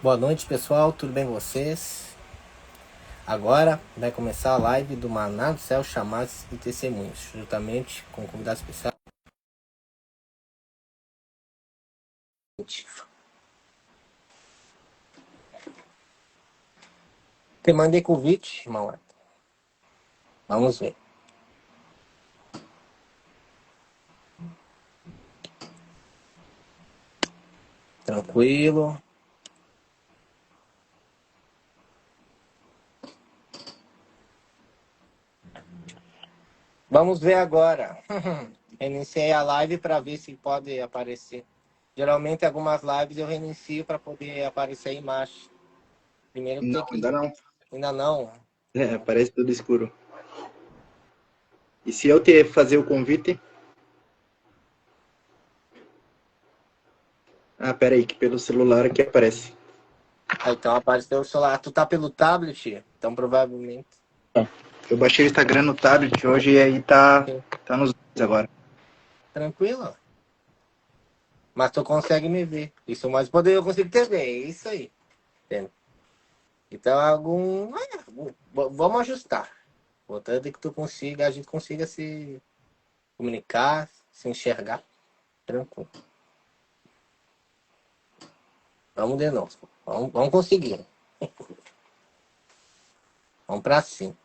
Boa noite, pessoal, tudo bem com vocês? Agora vai começar a live do Maná do Céu, Chamados e Testemunhos, juntamente com um convidado especial. Te mandei convite, irmão. Vamos ver. Tranquilo. Vamos ver agora. Reiniciei a live para ver se pode aparecer. Geralmente, algumas lives eu reinicio para poder aparecer a imagem. Primeiro Não, ainda não. Ainda não. Parece tudo escuro. E se eu te fazer o convite? Ah, pera aí, que pelo celular aqui aparece. Então apareceu o celular. Tu tá pelo tablet? Então provavelmente. Eu baixei o Instagram no tablet hoje e aí tá nos dois agora. Tranquilo. Mas tu consegue me ver. Isso mais poder eu consigo te ver. É isso aí. Entende? Então vamos ajustar. Portanto, que a gente consiga se comunicar, se enxergar. Tranquilo. Vamos de novo. Vamos conseguir. Vamos pra cima.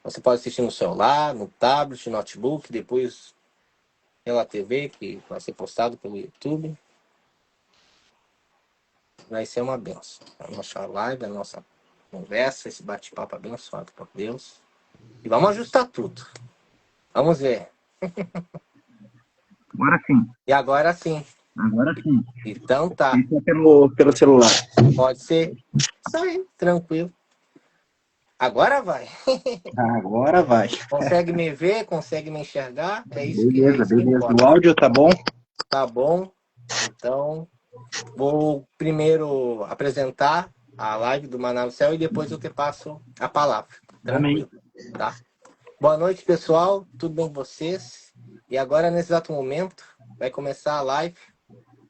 Você pode assistir no celular, no tablet, no notebook, depois pela TV, que vai ser postado pelo YouTube. Vai ser uma benção. A nossa live, a nossa conversa, esse bate-papo abençoado por Deus. E vamos ajustar tudo. Vamos ver. Agora sim. E agora sim. Agora sim. Então tá. Isso é pelo celular. Pode ser. Isso aí, tranquilo. Agora vai. Agora vai. Consegue me ver? Consegue me enxergar? É isso que Beleza. importa. O áudio tá bom? Tá bom. Então, vou primeiro apresentar a live do Maná do Céu e depois eu te passo a palavra. Tranquilo. Amém. Tá? Boa noite, pessoal. Tudo bem com vocês? E agora, nesse exato momento, vai começar a live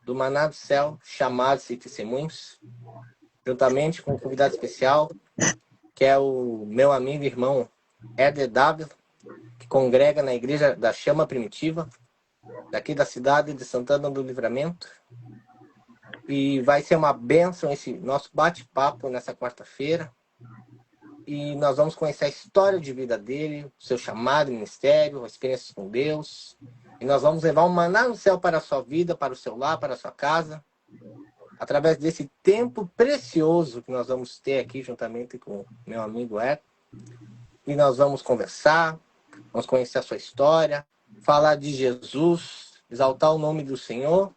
do Maná do Céu, Chamados e Testemunhos, juntamente com um convidado especial, que é o meu amigo e irmão Éder Dávila, que congrega na Igreja da Chama Primitiva, daqui da cidade de Santana do Livramento. E vai ser uma bênção esse nosso bate-papo nessa quarta-feira. E nós vamos conhecer a história de vida dele, o seu chamado, ministério, as experiências com Deus. E nós vamos levar um maná no céu para a sua vida, para o seu lar, para a sua casa, através desse tempo precioso que nós vamos ter aqui juntamente com meu amigo Ed. E nós vamos conversar, vamos conhecer a sua história, falar de Jesus, exaltar o nome do Senhor.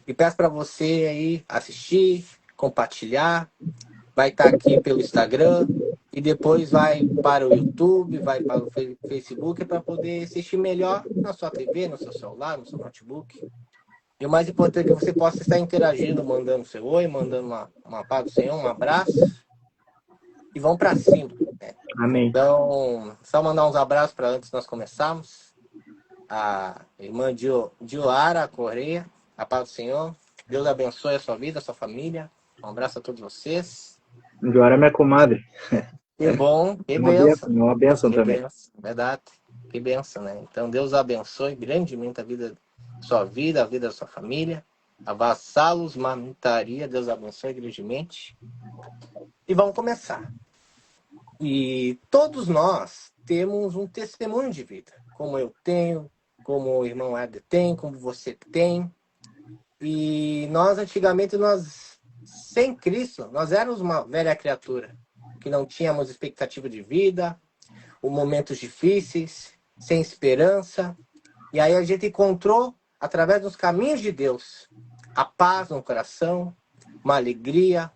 E peço para você aí assistir, compartilhar. Vai estar aqui pelo Instagram e depois vai para o YouTube, vai para o Facebook para poder assistir melhor na sua TV, no seu celular, no seu notebook. E o mais importante é que você possa estar interagindo, mandando seu oi, mandando uma paz do Senhor, um abraço. E vamos para cima. Né? Amém. Então, só mandar uns abraços para antes de nós começarmos. A irmã Dioara Correia, a paz do Senhor. Deus abençoe a sua vida, a sua família. Um abraço a todos vocês. Agora é minha comadre. Que bom, que bênção. Uma bênção também. Bênção, verdade. Que bênção, né? Então, Deus abençoe grandemente a vida, sua vida, a vida da sua família. A Vassalos Mamitaria, Deus abençoe grandemente. E vamos começar. E todos nós temos um testemunho de vida. Como eu tenho, como o irmão Eder tem, como você tem. E nós, antigamente, sem Cristo, nós éramos uma velha criatura, que não tínhamos expectativa de vida, momentos difíceis, sem esperança. E aí a gente encontrou, através dos caminhos de Deus, a paz no coração, uma alegria,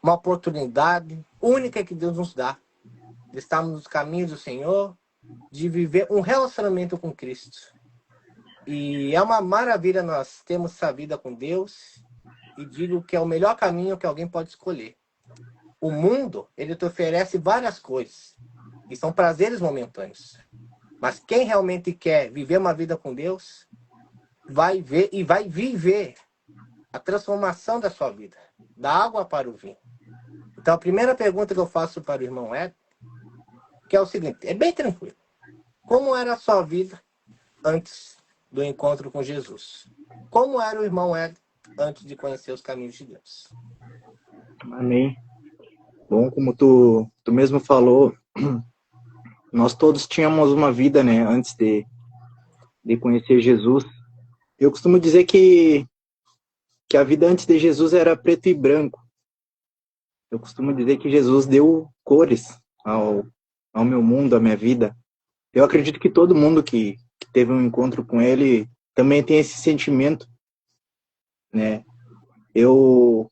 uma oportunidade única que Deus nos dá. De estarmos nos caminhos do Senhor, de viver um relacionamento com Cristo. E é uma maravilha nós termos essa vida com Deus. E digo que é o melhor caminho que alguém pode escolher. O mundo, ele te oferece várias coisas. E são prazeres momentâneos. Mas quem realmente quer viver uma vida com Deus, vai ver e vai viver a transformação da sua vida, da água para o vinho. Então, a primeira pergunta que eu faço para o irmão Ed, que é o seguinte, é bem tranquilo. Como era a sua vida antes do encontro com Jesus? Como era o irmão Ed antes de conhecer os caminhos de Deus? Amém. Bom, como tu mesmo falou, nós todos tínhamos uma vida, né, antes de conhecer Jesus. Eu costumo dizer que a vida antes de Jesus era preto e branco. Eu costumo dizer que Jesus deu cores ao meu mundo, à minha vida. Eu acredito que todo mundo que teve um encontro com ele também tem esse sentimento, né? Eu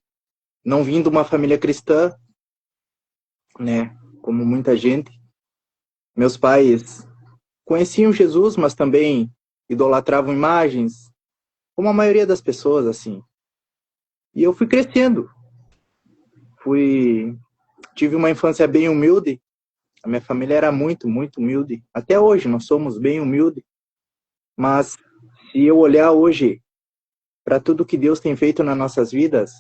não vim de uma família cristã, né? Como muita gente. Meus pais conheciam Jesus, mas também idolatravam imagens, como a maioria das pessoas, assim. E eu fui crescendo. Tive uma infância bem humilde. A minha família era muito, muito humilde. Até hoje nós somos bem humildes. Mas se eu olhar hoje para tudo que Deus tem feito nas nossas vidas,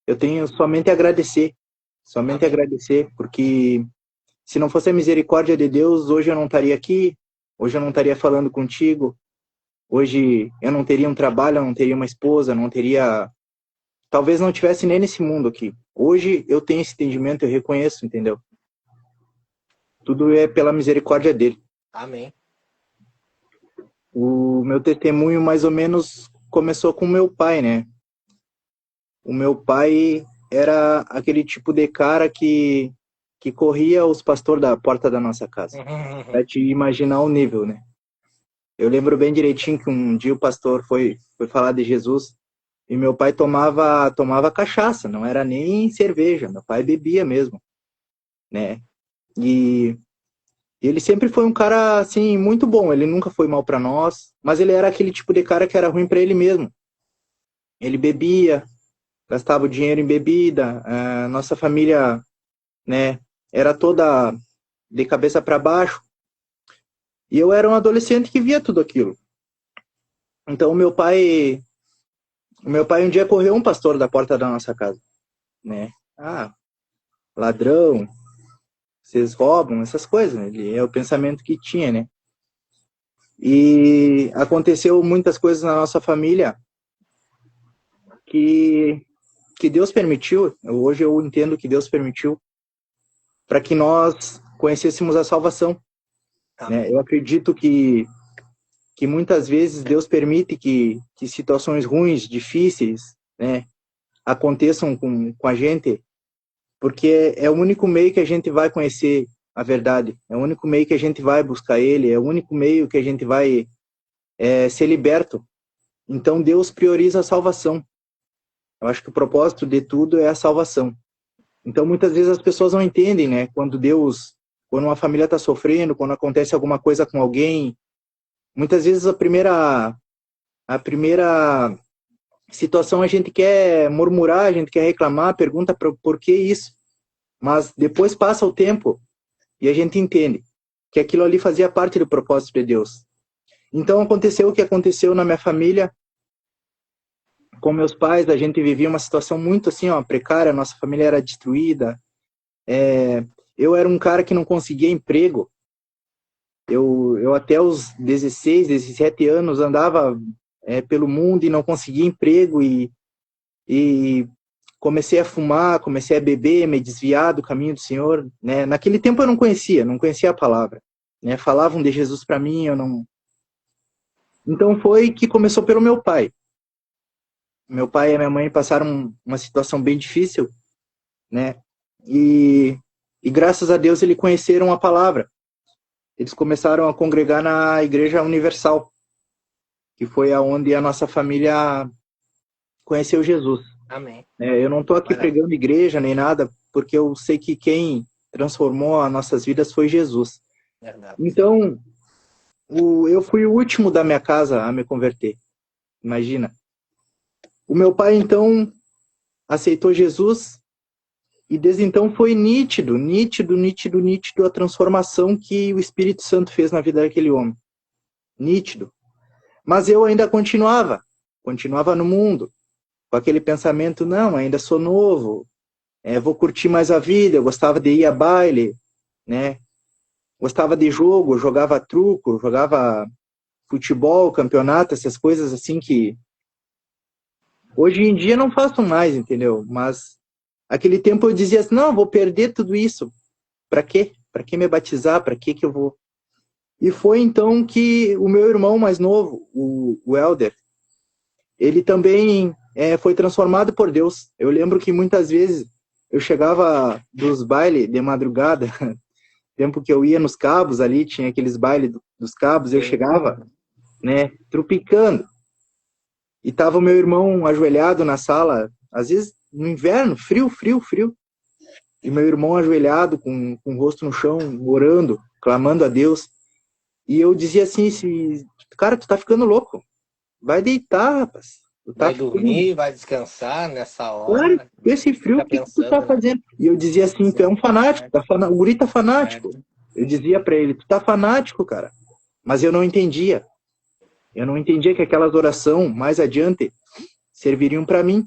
eu tenho somente a agradecer. Somente agradecer, porque se não fosse a misericórdia de Deus, hoje eu não estaria aqui, hoje eu não estaria falando contigo, hoje eu não teria um trabalho, eu não teria uma esposa, não teria... Talvez não tivesse nem nesse mundo aqui. Hoje eu tenho esse entendimento, eu reconheço, entendeu? Tudo é pela misericórdia dele. Amém. O meu testemunho mais ou menos começou com o meu pai, né? O meu pai era aquele tipo de cara que corria os pastores da porta da nossa casa. Pra te imaginar o nível, né? Eu lembro bem direitinho que um dia o pastor foi falar de Jesus e meu pai tomava cachaça, não era nem cerveja, meu pai bebia mesmo, né? E ele sempre foi um cara, assim, muito bom, ele nunca foi mal pra nós, mas ele era aquele tipo de cara que era ruim pra ele mesmo. Ele bebia, gastava o dinheiro em bebida, nossa família, né, era toda de cabeça para baixo. E eu era um adolescente que via tudo aquilo. Então o meu pai um dia correu um pastor da porta da nossa casa, né? Ah, ladrão, vocês roubam, essas coisas, né? Ele é o pensamento que tinha, né? E aconteceu muitas coisas na nossa família que Deus permitiu. Hoje eu entendo que Deus permitiu para que nós conhecêssemos a salvação. Né? Eu acredito que muitas vezes Deus permite que situações ruins, difíceis, né, aconteçam com a gente, porque é o único meio que a gente vai conhecer a verdade, é o único meio que a gente vai buscar Ele, é o único meio que a gente vai ser liberto. Então Deus prioriza a salvação. Eu acho que o propósito de tudo é a salvação. Então muitas vezes as pessoas não entendem, né, quando uma família está sofrendo, quando acontece alguma coisa com alguém, muitas vezes a primeira situação a gente quer murmurar, a gente quer reclamar, pergunta por que isso. Mas depois passa o tempo e a gente entende que aquilo ali fazia parte do propósito de Deus. Então aconteceu o que aconteceu na minha família. Com meus pais, a gente vivia uma situação muito assim, ó, precária, nossa família era destruída. Eu era um cara que não conseguia emprego. Eu até os 16, 17 anos andava pelo mundo e não conseguia emprego e comecei a fumar, comecei a beber, me desviar do caminho do Senhor, né? Naquele tempo eu não conhecia a palavra, né? Falavam de Jesus para mim, eu não. Então foi que começou pelo meu pai. Meu pai e minha mãe passaram uma situação bem difícil, né? E graças a Deus eles conheceram a palavra. Eles começaram a congregar na Igreja Universal, que foi aonde a nossa família conheceu Jesus. Amém. Eu não estou aqui pregando igreja nem nada, porque eu sei que quem transformou as nossas vidas foi Jesus. Verdade. Então, eu fui o último da minha casa a me converter. Imagina. O meu pai, então, aceitou Jesus e desde então foi nítido a transformação que o Espírito Santo fez na vida daquele homem. Nítido. Mas eu ainda continuava no mundo, com aquele pensamento, não, ainda sou novo, vou curtir mais a vida. Eu gostava de ir a baile, né? Gostava de jogo, jogava truco, jogava futebol, campeonato, essas coisas assim que hoje em dia não faço mais, entendeu? Mas aquele tempo eu dizia assim, não, vou perder tudo isso. Para quê? Para que me batizar? Para que eu vou? E foi então que o meu irmão mais novo, o Elder, ele também foi transformado por Deus. Eu lembro que muitas vezes eu chegava dos bailes de madrugada, tempo que eu ia nos Cabos ali, tinha aqueles bailes dos Cabos, eu chegava, né, trupicando. E tava o meu irmão ajoelhado na sala, às vezes no inverno, frio. E meu irmão ajoelhado, com o rosto no chão, orando, clamando a Deus. E eu dizia assim, cara, tu tá ficando louco. Vai deitar, rapaz. Tu tá Vai ficando... dormir, vai descansar nessa Claro, hora. esse frio, Fica o que tu tá pensando, né? fazendo? E eu dizia assim, tu é um fanático, o guri tá fanático. Eu dizia pra ele, tu tá fanático, cara. Mas eu não entendia. Eu não entendia que aquelas orações, mais adiante, serviriam para mim.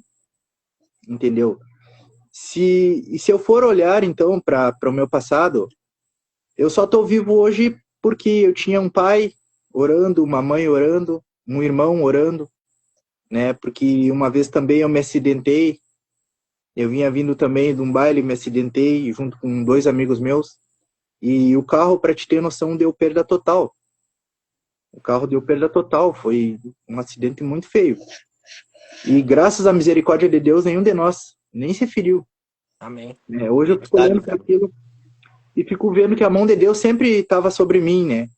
Entendeu? Se eu for olhar, então, para o meu passado, eu só estou vivo hoje porque eu tinha um pai orando, uma mãe orando, um irmão orando, né? Porque uma vez também eu me acidentei, eu vinha vindo também de um baile, me acidentei junto com 2 amigos meus, e o carro, para te ter noção, deu perda total. O carro deu perda total, foi um acidente muito feio. E graças à misericórdia de Deus, nenhum de nós nem se feriu. Amém. Hoje eu fico olhando para aquilo e fico vendo que a mão de Deus sempre estava sobre mim, né?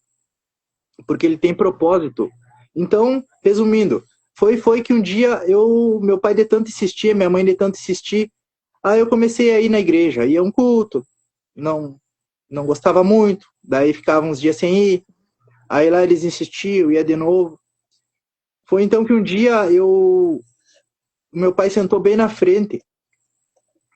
Porque ele tem propósito. Então, resumindo, foi que um dia meu pai de tanto insistir, minha mãe de tanto insistir, aí eu comecei a ir na igreja, ia a um culto, não gostava muito, daí ficava uns dias sem ir, aí lá eles insistiam, ia de novo. Foi então que um dia meu pai sentou bem na frente.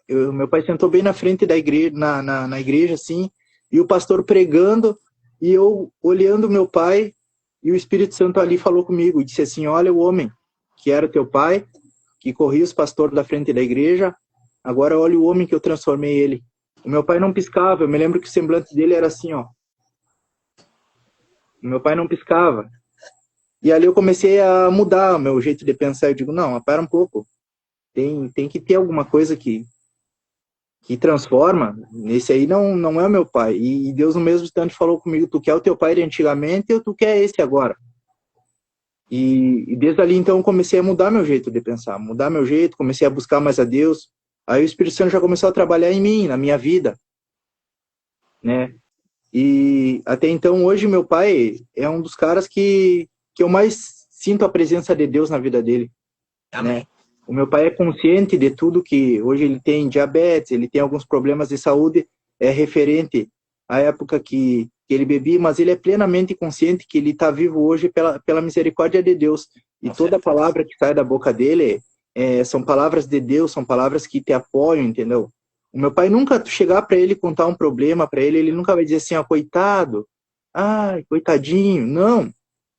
Meu pai sentou bem na frente da igreja, na igreja, assim, e o pastor pregando, e eu olhando meu pai, e o Espírito Santo ali falou comigo, e disse assim, olha o homem que era teu pai, que corria os pastores da frente da igreja, agora olha o homem que eu transformei ele. O meu pai não piscava, eu me lembro que o semblante dele era assim, ó. O meu pai não piscava. E ali eu comecei a mudar o meu jeito de pensar, eu digo, não, para um pouco, tem que ter alguma coisa que transforma, esse aí não é o meu pai. E Deus no mesmo instante falou comigo, tu quer o teu pai de antigamente ou tu quer esse agora? E desde ali então eu comecei a mudar meu jeito de pensar, mudar meu jeito, comecei a buscar mais a Deus. Aí o Espírito Santo já começou a trabalhar em mim, na minha vida, né? E até então hoje meu pai é um dos caras que eu mais sinto a presença de Deus na vida dele. Amém. Né? O meu pai é consciente de tudo que hoje ele tem diabetes, ele tem alguns problemas de saúde, é referente à época que ele bebia, mas ele é plenamente consciente que ele está vivo hoje pela misericórdia de Deus. E toda palavra que sai da boca dele são palavras de Deus, são palavras que te apoiam, entendeu? O meu pai nunca chegar para ele contar um problema para ele nunca vai dizer assim, ó, coitado, ai, coitadinho, não.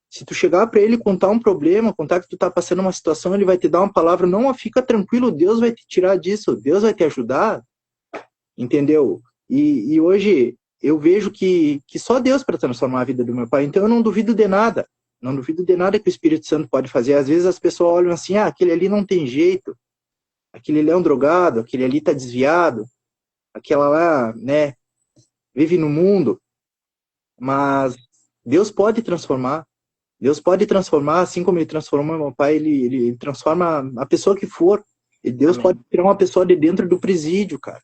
Se tu chegar para ele contar um problema, contar que tu tá passando uma situação, ele vai te dar uma palavra, não, fica tranquilo, Deus vai te tirar disso, Deus vai te ajudar, entendeu? E hoje eu vejo que só Deus para transformar a vida do meu pai, então eu não duvido de nada, não duvido de nada que o Espírito Santo pode fazer. Às vezes as pessoas olham assim, aquele ali não tem jeito, aquele ali é um drogado, aquele ali tá desviado, aquela lá, né, vive no mundo, mas Deus pode transformar. Deus pode transformar, assim como ele transformou meu pai, ele transforma a pessoa que for. E Deus pode tirar uma pessoa de dentro do presídio, cara.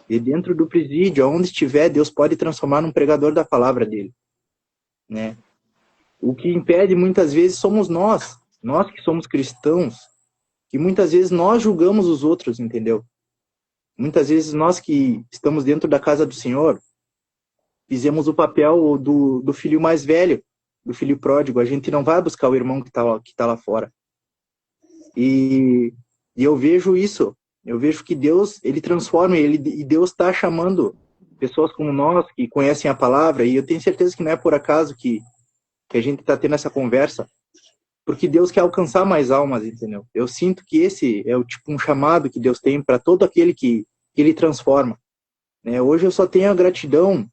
De dentro do presídio, aonde estiver, Deus pode transformar num pregador da palavra dele. Né? O que impede muitas vezes somos nós que somos cristãos, que muitas vezes nós julgamos os outros, entendeu? Muitas vezes nós que estamos dentro da casa do Senhor, fizemos o papel do filho mais velho, do filho pródigo. A gente não vai buscar o irmão que tá lá fora. E eu vejo isso. Eu vejo que Deus, ele transforma, e Deus está chamando pessoas como nós, que conhecem a palavra, e eu tenho certeza que não é por acaso que a gente está tendo essa conversa, porque Deus quer alcançar mais almas, entendeu? Eu sinto que esse é o tipo um chamado que Deus tem para todo aquele que Ele transforma, né? Hoje eu só tenho a gratidão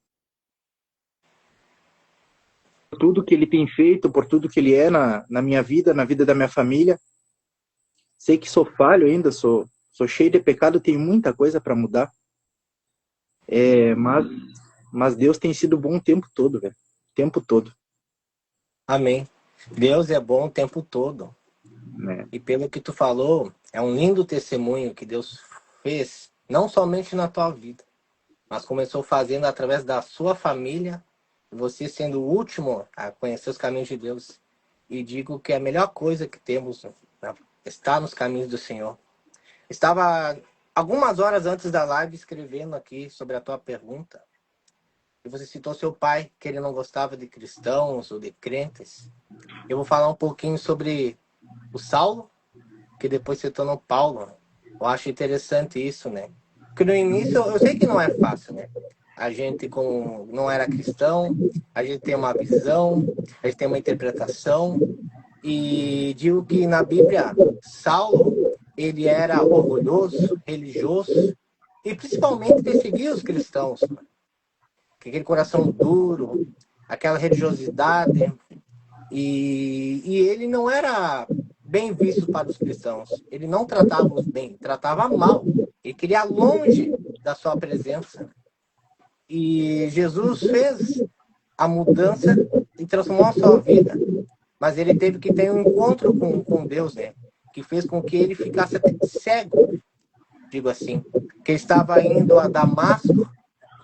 por tudo que Ele tem feito, por tudo que Ele é na minha vida, na vida da minha família. Sei que sou falho ainda, sou cheio de pecado, tenho muita coisa para mudar, mas Deus tem sido bom o tempo todo, velho. O tempo todo, Amém. Deus é bom o tempo todo. né? E pelo que tu falou, é um lindo testemunho que Deus fez, não somente na tua vida, mas começou fazendo através da sua família, você sendo o último a conhecer os caminhos de Deus. E digo que a melhor coisa que temos, né, está nos caminhos do Senhor. Estava algumas horas antes da live escrevendo aqui sobre a tua pergunta. E você citou seu pai, que ele não gostava de cristãos ou de crentes. Eu vou falar um pouquinho sobre o Saulo, que depois se tornou Paulo. Eu acho interessante isso, né? Porque no início, eu sei que não é fácil, né? A gente, como não era cristão, a gente tem uma visão, a gente tem uma interpretação. E digo que na Bíblia, Saulo, ele era orgulhoso, religioso, e principalmente perseguia os cristãos. Aquele coração duro, aquela religiosidade. E ele não era bem visto para os cristãos. Ele não tratava-os bem, tratava mal. Ele queria longe da sua presença. E Jesus fez a mudança e transformou a sua vida. Mas ele teve que ter um encontro com Deus, né? Que fez com que ele ficasse até cego, digo assim. Que ele estava indo a Damasco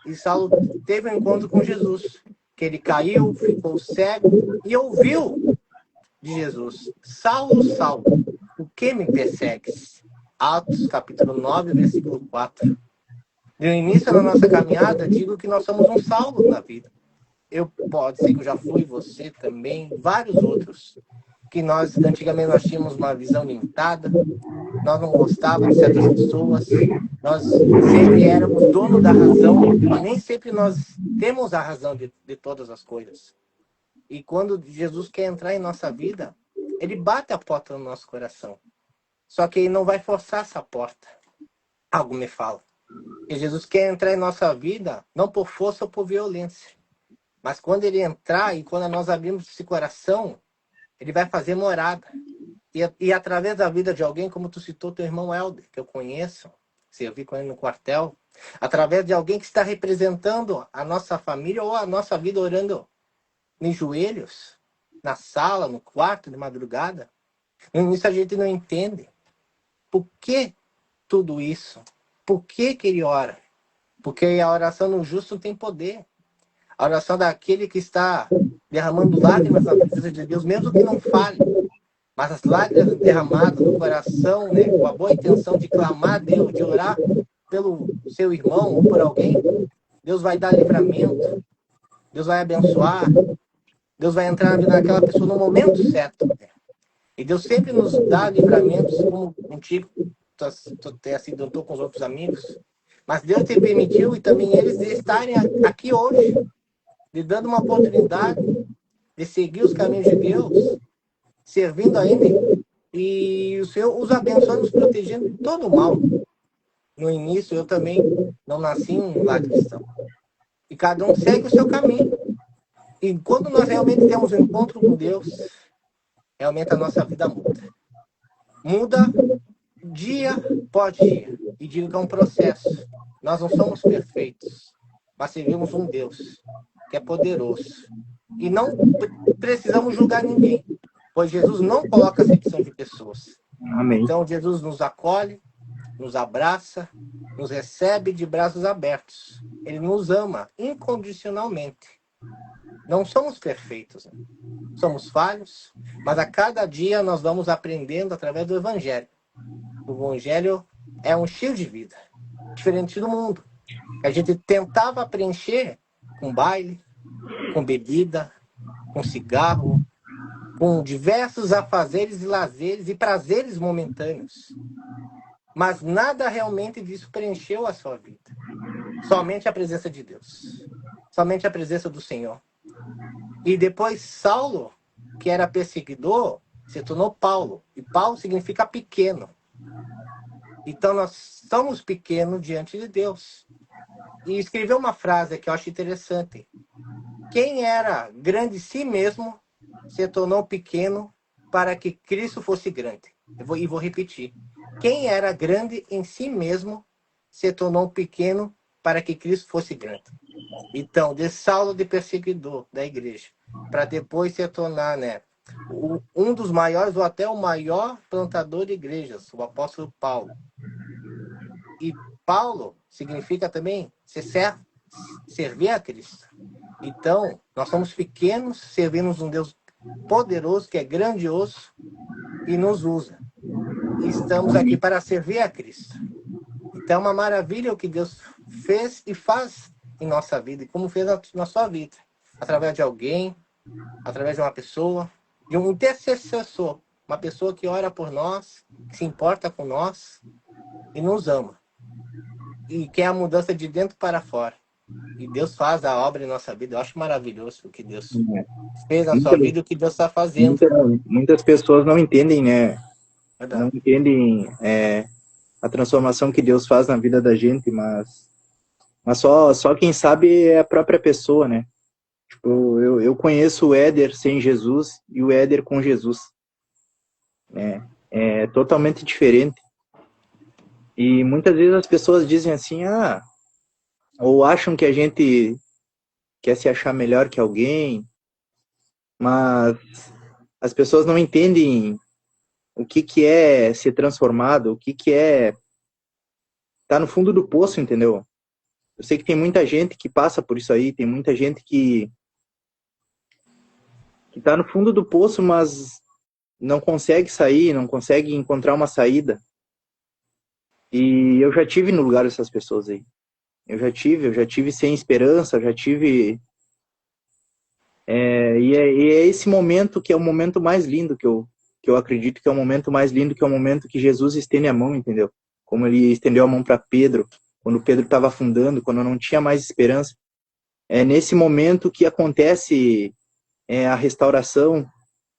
e Saulo teve um encontro com Jesus. Que ele caiu, ficou cego e ouviu de Jesus: Saulo, Saulo, por que me persegues? Atos capítulo 9, versículo 4. No início da nossa caminhada, digo que nós somos um Saulo na vida. Pode ser que eu já fui, você também, vários outros. Que antigamente tínhamos uma visão limitada, nós não gostávamos de certas pessoas, nós sempre éramos dono da razão, e nem sempre nós temos a razão de todas as coisas. E quando Jesus quer entrar em nossa vida, ele bate a porta no nosso coração. Só que ele não vai forçar essa porta. Algo me fala. E Jesus quer entrar em nossa vida, não por força ou por violência. Mas quando ele entrar e quando nós abrimos esse coração, ele vai fazer morada. E através da vida de alguém, como tu citou teu irmão Helder, que eu conheço, servi com ele no quartel, através de alguém que está representando a nossa família ou a nossa vida orando em joelhos, na sala, no quarto, de madrugada. No início a gente não entende. Por que tudo isso? Por que ele ora? Porque a oração no justo tem poder. A oração daquele que está derramando lágrimas na presença de Deus, mesmo que não fale. Mas as lágrimas derramadas no coração, né, com a boa intenção de clamar a Deus, de orar pelo seu irmão ou por alguém, Deus vai dar livramento. Deus vai abençoar. Deus vai entrar na vida daquela pessoa no momento certo. E Deus sempre nos dá livramentos, como contigo, tu tem acidentou com os outros amigos. Mas Deus te permitiu e também eles estarem aqui hoje, lhe dando uma oportunidade de seguir os caminhos de Deus, servindo a Ele. E o Senhor os abençoa, nos protegendo de todo o mal. No início, eu também não nasci em um lar cristão. E cada um segue o seu caminho. E quando nós realmente temos um encontro com Deus, realmente a nossa vida muda. Muda dia por dia. E digo que é um processo. Nós não somos perfeitos, mas servimos um Deus que é poderoso. E não precisamos julgar ninguém, pois Jesus não coloca acepção de pessoas. Amém. Então Jesus nos acolhe, nos abraça, nos recebe de braços abertos. Ele nos ama incondicionalmente. Não somos perfeitos, né? Somos falhos, mas a cada dia nós vamos aprendendo através do Evangelho. O Evangelho é um estilo de vida, diferente do mundo. A gente tentava preencher com baile, com bebida, com cigarro, com diversos afazeres e lazeres e prazeres momentâneos. Mas nada realmente disso preencheu a sua vida. Somente a presença de Deus. Somente a presença do Senhor. E depois Saulo, que era perseguidor, se tornou Paulo. E Paulo significa pequeno. Então nós somos pequenos diante de Deus. E escreveu uma frase que eu acho interessante. Quem era grande em si mesmo se tornou pequeno para que Cristo fosse grande. E vou repetir. Quem era grande em si mesmo se tornou pequeno para que Cristo fosse grande. Então, de Saulo de perseguidor da igreja, para depois se tornar, né, um dos maiores ou até o maior plantador de igrejas, o apóstolo Paulo. E Paulo significa também servir a Cristo. Então, nós somos pequenos, servimos um Deus poderoso, que é grandioso e nos usa. E estamos aqui para servir a Cristo. Então, é uma maravilha o que Deus fez e faz em nossa vida, e como fez na sua vida. Através de alguém, através de uma pessoa, de um intercessor, uma pessoa que ora por nós, que se importa com nós e nos ama. E quer a mudança de dentro para fora. E Deus faz a obra em nossa vida. Eu acho maravilhoso o que Deus fez na sua vida e o que Deus está fazendo. Muitas pessoas não entendem, né? Verdade. Não entendem a transformação que Deus faz na vida da gente, mas só quem sabe é a própria pessoa, né? Tipo, eu conheço o Éder sem Jesus e o Éder com Jesus. É totalmente diferente. E muitas vezes as pessoas dizem assim, ou acham que a gente quer se achar melhor que alguém, mas as pessoas não entendem o que é ser transformado, o que é estar no fundo do poço, entendeu? Eu sei que tem muita gente que passa por isso aí, tem muita gente que tá no fundo do poço, mas não consegue sair, não consegue encontrar uma saída. E eu já tive no lugar dessas pessoas aí. Eu já tive sem esperança, já tive... E é esse momento que é o momento mais lindo, que eu acredito que é o momento mais lindo, que é o momento que Jesus estende a mão, entendeu? Como ele estendeu a mão para Pedro, quando Pedro estava afundando, quando não tinha mais esperança. É nesse momento que acontece a restauração,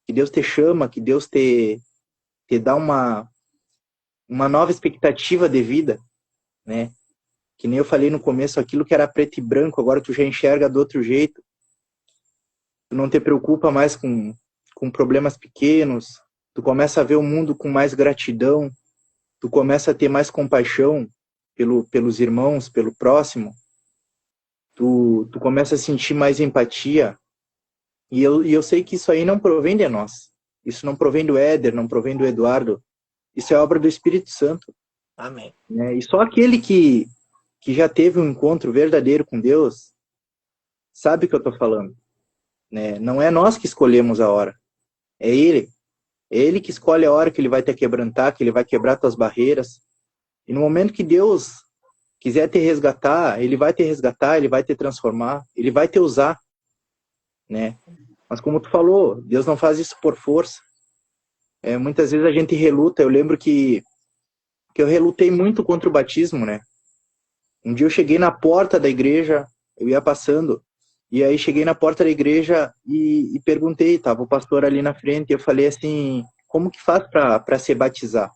que Deus te chama, que Deus te dá uma nova expectativa de vida, né? Que nem eu falei no começo, aquilo que era preto e branco, agora tu já enxerga do outro jeito. Tu não te preocupa mais com problemas pequenos, tu começa a ver o mundo com mais gratidão, tu começa a ter mais compaixão pelos irmãos, pelo próximo, tu começa a sentir mais empatia. E eu sei que isso aí não provém de nós. Isso não provém do Éder, não provém do Eduardo. Isso é obra do Espírito Santo. Amém. E só aquele que já teve um encontro verdadeiro com Deus sabe o que eu estou falando. Né? Não é nós que escolhemos a hora. É Ele. É Ele que escolhe a hora que Ele vai te quebrantar, que Ele vai quebrar tuas barreiras. E no momento que Deus quiser te resgatar, Ele vai te resgatar, Ele vai te transformar, Ele vai te usar. Né? Mas como tu falou, Deus não faz isso por força. Muitas vezes a gente reluta. Eu lembro que eu relutei muito contra o batismo, né? Um dia eu cheguei na porta da igreja, eu ia passando, e aí cheguei na porta da igreja e perguntei, tava o pastor ali na frente, e eu falei assim, como que faz para se batizar?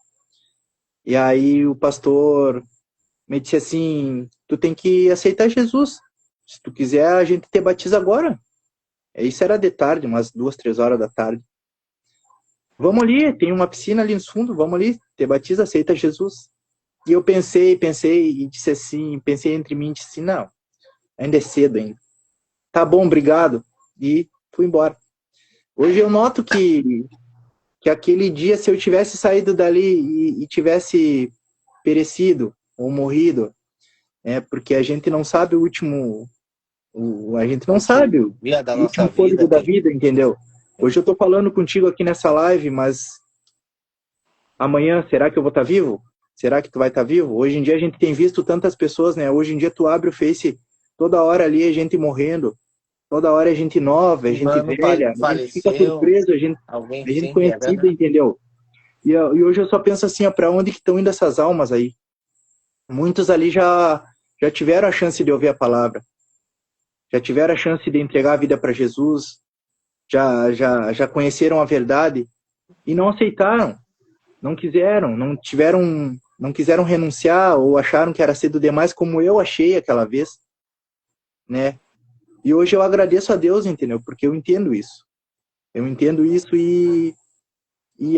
E aí o pastor me disse assim, tu tem que aceitar Jesus. Se tu quiser, a gente te batiza agora. Isso era de tarde, umas 2, 3 horas da tarde. Vamos ali, tem uma piscina ali no fundo, vamos ali, te batiza, aceita Jesus. E eu pensei e disse assim, pensei entre mim e disse assim, não, ainda é cedo ainda. Tá bom, obrigado. E fui embora. Hoje eu noto que aquele dia, se eu tivesse saído dali e tivesse perecido ou morrido, porque a gente não sabe o último, a gente não sabe o último fôlego da vida, entendeu? Hoje eu tô falando contigo aqui nessa live, mas amanhã, será que eu vou estar vivo? Será que tu vai estar vivo? Hoje em dia a gente tem visto tantas pessoas, né? Hoje em dia tu abre o Face, toda hora ali é gente morrendo, toda hora é gente nova, é gente velha, a gente fica surpreso, a gente conhecida, entendeu? E hoje eu só penso assim, para onde que estão indo essas almas aí? Muitos ali já tiveram a chance de ouvir a palavra, já tiveram a chance de entregar a vida para Jesus, já conheceram a verdade, e não aceitaram, não quiseram, não quiseram renunciar ou acharam que era cedo demais, como eu achei aquela vez, né? E hoje eu agradeço a Deus, entendeu? Porque eu entendo isso. Eu entendo isso e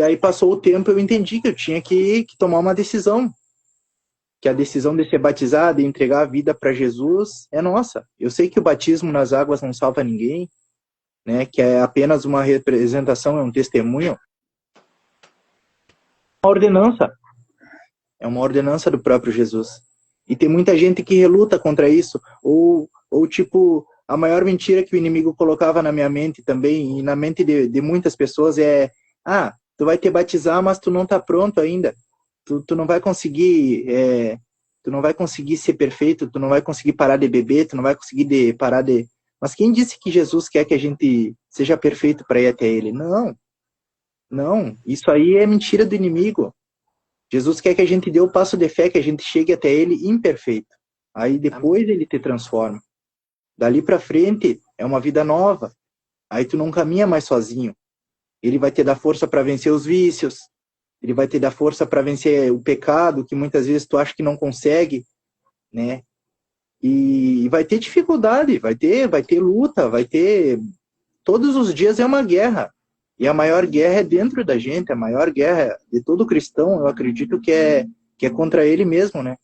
aí passou o tempo, eu entendi que eu tinha que tomar uma decisão, que a decisão de ser batizado e entregar a vida para Jesus é nossa. Eu sei que o batismo nas águas não salva ninguém, né? Que é apenas uma representação, é um testemunho, uma ordenança, é uma ordenança do próprio Jesus. E tem muita gente que reluta contra isso, ou tipo, a maior mentira que o inimigo colocava na minha mente também, e na mente de muitas pessoas tu vai te batizar, mas tu não tá pronto ainda. Tu não vai conseguir, tu não vai conseguir ser perfeito, tu não vai conseguir parar de beber, tu não vai conseguir parar de... Mas quem disse que Jesus quer que a gente seja perfeito para ir até ele? Não, não, isso aí é mentira do inimigo. Jesus quer que a gente dê o passo de fé, que a gente chegue até ele imperfeito. Aí depois ele te transforma. Dali para frente é uma vida nova. Aí tu não caminha mais sozinho. Ele vai te dar força para vencer os vícios. Ele vai te dar força para vencer o pecado, que muitas vezes tu acha que não consegue, né? E vai ter dificuldade, vai ter luta, vai ter... Todos os dias é uma guerra. E a maior guerra é dentro da gente, a maior guerra de todo cristão, eu acredito que é contra ele mesmo, né?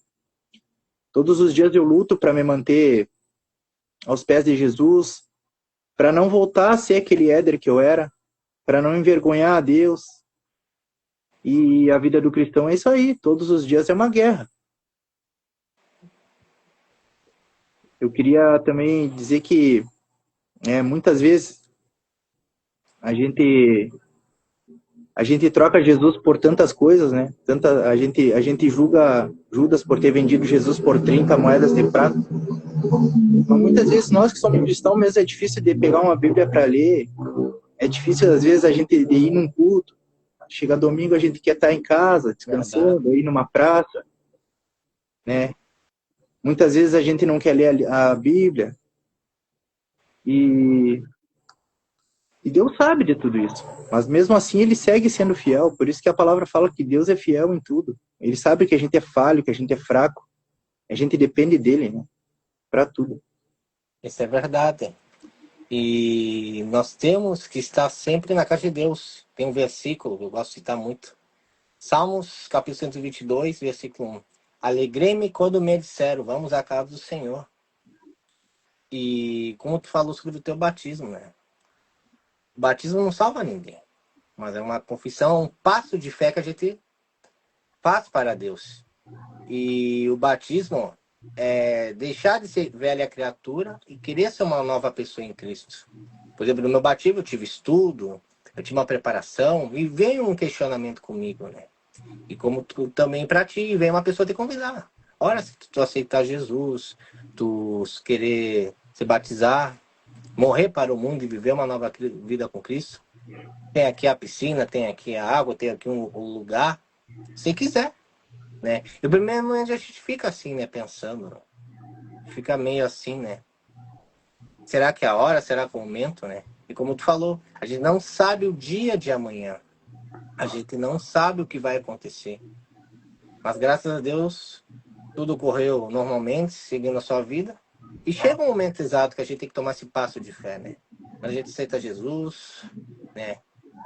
Todos os dias eu luto para me manter aos pés de Jesus, para não voltar a ser aquele Éder que eu era, para não envergonhar a Deus. E a vida do cristão é isso aí, todos os dias é uma guerra. Eu queria também dizer que muitas vezes a gente troca Jesus por tantas coisas, né? A gente julga Judas por ter vendido Jesus por 30 moedas de prata. Mas muitas vezes nós que somos cristãos mesmo é difícil de pegar uma Bíblia para ler. É difícil às vezes a gente de ir num culto. Chega domingo a gente quer estar em casa, Verdade. descansando, ir numa praça, né? Muitas vezes a gente não quer ler a Bíblia e Deus sabe de tudo isso. Mas mesmo assim ele segue sendo fiel. Por isso que a palavra fala que Deus é fiel em tudo. Ele sabe que a gente é falho, que a gente é fraco. A gente depende dele, né? Para tudo. Isso é verdade. E nós temos que estar sempre na casa de Deus. Tem um versículo que eu gosto de citar muito. Salmos, capítulo 122, versículo 1. Alegrei-me quando me disseram, vamos à casa do Senhor. E como tu falou sobre o teu batismo, né? O batismo não salva ninguém. Mas é uma confissão, um passo de fé que a gente faz para Deus. E o batismo é deixar de ser velha criatura e querer ser uma nova pessoa em Cristo. Por exemplo, no meu batismo eu tive estudo, eu tive uma preparação e veio um questionamento comigo, né? E como tu, também para ti, vem uma pessoa te convidar. Ora, se tu aceitar Jesus, tu querer se batizar, morrer para o mundo e viver uma nova vida com Cristo, tem aqui a piscina, tem aqui a água, tem aqui um lugar, se quiser, né? E o primeiro momento a gente fica assim, né? Pensando, fica meio assim, né? Será que é a hora? Será que é o momento, né? E como tu falou, a gente não sabe o dia de amanhã. A gente não sabe o que vai acontecer. Mas graças a Deus, tudo correu normalmente, seguindo a sua vida. E chega um momento exato que a gente tem que tomar esse passo de fé, né? Quando a gente aceita Jesus, né?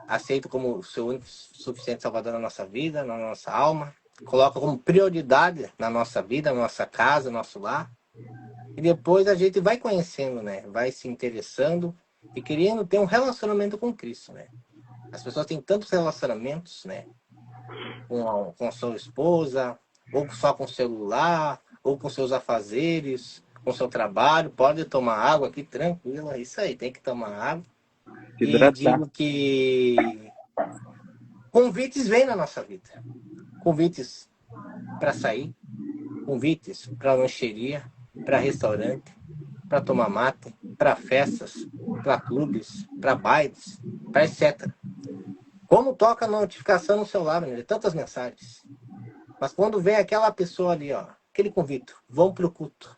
Aceita como o seu único suficiente salvador na nossa vida, na nossa alma. Coloca como prioridade na nossa vida, na nossa casa, no nosso lar. E depois a gente vai conhecendo, né? Vai se interessando e querendo ter um relacionamento com Cristo, né? As pessoas têm tantos relacionamentos, né? Com a sua esposa, ou só com o celular, ou com seus afazeres, com seu trabalho. Pode tomar água aqui tranquilo, é isso aí, tem que tomar água. Se E hidratar. digo que convites vêm na nossa vida. Convites para sair, convites para lancheria, para restaurante, para tomar mate, para festas, para clubes, para bailes, para etc. Como toca a notificação no celular, né? Tantas mensagens. Mas quando vem aquela pessoa ali, ó, aquele convite, vamos para o culto,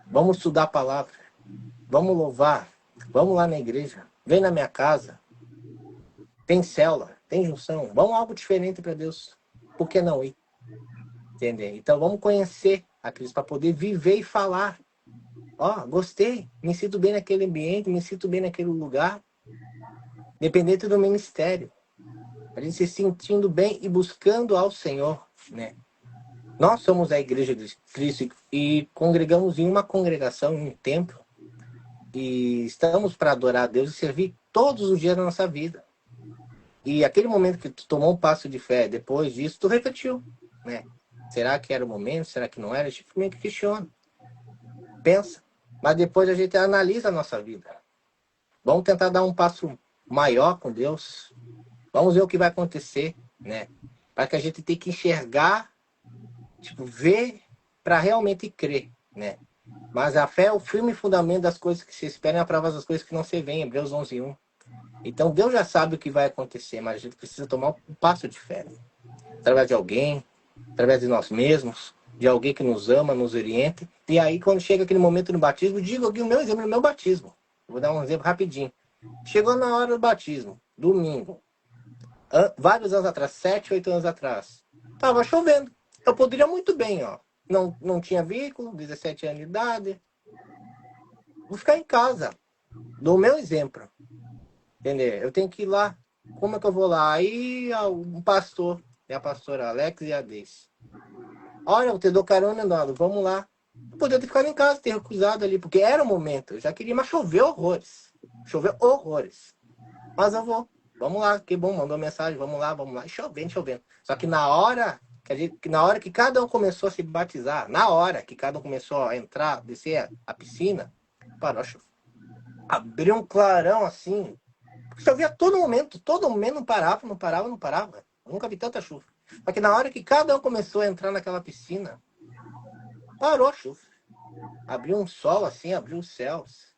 vamos estudar a palavra, vamos louvar, vamos lá na igreja, vem na minha casa, tem célula. tem junção. Vamos algo diferente para Deus. Por que não ir? Entender? Então vamos conhecer a Cristo para poder viver e falar. Ó, gostei, me sinto bem naquele ambiente, me sinto bem naquele lugar, independente do ministério. A gente se sentindo bem e buscando ao Senhor, né? Nós somos a Igreja de Cristo e congregamos em uma congregação, em um templo, e estamos para adorar a Deus e servir todos os dias da nossa vida. E aquele momento que tu tomou um passo de fé, depois disso, tu refletiu, né? Será que era o momento? Será que não era? A gente meio que questiona. Pensa. Mas depois a gente analisa a nossa vida. Vamos tentar dar um passo maior com Deus. Vamos ver o que vai acontecer, né? Para que a gente tenha que enxergar, tipo, ver para realmente crer, né? Mas a fé é o firme fundamento das coisas que se esperam e a prova das coisas que não se veem. Hebreus 11:1. Então Deus já sabe o que vai acontecer, mas a gente precisa tomar um passo de fé. Né? Através de alguém, através de nós mesmos, de alguém que nos ama, nos oriente. E aí, quando chega aquele momento no batismo, digo aqui o meu exemplo no meu batismo. Vou dar um exemplo rapidinho. Chegou na hora do batismo, domingo, vários anos atrás, 7, 8 anos atrás. Tava chovendo. Eu poderia muito bem, ó. Não tinha veículo, 17 anos de idade. Vou ficar em casa. Dou o meu exemplo. Entendeu? Eu tenho que ir lá. Como é que eu vou lá? Aí um pastor, é a pastora Alex e a Deise. Olha, eu te dou carona, Nando, vamos lá. Eu poderia ter ficado em casa, ter recusado ali, porque era o momento. Eu já queria, mas choveu horrores. Choveu horrores. Mas eu vou. Vamos lá, que bom, mandou mensagem, vamos lá, vamos lá. E chovendo, chovendo. Só que na hora que cada um começou a se batizar, na hora que cada um começou a entrar, descer a piscina, parou a chuva. Abriu um clarão assim. Chovia a todo momento não parava, não parava, não parava. Eu nunca vi tanta chuva. Só que na hora que cada um começou a entrar naquela piscina, parou a chuva. Abriu um sol assim, abriu os céus.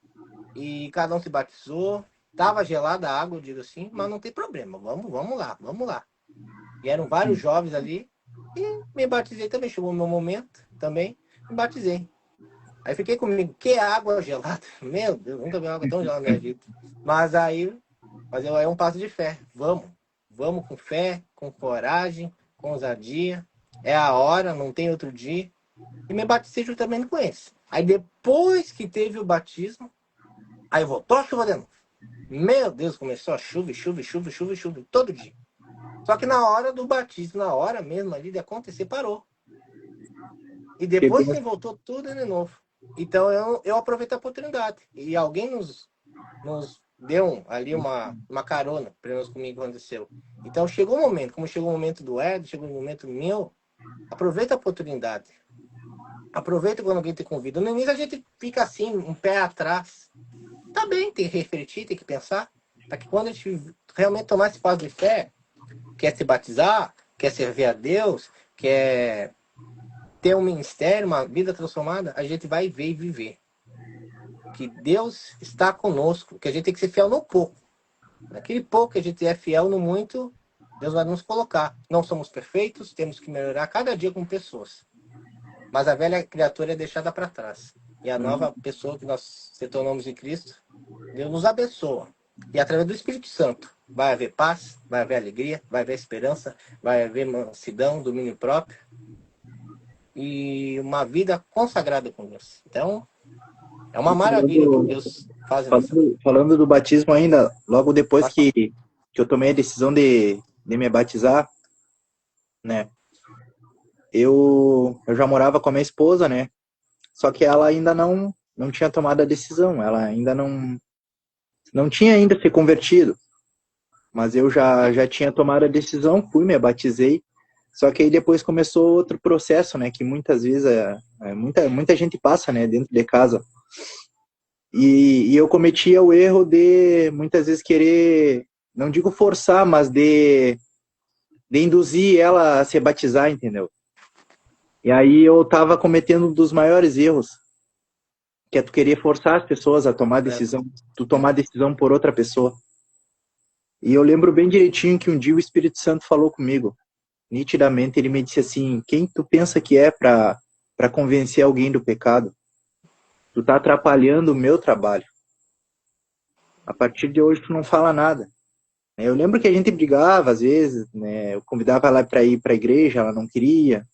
E cada um se batizou. Tava gelada a água, eu digo assim, mas não tem problema. Vamos lá, vamos lá. E eram vários jovens ali. E me batizei também. Chegou o meu momento também. Me batizei. Aí fiquei comigo, que água gelada. Meu Deus, nunca vi água tão gelada na minha vida. Mas aí é um passo de fé. Vamos com fé, com coragem, com ousadia. É a hora, não tem outro dia. E me batizei juntamente com eles. Aí depois que teve o batismo, aí voltou a chuva de novo. Meu Deus, começou a chuva, todo dia. Só que na hora do batismo, na hora mesmo ali de acontecer, parou. E depois sim, voltou tudo de novo. Então eu aproveito a oportunidade. E alguém nos deu ali uma carona, pelo menos comigo aconteceu. Então chegou o momento, como chegou o momento do Ed, chegou o momento meu, aproveita a oportunidade. Aproveita quando alguém te convida. No início a gente fica assim, um pé atrás. Tá bem, tem que refletir, tem que pensar. Para que quando a gente realmente tomar esse passo de fé, quer se batizar, quer servir a Deus, quer ter um ministério, uma vida transformada, a gente vai ver e viver. Que Deus está conosco, que a gente tem que ser fiel no pouco. Naquele pouco que a gente é fiel no muito, Deus vai nos colocar. Não somos perfeitos, temos que melhorar cada dia com pessoas. Mas a velha criatura é deixada para trás. E a nova pessoa que nós se tornamos em Cristo, Deus nos abençoa. E através do Espírito Santo vai haver paz, vai haver alegria, vai haver esperança, vai haver mansidão, domínio próprio e uma vida consagrada com Deus. Então, é uma maravilha que Deus faz. Falando do batismo ainda, logo depois que eu tomei a decisão de me batizar, né? Eu já morava com a minha esposa, né? Só que ela ainda não tinha tomado a decisão, ela ainda não tinha ainda se convertido. Mas eu já tinha tomado a decisão, fui, me batizei. Só que aí depois começou outro processo, né? Que muitas vezes muita gente passa, né? Dentro de casa. E eu cometia o erro de muitas vezes querer, não digo forçar, mas de induzir ela a se batizar, entendeu? E aí eu tava cometendo um dos maiores erros, que é tu querer forçar as pessoas a tomar decisão, tu tomar decisão por outra pessoa. E eu lembro bem direitinho que um dia o Espírito Santo falou comigo. Nitidamente ele me disse assim: quem tu pensa que é para convencer alguém do pecado? Tu tá atrapalhando o meu trabalho. A partir de hoje tu não fala nada. Eu lembro que a gente brigava às vezes, né? Eu convidava ela para ir para a igreja, ela não queria.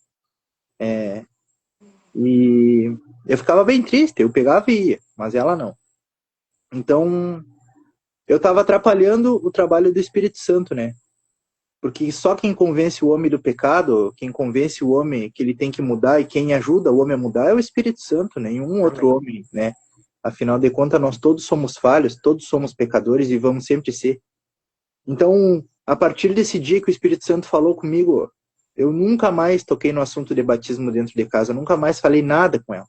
E eu ficava bem triste, eu pegava e ia, mas ela não. Então, eu estava atrapalhando o trabalho do Espírito Santo, né? Porque só quem convence o homem do pecado, quem convence o homem que ele tem que mudar e quem ajuda o homem a mudar é o Espírito Santo, nenhum outro Amém. homem, né? Afinal de contas, nós todos somos falhos, todos somos pecadores e vamos sempre ser. Então, a partir desse dia que o Espírito Santo falou comigo, eu nunca mais toquei no assunto de batismo dentro de casa, eu nunca mais falei nada com ela,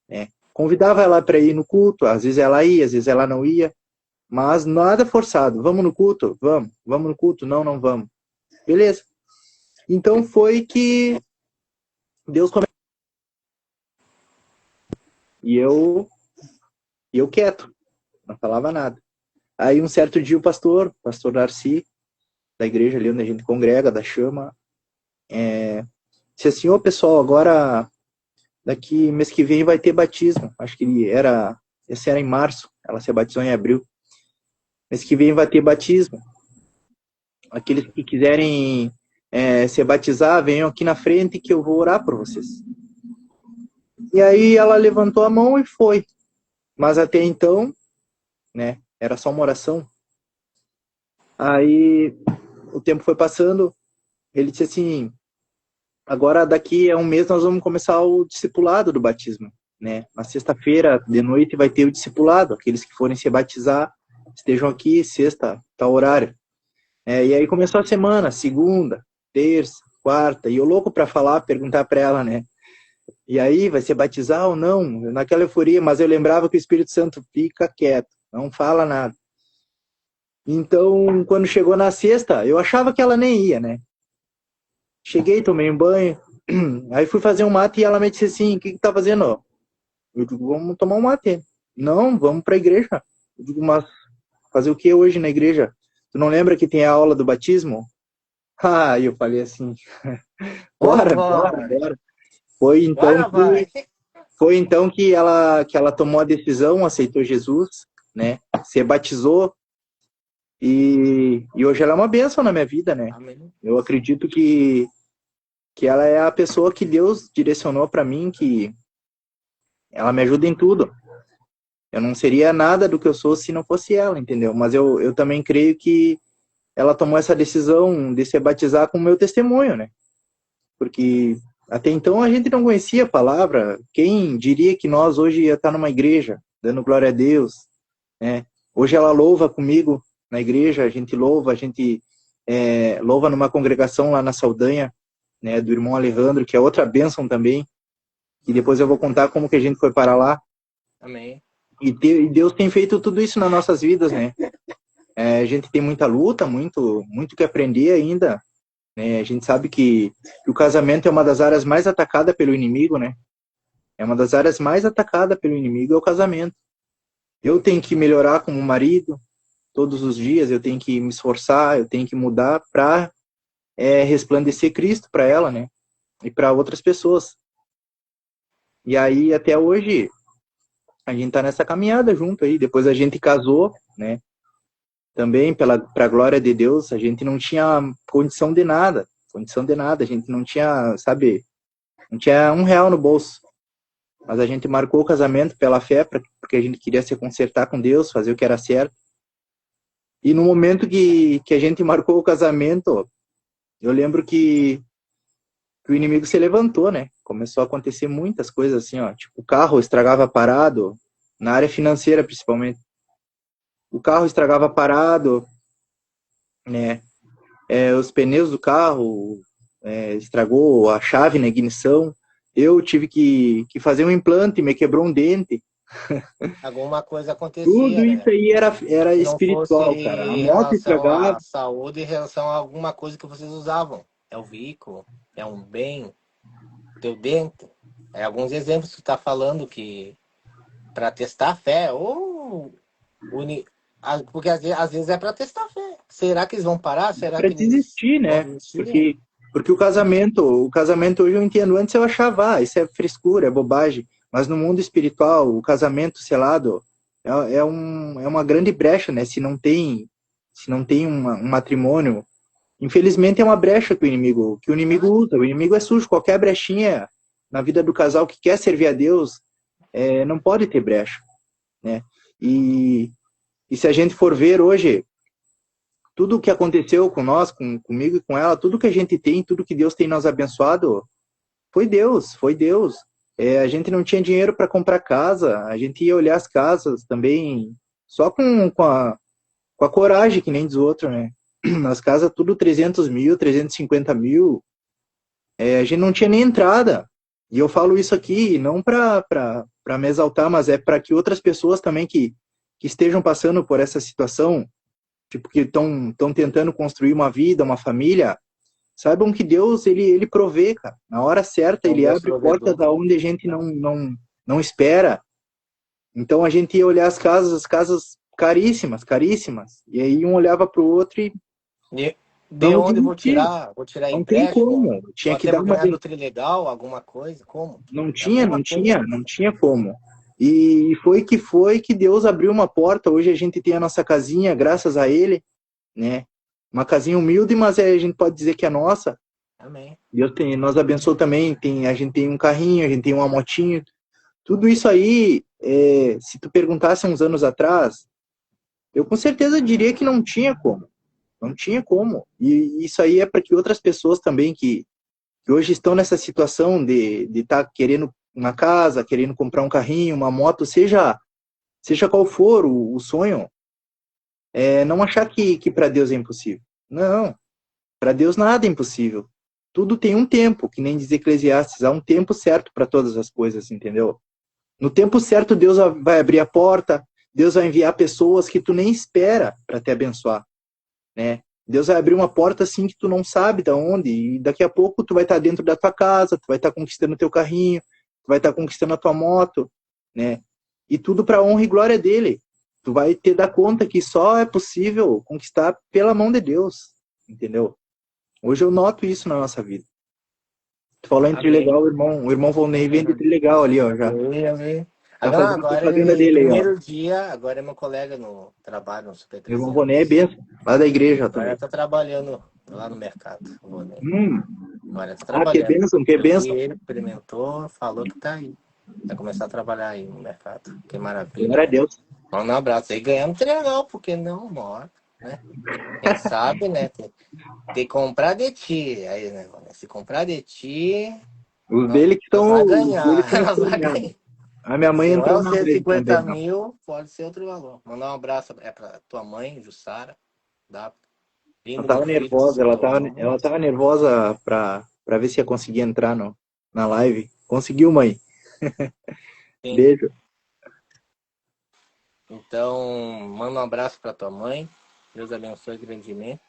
né? Convidava ela para ir no culto, às vezes ela ia, às vezes ela não ia, mas nada forçado. Vamos no culto? Vamos. Vamos no culto? Não, não vamos. Beleza. Então foi que Deus começou. E eu quieto, não falava nada. Aí um certo dia o pastor Darcy, da igreja ali onde a gente congrega, da chama, disse assim, ô pessoal, agora daqui mês que vem vai ter batismo. Acho que esse era em março, ela se batizou em abril. Mês que vem vai ter batismo. Aqueles que quiserem se batizar, venham aqui na frente que eu vou orar por vocês. E aí ela levantou a mão e foi. Mas até então, né, era só uma oração. Aí o tempo foi passando, ele disse assim, agora daqui a um mês nós vamos começar o discipulado do batismo, né? Na sexta-feira de noite vai ter o discipulado, aqueles que forem se batizar estejam aqui, sexta, tal horário. E aí começou a semana, segunda, terça, quarta, e eu louco para falar, perguntar para ela, né? E aí, vai se batizar ou não? Naquela euforia, mas eu lembrava que o Espírito Santo fica quieto, não fala nada. Então, quando chegou na sexta, eu achava que ela nem ia, né? Cheguei, tomei um banho, aí fui fazer um mate e ela me disse assim, o que tá fazendo? Eu digo, vamos tomar um mate. Não, vamos pra igreja. Eu digo, mas fazer o que hoje na igreja? Tu não lembra que tem a aula do batismo? Ah, eu falei assim, bora, bora, Bora, bora. Foi então bora, vai. que, foi então que ela tomou a decisão, aceitou Jesus, né? Se batizou e hoje ela é uma bênção na minha vida, né? Amém. Eu acredito que ela é a pessoa que Deus direcionou para mim, que ela me ajuda em tudo. Eu não seria nada do que eu sou se não fosse ela, entendeu? Mas eu também creio que ela tomou essa decisão de se batizar com o meu testemunho, né? Porque até então a gente não conhecia a palavra. Quem diria que nós hoje ia estar numa igreja, dando glória a Deus, né? Hoje ela louva comigo na igreja, a gente louva numa congregação lá na Saldanha, né, do irmão Alejandro, que é outra bênção também, e depois eu vou contar como que a gente foi para lá. Amém. E Deus tem feito tudo isso nas nossas vidas, né? A gente tem muita luta, muito, muito que aprender ainda, né? A gente sabe que o casamento é uma das áreas mais atacadas pelo inimigo, né? É uma das áreas mais atacadas pelo inimigo, é o casamento. Eu tenho que melhorar como marido todos os dias, eu tenho que me esforçar, eu tenho que mudar para resplandecer Cristo para ela, né? E para outras pessoas. E aí, até hoje, a gente tá nessa caminhada junto aí. Depois a gente casou, né? Também, pra glória de Deus, a gente não tinha condição de nada. Condição de nada. A gente não tinha, sabe, não tinha R$ 1 no bolso. Mas a gente marcou o casamento pela fé, porque a gente queria se consertar com Deus, fazer o que era certo. E no momento que a gente marcou o casamento, eu lembro que o inimigo se levantou, né? Começou a acontecer muitas coisas assim, ó. Tipo, o carro estragava parado, na área financeira principalmente. O carro estragava parado, né? Os pneus do carro estragou, a chave na ignição. Eu tive que fazer um implante, me quebrou um dente. Alguma coisa Tudo acontecia, isso né? aí era Se não fosse espiritual, cara. A em moto relação estragava. à saúde, em relação a alguma coisa que vocês usavam. É o veículo, é um bem, teu dente. É alguns exemplos que tu tá falando que para testar a fé, ou porque às vezes é para testar a fé. Será que eles vão parar? Será Para que eles desistir, vão né? desistir? Porque o casamento hoje eu entendo. Antes eu achava, isso é frescura, é bobagem. Mas no mundo espiritual, o casamento selado é uma grande brecha, né? Se não tem se não tem um matrimônio, infelizmente é uma brecha que o inimigo usa. O inimigo é sujo, qualquer brechinha na vida do casal que quer servir a Deus, não pode ter brecha, né? E se a gente for ver hoje, tudo o que aconteceu com nós, comigo e com ela, tudo que a gente tem, tudo que Deus tem nos abençoado, foi Deus, foi Deus. A gente não tinha dinheiro para comprar casa, a gente ia olhar as casas também, só com a coragem, que nem diz o outro, né? As casas tudo 300 mil, 350 mil, a gente não tinha nem entrada. E eu falo isso aqui não para me exaltar, mas é para que outras pessoas também que estejam passando por essa situação, tipo, que estão tentando construir uma vida, uma família, saibam que Deus, ele provê, cara. Na hora certa, Então, ele Deus abre portas provedor. aonde a gente não espera. Então, a gente ia olhar as casas caríssimas, caríssimas. E aí um olhava para o outro e De, de não onde eu desistia. vou tirar Não tem empréstimo? como. Ou Tinha que até dar vou uma... ganhar do Trilegal, alguma coisa? Como? Não De tinha, alguma não coisa. tinha, não tinha como. E foi que Deus abriu uma porta. Hoje a gente tem a nossa casinha, graças a Ele, né? Uma casinha humilde, mas a gente pode dizer que é nossa. Amém. Deus nos abençoou também. A gente tem um carrinho, a gente tem uma motinho. Tudo isso aí, se tu perguntasse uns anos atrás, eu com certeza diria que não tinha como. Não tinha como. E isso aí é para que outras pessoas também que hoje estão nessa situação de estar querendo uma casa, querendo comprar um carrinho, uma moto, seja qual for o sonho, não achar que para Deus é impossível. Não, para Deus nada é impossível. Tudo tem um tempo, que nem diz Eclesiastes, há um tempo certo para todas as coisas, entendeu? No tempo certo, Deus vai abrir a porta, Deus vai enviar pessoas que tu nem espera para te abençoar, né? Deus vai abrir uma porta assim que tu não sabe de onde, e daqui a pouco tu vai estar dentro da tua casa, tu vai estar conquistando o teu carrinho, tu vai estar conquistando a tua moto, né? E tudo para honra e glória dele. Tu vai te dar conta que só é possível conquistar pela mão de Deus, entendeu? Hoje eu noto isso na nossa vida. Tu falou em Amém. Trilegal, o irmão Volney vende Trilegal ali, ó, já. Amém, amém. Tá Agora, fazendo agora propaganda ele, dele aí, ó. primeiro dia, agora é meu colega no trabalho, no Super O irmão Volney é 300. benção, lá da igreja Agora também. tá trabalhando lá no mercado, o Ronei. Hum, Agora tá que trabalhando. benção, que Eu vi benção. ele, experimentou, falou que tá aí. Vai começar a trabalhar aí no mercado. Que maravilha, Glória a né? Deus. Manda um abraço aí, ganhando legal, porque não mora, né? Quem sabe, né? Tem que comprar de ti. Aí, né? Se comprar de ti, Os nós, dele que nós estão, vai os dele ganhar. que estão Nós vai escolhendo. ganhar. A minha mãe Se não é entrou os na briga 150 também, ó. mil, pode ser outro valor. Mandar um abraço pra tua mãe, Jussara. Dá. Ela Lindo, meu tava filho, nervosa, se tornou. ela tava nervosa pra ver se ia conseguir entrar na live. Conseguiu, mãe. Sim. Beijo. Então, manda um abraço para tua mãe. Deus abençoe grandemente.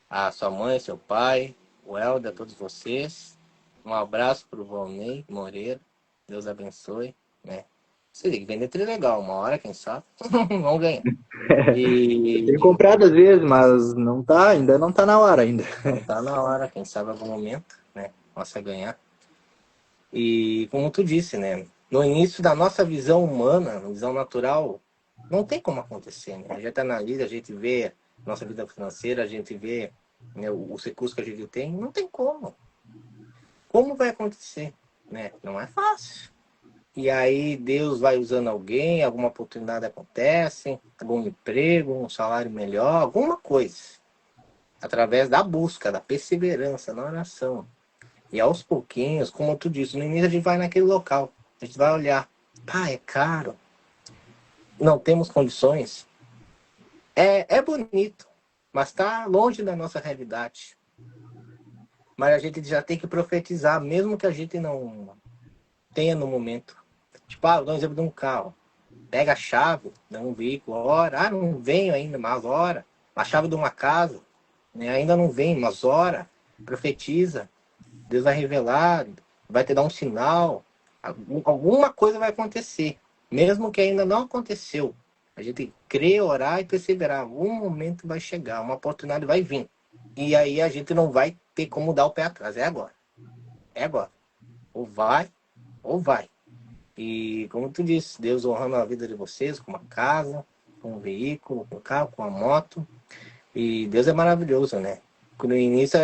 A sua mãe, seu pai, o Helder, todos vocês. Um abraço para o Volney Moreira. Deus abençoe. Né? Você tem que vender legal, uma hora, quem sabe. Vamos ganhar. Eu tenho E comprado às vezes, mas não tá, ainda não tá na hora ainda. não tá na hora, quem sabe algum momento, né? Possa ganhar. E como tu disse, né? No início da nossa visão humana, visão natural, não tem como acontecer, né? A gente analisa, a gente vê nossa vida financeira, a gente vê, né, os recursos que a gente tem, não tem como. Como vai acontecer, né? Não é fácil. E aí Deus vai usando alguém, alguma oportunidade acontece, algum emprego, um salário melhor, alguma coisa. Através da busca, da perseverança, da oração. E aos pouquinhos, como tu disse, no início a gente vai naquele local, a gente vai olhar, pá, é caro, não temos condições. É bonito, mas está longe da nossa realidade. Mas a gente já tem que profetizar, mesmo que a gente não tenha no momento. Tipo, vou dar um exemplo de um carro. Pega a chave de um veículo, ora, não venho ainda, mas ora. A chave de uma casa, né, ainda não vem, mas ora. Profetiza. Deus vai revelar, vai te dar um sinal, alguma coisa vai acontecer, mesmo que ainda não aconteceu. A gente crê, orar e perseverar. Algum momento vai chegar, uma oportunidade vai vir. E aí a gente não vai ter como dar o pé atrás. É agora. É agora. Ou vai, ou vai. E como tu disse, Deus honrando a vida de vocês com uma casa, com um veículo, com um carro, com uma moto. E Deus é maravilhoso, né? No início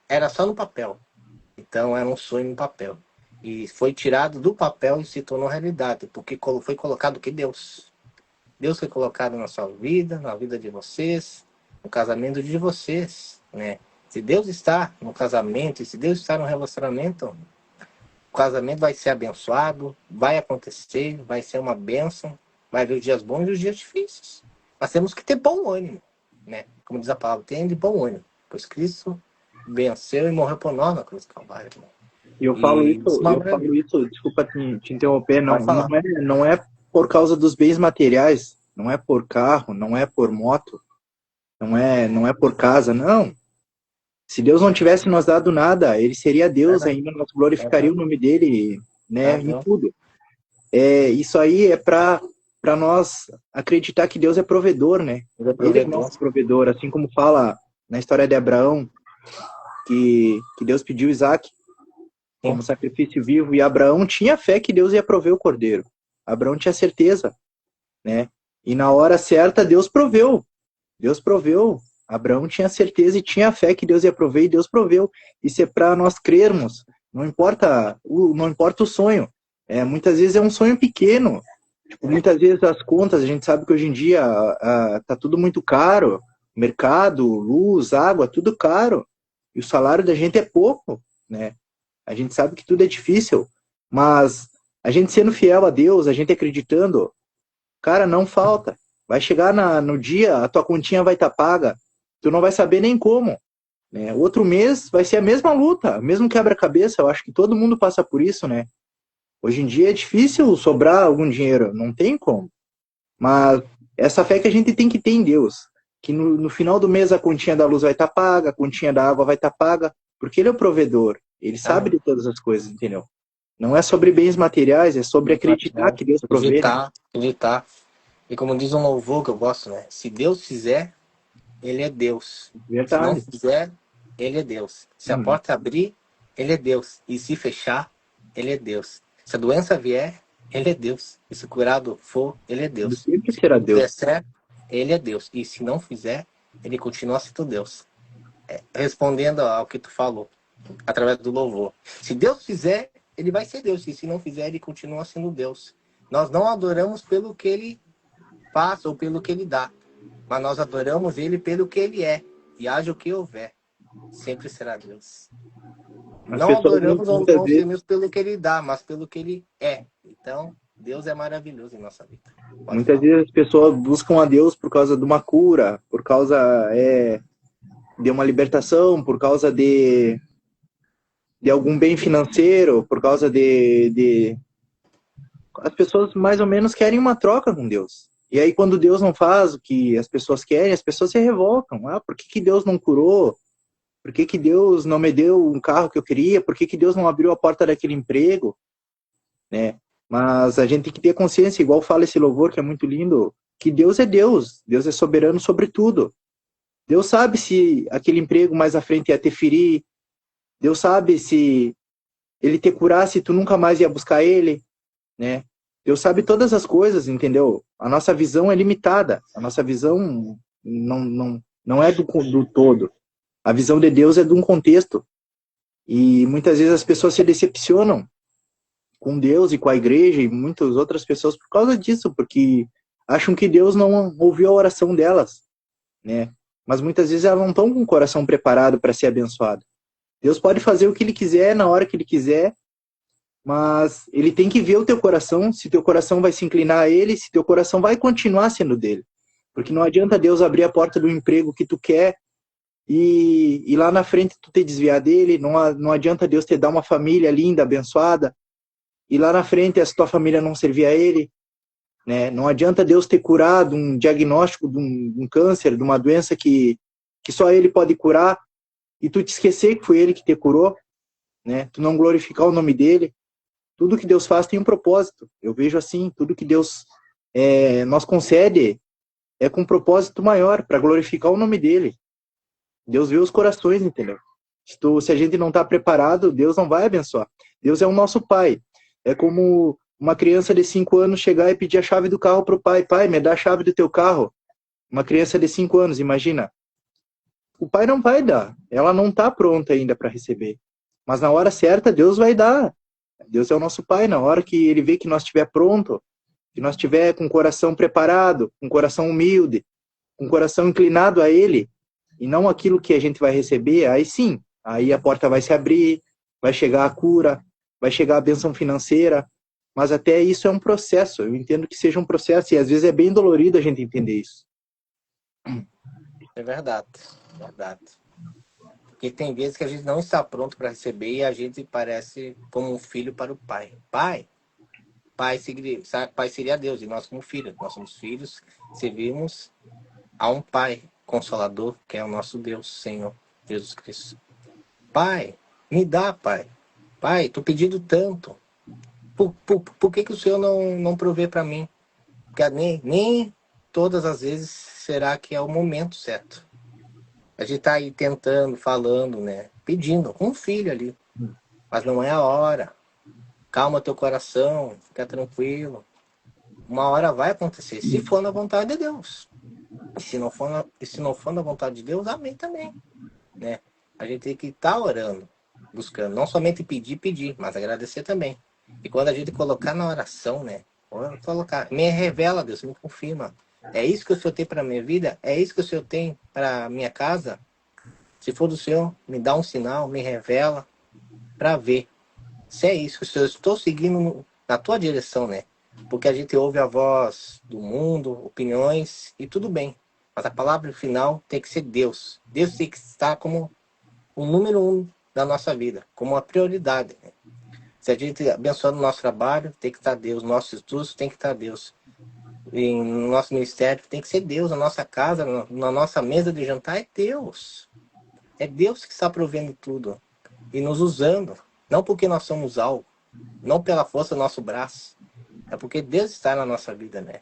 era só no papel. Então era um sonho no papel. E foi tirado do papel e se tornou realidade. Porque foi colocado o que Deus. Deus foi colocado na sua vida, na vida de vocês, no casamento de vocês, né? Se Deus está no casamento e se Deus está no relacionamento, o casamento vai ser abençoado, vai acontecer, vai ser uma bênção, vai haver os dias bons e os dias difíceis. Mas temos que ter bom ânimo, né? Como diz a palavra, tenha de bom ânimo, pois Cristo venceu e morreu por nós na cruz do Calvário. Né? E eu falo isso, desculpa te interromper, não é por causa dos bens materiais, não é por carro, não é por moto, não é por casa, não. Se Deus não tivesse nos dado nada, ele seria Deus ainda, nós glorificaria o nome dele, né, em tudo. Isso aí é para nós acreditar que Deus é provedor, né? Ele é nosso provedor, assim como fala na história de Abraão, que Deus pediu Isaac como sacrifício vivo, e Abraão tinha fé que Deus ia prover o cordeiro. Abraão tinha certeza, né? E na hora certa, Deus proveu. Deus proveu. Abraão tinha certeza e tinha fé que Deus ia prover, e Deus proveu. Isso é para nós crermos. Não importa o sonho. Muitas vezes é um sonho pequeno. Tipo, muitas vezes as contas, a gente sabe que hoje em dia tá tudo muito caro. Mercado, luz, água, tudo caro. E o salário da gente é pouco, né? A gente sabe que tudo é difícil. Mas a gente sendo fiel a Deus, a gente acreditando, cara, não falta. Vai chegar no dia, a tua continha vai estar paga. Tu não vai saber nem como. Né? Outro mês vai ser a mesma luta, mesmo quebra-cabeça. Eu acho que todo mundo passa por isso, né? Hoje em dia é difícil sobrar algum dinheiro, não tem como. Mas essa fé que a gente tem que ter em Deus, que no final do mês a continha da luz vai estar paga, a continha da água vai estar paga, porque Ele é o provedor, Ele sabe de todas as coisas, entendeu? Não é sobre bens materiais, é sobre acreditar que Deus provê. Acreditar. E como diz um louvor que eu gosto, né? Se Deus fizer, Ele é Deus. Verdade. Se não fizer, Ele é Deus. Se a porta abrir, Ele é Deus. E se fechar, Ele é Deus. Se a doença vier, Ele é Deus. E se o curado for, Ele é Deus. Ele sempre será Deus. Se fizer, Ele é Deus. E se não fizer, Ele continua sendo Deus. Respondendo ao que tu falou, através do louvor. Se Deus fizer, Ele vai ser Deus. E se não fizer, Ele continua sendo Deus. Nós não adoramos pelo que Ele faz ou pelo que Ele dá. Mas nós adoramos Ele pelo que Ele é. E haja o que houver. Sempre será Deus. Não adoramos ou não tememos pelo que Ele dá, mas pelo que Ele é. Então, Deus é maravilhoso em nossa vida. Muitas vezes as pessoas buscam a Deus por causa de uma cura, por causa de uma libertação, por causa de algum bem financeiro, por causa as pessoas mais ou menos querem uma troca com Deus. E aí quando Deus não faz o que as pessoas querem, as pessoas se revoltam. Por que Deus não curou? Por que Deus não me deu um carro que eu queria? Por que Deus não abriu a porta daquele emprego? Né? Mas a gente tem que ter consciência, igual fala esse louvor, que é muito lindo, que Deus é Deus. Deus é soberano sobre tudo. Deus sabe se aquele emprego mais à frente ia te ferir. Deus sabe se Ele te curasse, tu nunca mais ia buscar Ele. Né? Deus sabe todas as coisas, entendeu? A nossa visão é limitada. A nossa visão não é do todo. A visão de Deus é de um contexto. E muitas vezes as pessoas se decepcionam com Deus e com a igreja e muitas outras pessoas por causa disso, porque acham que Deus não ouviu a oração delas, né? Mas muitas vezes elas não estão com o coração preparado para ser abençoado. Deus pode fazer o que Ele quiser, na hora que Ele quiser, mas Ele tem que ver o teu coração, se teu coração vai se inclinar a Ele, se teu coração vai continuar sendo dele. Porque não adianta Deus abrir a porta do emprego que tu quer e lá na frente tu te desviar dele, não adianta Deus te dar uma família linda, abençoada, e lá na frente essa tua família não servir a Ele. Né? Não adianta Deus ter curado um diagnóstico de um câncer, de uma doença que só Ele pode curar, e tu te esquecer que foi Ele que te curou, né? Tu não glorificar o nome dEle. Tudo que Deus faz tem um propósito. Eu vejo assim, tudo que Deus nos concede é com um propósito maior, para glorificar o nome dEle. Deus vê os corações, entendeu? Se a gente não está preparado, Deus não vai abençoar. Deus é o nosso Pai. É como uma criança de 5 anos chegar e pedir a chave do carro para o pai. Pai, me dá a chave do teu carro. Uma criança de 5 anos, imagina. O pai não vai dar. Ela não está pronta ainda para receber. Mas na hora certa, Deus vai dar. Deus é o nosso pai. Na hora que ele vê que nós estiver pronto, que nós estiver com o coração preparado, com o coração humilde, com o coração inclinado a ele, e não aquilo que a gente vai receber, aí sim, aí a porta vai se abrir, vai chegar a cura, vai chegar a bênção financeira, mas até isso é um processo. Eu entendo que seja um processo, e às vezes é bem dolorido a gente entender isso. É verdade, verdade. Porque tem vezes que a gente não está pronto para receber e a gente parece como um filho para o pai. Pai seria Deus e nós como filhos. Nós somos filhos, servimos a um Pai Consolador, que é o nosso Deus, Senhor Jesus Cristo. Pai, me dá, Pai. Pai, estou pedindo tanto. Por que o Senhor não provê para mim? Porque nem todas as vezes será que é o momento certo. A gente está aí tentando, falando, né? Pedindo, um filho ali. Mas não é a hora. Calma teu coração, fica tranquilo. Uma hora vai acontecer, se for na vontade de Deus. E se não for na vontade de Deus, amém também. Né? A gente tem que estar orando, buscando. Não somente pedir, mas agradecer também. E quando a gente colocar na oração, né? Me revela, Deus, me confirma. É isso que o Senhor tem para a minha vida? É isso que o Senhor tem para a minha casa? Se for do Senhor, me dá um sinal, me revela para ver. Se é isso, se eu estou seguindo na tua direção, né? Porque a gente ouve a voz do mundo, opiniões, e tudo bem. Mas a palavra final tem que ser Deus. Deus tem que estar como o número 1 da nossa vida, como uma prioridade. Né? Se a gente abençoar no nosso trabalho, tem que estar Deus. No nosso estudo, tem que estar Deus. E no nosso ministério, tem que ser Deus. Na nossa casa, na nossa mesa de jantar, é Deus. É Deus que está provendo tudo. E nos usando. Não porque nós somos algo. Não pela força do nosso braço. É porque Deus está na nossa vida, né?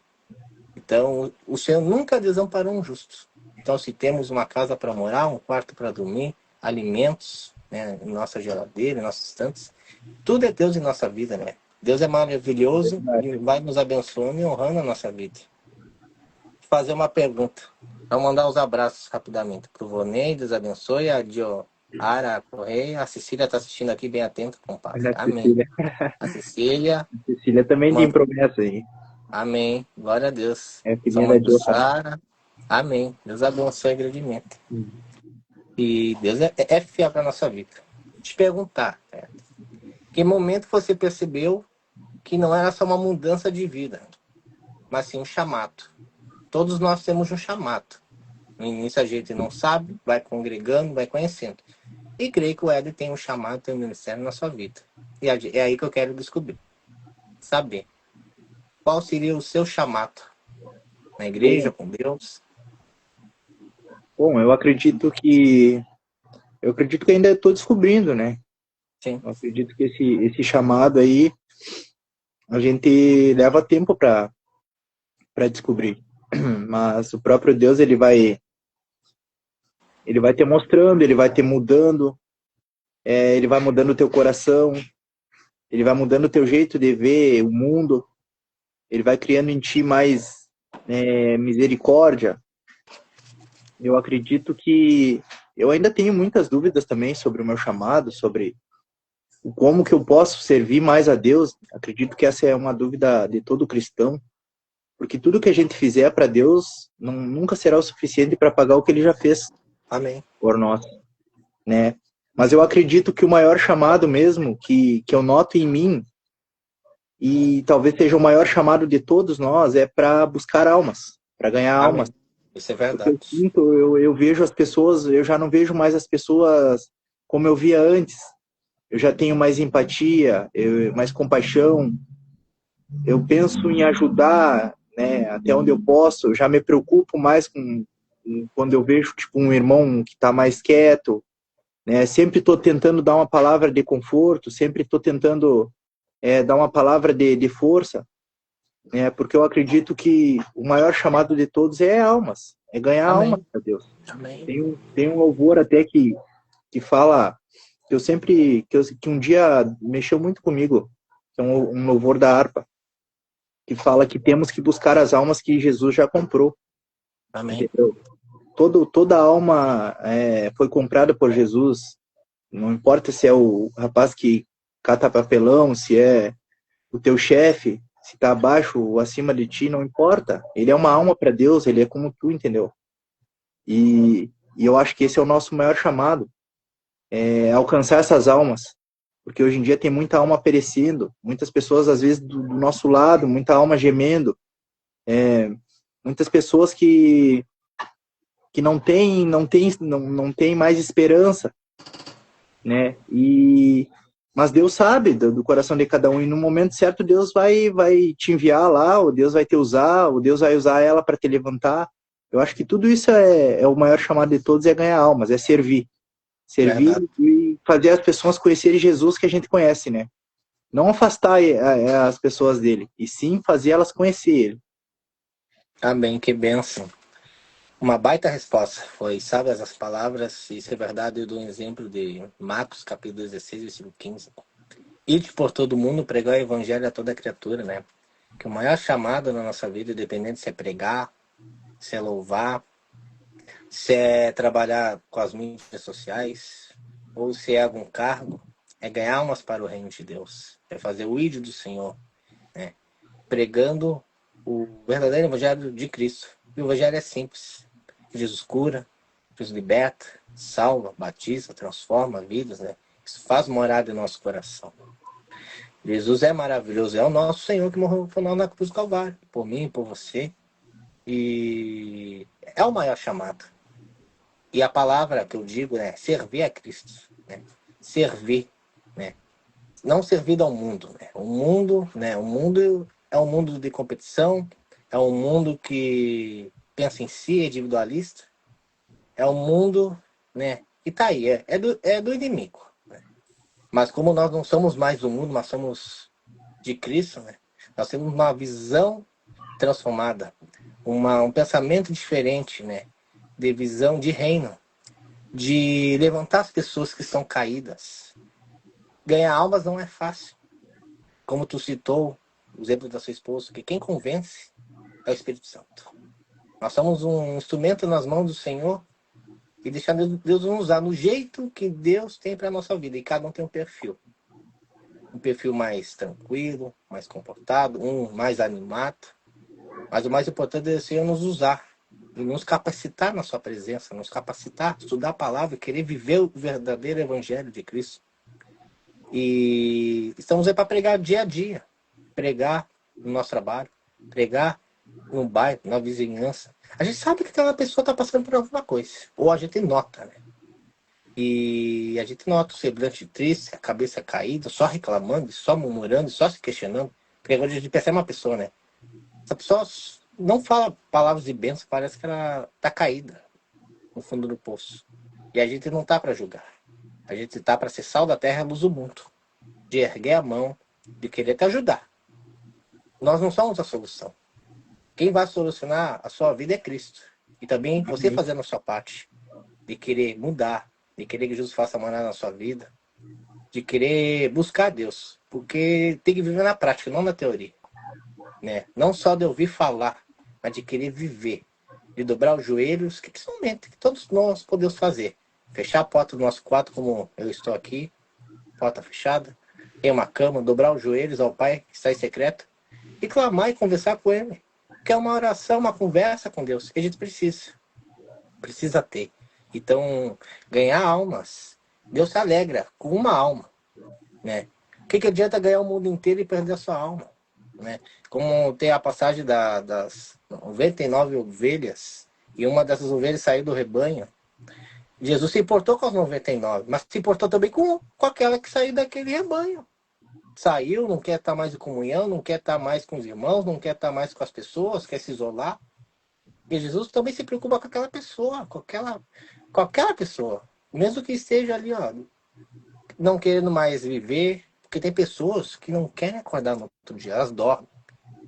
Então, o Senhor nunca desamparou um justo. Então, se temos uma casa para morar, um quarto para dormir, alimentos, né, em nossa geladeira, em nossos estantes, tudo é Deus em nossa vida, né? Deus é maravilhoso e vai nos abençoando e honrando a nossa vida. Vou fazer uma pergunta. Vou mandar os abraços rapidamente para o Vonei, Deus abençoe, a Dioara Correia, a Cecília está assistindo aqui bem atenta, compadre. Amém. A Cecília também tem promessa aí. Amém. Glória a Deus. É filhinha Sua mãe da do Sara. Amém. Deus abençoe grandemente. E Deus é fiel para a nossa vida. Vou te perguntar, que momento você percebeu que não era só uma mudança de vida, mas sim um chamado? Todos nós temos um chamado. No início a gente não sabe, vai congregando, vai conhecendo. E creio que o Éder tem um chamado, tem um ministério na sua vida. E é aí que eu quero descobrir. Saber. Qual seria o seu chamado? Na igreja, com Deus? Bom, eu acredito que ainda estou descobrindo, né? Sim. Eu acredito que esse chamado aí a gente leva tempo para descobrir. Mas o próprio Deus ele vai te mostrando, ele vai te mudando, ele vai mudando o teu coração, ele vai mudando o teu jeito de ver o mundo, ele vai criando em ti mais misericórdia. Eu acredito que eu ainda tenho muitas dúvidas também sobre o meu chamado, sobre como que eu posso servir mais a Deus. Acredito que essa é uma dúvida de todo cristão, porque tudo que a gente fizer para Deus nunca será o suficiente para pagar o que Ele já fez. Amém. Por nós, né? Mas eu acredito que o maior chamado mesmo que eu noto em mim, e talvez seja o maior chamado de todos nós, é para buscar almas, para ganhar Amém. almas. Isso é verdade. Eu vejo as pessoas, eu já não vejo mais as pessoas como eu via antes. Eu já tenho mais empatia, mais compaixão. Eu penso em ajudar, né, até onde eu posso. Eu já me preocupo mais quando eu vejo tipo um irmão que está mais quieto, né? Sempre estou tentando dar uma palavra de conforto, sempre estou tentando dar uma palavra de força, né? Porque eu acredito que o maior chamado de todos é almas, é ganhar Amém. almas para Deus. Amém. Tem um louvor até que fala que eu sempre que um dia mexeu muito comigo, que é um louvor da harpa, que fala que temos que buscar as almas que Jesus já comprou. Amém. entendeu? Toda alma foi comprada por Jesus. Não importa se é o rapaz que cata papelão, se é o teu chefe, se está abaixo ou acima de ti, não importa. Ele é uma alma para Deus, ele é como tu, entendeu? E eu acho que esse é o nosso maior chamado, é alcançar essas almas. Porque hoje em dia tem muita alma perecendo, muitas pessoas às vezes do nosso lado, muita alma gemendo, muitas pessoas que não tem mais esperança, né? Mas Deus sabe do coração de cada um, e no momento certo Deus vai te enviar lá, ou Deus vai te usar, ou Deus vai usar ela para te levantar. Eu acho que tudo isso é o maior chamado de todos, é ganhar almas, é servir. Servir Verdade. e fazer as pessoas conhecerem Jesus que a gente conhece, né? Não afastar as pessoas dele, e sim fazer elas conhecer ele. Amém, que bênção. Uma baita resposta. Foi sábias as palavras, e se é verdade, eu dou um exemplo de Marcos, capítulo 16, versículo 15. Ide por todo mundo, pregar o evangelho a toda criatura, né? Que o maior chamado na nossa vida, independente se é pregar, se é louvar, se é trabalhar com as mídias sociais, ou se é algum cargo, é ganhar almas para o reino de Deus. É fazer o ídolo do Senhor, né? Pregando o verdadeiro evangelho de Cristo. E o evangelho é simples. Jesus cura, Jesus liberta, salva, batiza, transforma vidas, né? Isso faz morada em nosso coração. Jesus é maravilhoso, é o nosso Senhor que morreu no final na cruz do Calvário, por mim, por você. E é o maior chamado. E a palavra que eu digo é servir a Cristo, né? Servir, né? Não servir ao mundo, né? O mundo é um mundo de competição, é um mundo que pensa em si, é individualista, é um mundo, né? Que tá aí, é do inimigo, né? Mas como nós não somos mais do mundo, nós somos de Cristo, né? Nós temos uma visão transformada, um pensamento diferente, né? De visão de reino, de levantar as pessoas que estão caídas. Ganhar almas não é fácil. Como tu citou, o exemplo da sua esposa, que quem convence é o Espírito Santo. Nós somos um instrumento nas mãos do Senhor e deixar Deus nos usar no jeito que Deus tem para a nossa vida. E cada um tem um perfil. Um perfil mais tranquilo, mais comportado, um mais animado. Mas o mais importante é o Senhor nos usar e nos capacitar na sua presença, nos capacitar, estudar a palavra e querer viver o verdadeiro evangelho de Cristo. E estamos aí para pregar dia a dia. Pregar no nosso trabalho, pregar no bairro, na vizinhança. A gente sabe que aquela pessoa está passando por alguma coisa. Ou a gente nota, né? E a gente nota o semblante triste, a cabeça caída, só reclamando, só murmurando, só se questionando. Porque agora a gente percebe uma pessoa, né? Essa pessoa não fala palavras de bênção, parece que ela está caída no fundo do poço. E a gente não está para julgar. A gente está para ser sal da terra e luz do mundo. De erguer a mão, de querer te ajudar. Nós não somos a solução. Quem vai solucionar a sua vida é Cristo. E também você fazendo a sua parte. De querer mudar. De querer que Jesus faça morar na sua vida. De querer buscar Deus. Porque tem que viver na prática, não na teoria. Né? Não só de ouvir falar, mas de querer viver. De dobrar os joelhos, que somente que todos nós podemos fazer. Fechar a porta do nosso quarto, como eu estou aqui. Porta fechada. Tem uma cama, dobrar os joelhos ao Pai que está em secreto. E clamar e conversar com Ele. Que é uma oração, uma conversa com Deus. Que a gente precisa ter. Então, ganhar almas. Deus se alegra com uma alma, né? O que adianta ganhar o mundo inteiro e perder a sua alma, né? Como tem a passagem das 99 ovelhas e uma dessas ovelhas saiu do rebanho. Jesus se importou com as 99, mas se importou também com aquela que saiu daquele rebanho. Saiu, não quer estar mais em comunhão, não quer estar mais com os irmãos, não quer estar mais com as pessoas, quer se isolar. E Jesus também se preocupa com aquela pessoa, com aquela pessoa. Mesmo que esteja ali, ó, não querendo mais viver. Porque tem pessoas que não querem acordar no outro dia, elas dormem.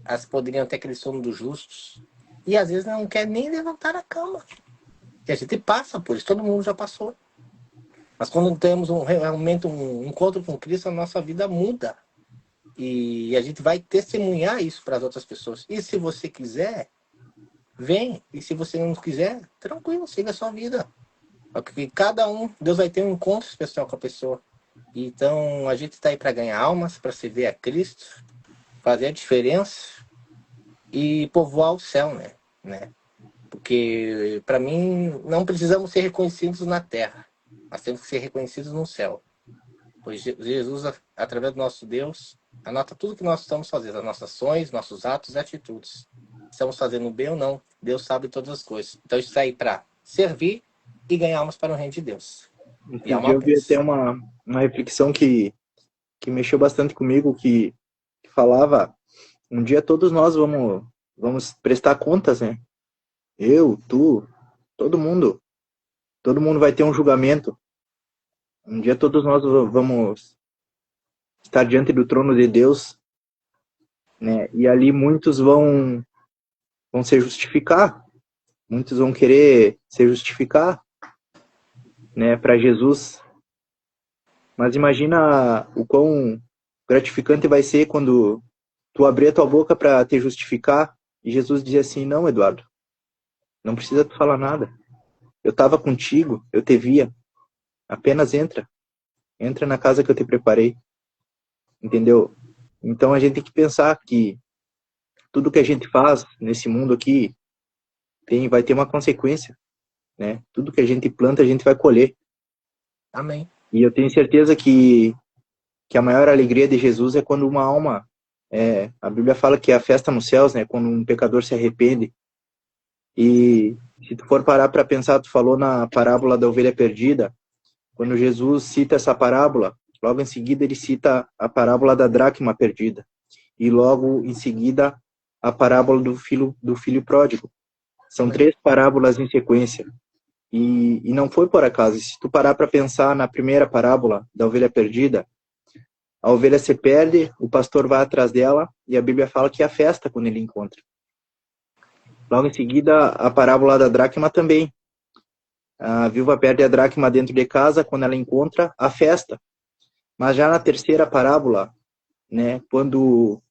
Elas poderiam ter aquele sono dos justos. E às vezes não quer nem levantar da cama. E a gente passa por isso, todo mundo já passou. Mas quando temos realmente um encontro com Cristo, a nossa vida muda. E a gente vai testemunhar isso para as outras pessoas. E se você quiser, vem. E se você não quiser, tranquilo, siga a sua vida. Porque cada um, Deus vai ter um encontro especial com a pessoa. Então, a gente está aí para ganhar almas, para servir a Cristo, fazer a diferença e povoar o céu, né? Porque, para mim, não precisamos ser reconhecidos na terra, mas temos que ser reconhecidos no céu. Pois Jesus, através do nosso Deus, anota tudo que nós estamos fazendo, as nossas ações, nossos atos e atitudes. Estamos fazendo bem ou não, Deus sabe todas as coisas. Então, isso aí para servir e ganhar almas para o reino de Deus. E Esse dia alma eu vi até pés. uma reflexão que mexeu bastante comigo, que falava, um dia todos nós vamos prestar contas, né? Eu, tu, todo mundo. Todo mundo vai ter um julgamento. Um dia todos nós vamos estar diante do trono de Deus, né? E ali muitos vão se justificar. Muitos vão querer se justificar, né, para Jesus. Mas imagina o quão gratificante vai ser quando tu abrir a tua boca para te justificar e Jesus dizer assim: não, Eduardo, não precisa tu falar nada. Eu estava contigo, eu te via. Apenas entra. Entra na casa que eu te preparei. Entendeu? Então a gente tem que pensar que tudo que a gente faz nesse mundo aqui vai ter uma consequência, né? Tudo que a gente planta, a gente vai colher. Amém. E eu tenho certeza que a maior alegria de Jesus é quando uma alma, a Bíblia fala que é a festa nos céus, né? Quando um pecador se arrepende. E se tu for parar para pensar, tu falou na parábola da ovelha perdida, quando Jesus cita essa parábola, logo em seguida ele cita a parábola da dracma perdida. E logo em seguida a parábola do filho pródigo. São Amém. 3 parábolas em sequência. E não foi por acaso. Se tu parar para pensar na primeira parábola da ovelha perdida, a ovelha se perde, o pastor vai atrás dela e a Bíblia fala que é a festa quando ele encontra. Logo em seguida, a parábola da dracma também. A viúva perde a dracma dentro de casa, quando ela encontra a festa. Mas já na terceira parábola, né, quando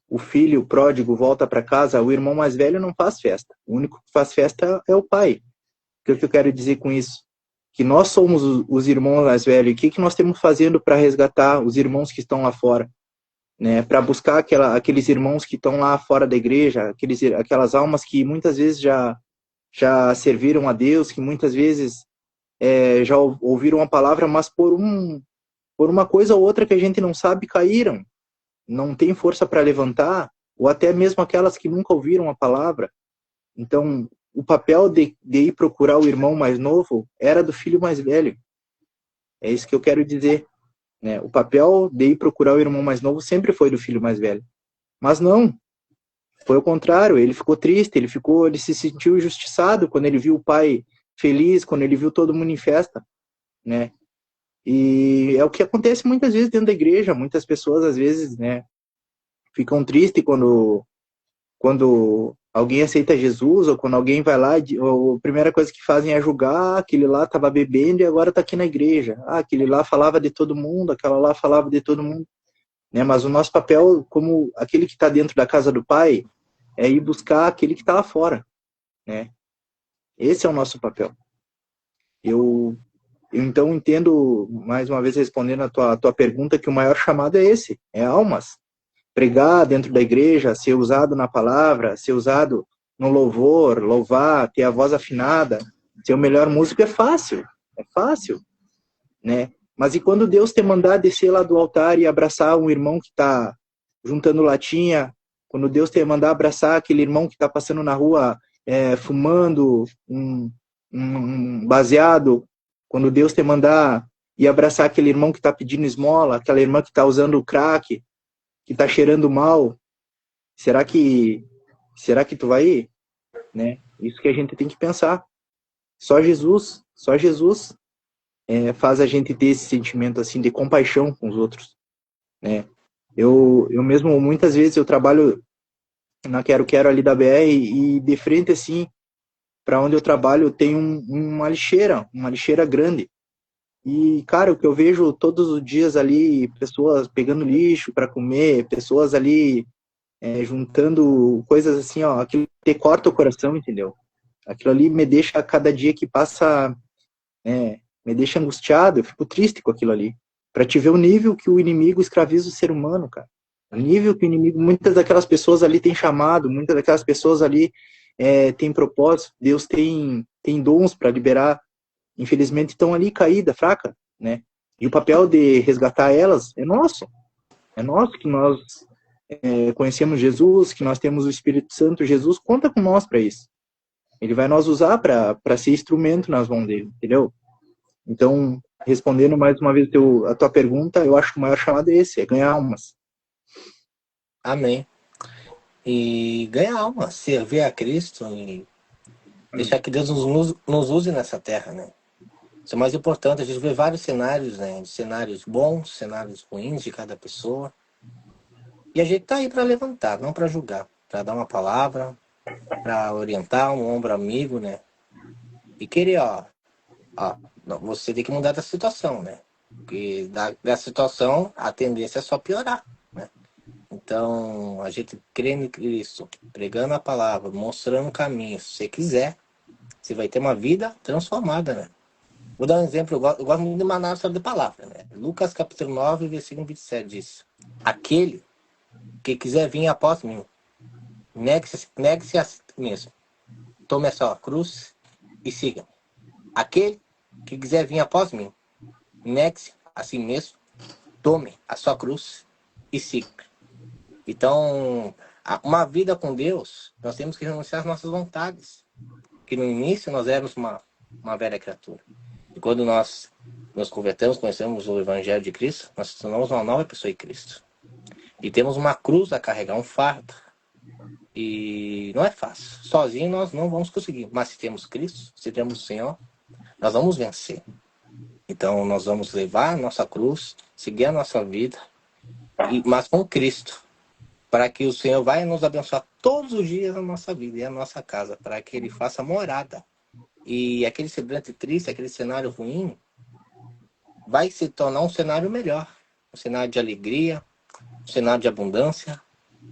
o filho pródigo volta para casa, o irmão mais velho não faz festa. O único que faz festa é o pai. O que eu quero dizer com isso? Que nós somos os irmãos mais velhos. E o que nós estamos fazendo para resgatar os irmãos que estão lá fora? Né? Para buscar aqueles irmãos que estão lá fora da igreja, aquelas almas que muitas vezes já serviram a Deus, que muitas vezes já ouviram a palavra, mas por uma coisa ou outra que a gente não sabe, caíram. Não tem força para levantar, ou até mesmo aquelas que nunca ouviram a palavra. Então, o papel de ir procurar o irmão mais novo era do filho mais velho. É isso que eu quero dizer. Né? O papel de ir procurar o irmão mais novo sempre foi do filho mais velho. Mas não, foi o contrário. Ele ficou triste, ele se sentiu injustiçado quando ele viu o pai feliz, quando ele viu todo mundo em festa. Né? E é o que acontece muitas vezes dentro da igreja. Muitas pessoas, às vezes, né, ficam tristes quando alguém aceita Jesus, ou quando alguém vai lá, a primeira coisa que fazem é julgar, aquele lá estava bebendo e agora está aqui na igreja. Ah, aquele lá falava de todo mundo, aquela lá falava de todo mundo. Né? Mas o nosso papel, como aquele que está dentro da casa do Pai, é ir buscar aquele que está lá fora. Né? Esse é o nosso papel. Eu então entendo, mais uma vez respondendo a tua pergunta, que o maior chamado é esse, é almas. Pregar dentro da igreja, ser usado na palavra, ser usado no louvor, louvar, ter a voz afinada, ser o melhor músico é fácil, né? Mas e quando Deus te mandar descer lá do altar e abraçar um irmão que está juntando latinha, quando Deus te mandar abraçar aquele irmão que está passando na rua fumando um baseado, quando Deus te mandar ir abraçar aquele irmão que está pedindo esmola, aquela irmã que está usando crack, que está cheirando mal, será que tu vai ir? Né? Isso que a gente tem que pensar. Só Jesus faz a gente ter esse sentimento assim de compaixão com os outros. Né? Eu mesmo, muitas vezes, eu trabalho na Quero Quero ali da BR e de frente assim, para onde eu trabalho, tem uma lixeira grande. E, cara, o que eu vejo todos os dias ali, pessoas pegando lixo para comer, pessoas ali juntando coisas assim, ó, aquilo que corta o coração, entendeu? Aquilo ali me deixa, a cada dia que passa, me deixa angustiado, eu fico triste com aquilo ali. Pra te ver o nível que o inimigo escraviza o ser humano, cara. O nível que o inimigo, muitas daquelas pessoas ali têm chamado, muitas daquelas pessoas ali têm propósito, Deus tem dons para liberar, infelizmente estão ali caída, fraca, né? E o papel de resgatar elas é nosso. É nosso que nós conhecemos Jesus, que nós temos o Espírito Santo. Jesus conta com nós para isso. Ele vai nos usar para ser instrumento nas mãos dele, entendeu? Então, respondendo mais uma vez a tua pergunta, eu acho que o maior chamado é esse, é ganhar almas. Amém. E ganhar alma, servir a Cristo e deixar que Deus nos use nessa terra, né? Isso é o mais importante. A gente vê vários cenários, né? Cenários bons, cenários ruins de cada pessoa. E a gente tá aí para levantar, não para julgar, para dar uma palavra, para orientar um ombro amigo, né? E querer, ó, você tem que mudar da situação, né? Porque da situação a tendência é só piorar, né? Então, a gente crendo em Cristo, pregando a palavra, mostrando o caminho, se você quiser, você vai ter uma vida transformada, né? Vou dar um exemplo, eu gosto muito de uma análise de palavra, né? Lucas capítulo 9, versículo 27 diz: aquele que quiser vir após mim, negue-se a si mesmo, tome a sua cruz e siga. Aquele que quiser vir após mim, negue-se a si mesmo, tome a sua cruz e siga. Então, uma vida com Deus, nós temos que renunciar às nossas vontades. Que no início nós éramos uma velha criatura. E quando nós nos convertemos, conhecemos o Evangelho de Cristo, nós nos tornamos uma nova pessoa em Cristo. E temos uma cruz a carregar, um fardo. E não é fácil. Sozinho nós não vamos conseguir. Mas se temos Cristo, se temos o Senhor, nós vamos vencer. Então nós vamos levar a nossa cruz, seguir a nossa vida, mas com Cristo. Para que o Senhor vai nos abençoar todos os dias na nossa vida e na nossa casa. Para que Ele faça morada. E aquele semblante triste, aquele cenário ruim, vai se tornar um cenário melhor. Um cenário de alegria, um cenário de abundância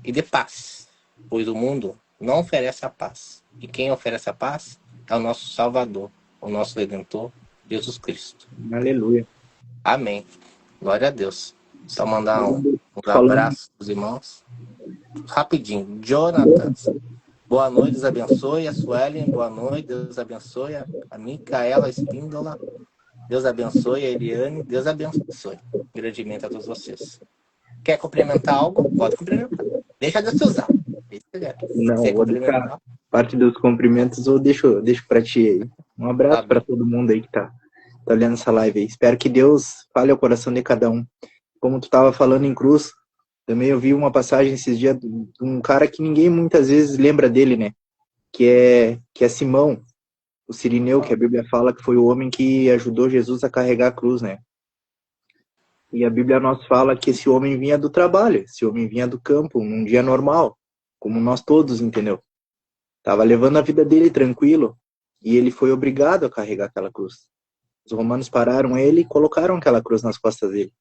e de paz. Pois o mundo não oferece a paz. E quem oferece a paz é o nosso Salvador, o nosso Redentor, Jesus Cristo. Aleluia. Amém. Glória a Deus. Só mandar um abraço aos irmãos. Rapidinho. Jonathan, boa noite, Deus abençoe. A Suelen, boa noite, Deus abençoe. A Micaela Espíndola, Deus abençoe. A Eliane, Deus abençoe grandemente a todos vocês. Quer cumprimentar algo? Pode cumprimentar. Deixa Deus te usar. Não, vou deixar parte dos cumprimentos, eu deixo para ti aí. Um abraço para todo mundo aí que tá olhando essa live aí. Espero que Deus fale ao coração de cada um. Como tu estava falando em cruz, também eu vi uma passagem esses dias de um cara que ninguém muitas vezes lembra dele, né? Que é Simão, o Cirineu, que a Bíblia fala que foi o homem que ajudou Jesus a carregar a cruz, né? E a Bíblia nos fala que esse homem vinha do trabalho, esse homem vinha do campo, num dia normal, como nós todos, entendeu? Tava levando a vida dele tranquilo, e ele foi obrigado a carregar aquela cruz. Os romanos pararam ele e colocaram aquela cruz nas costas dele.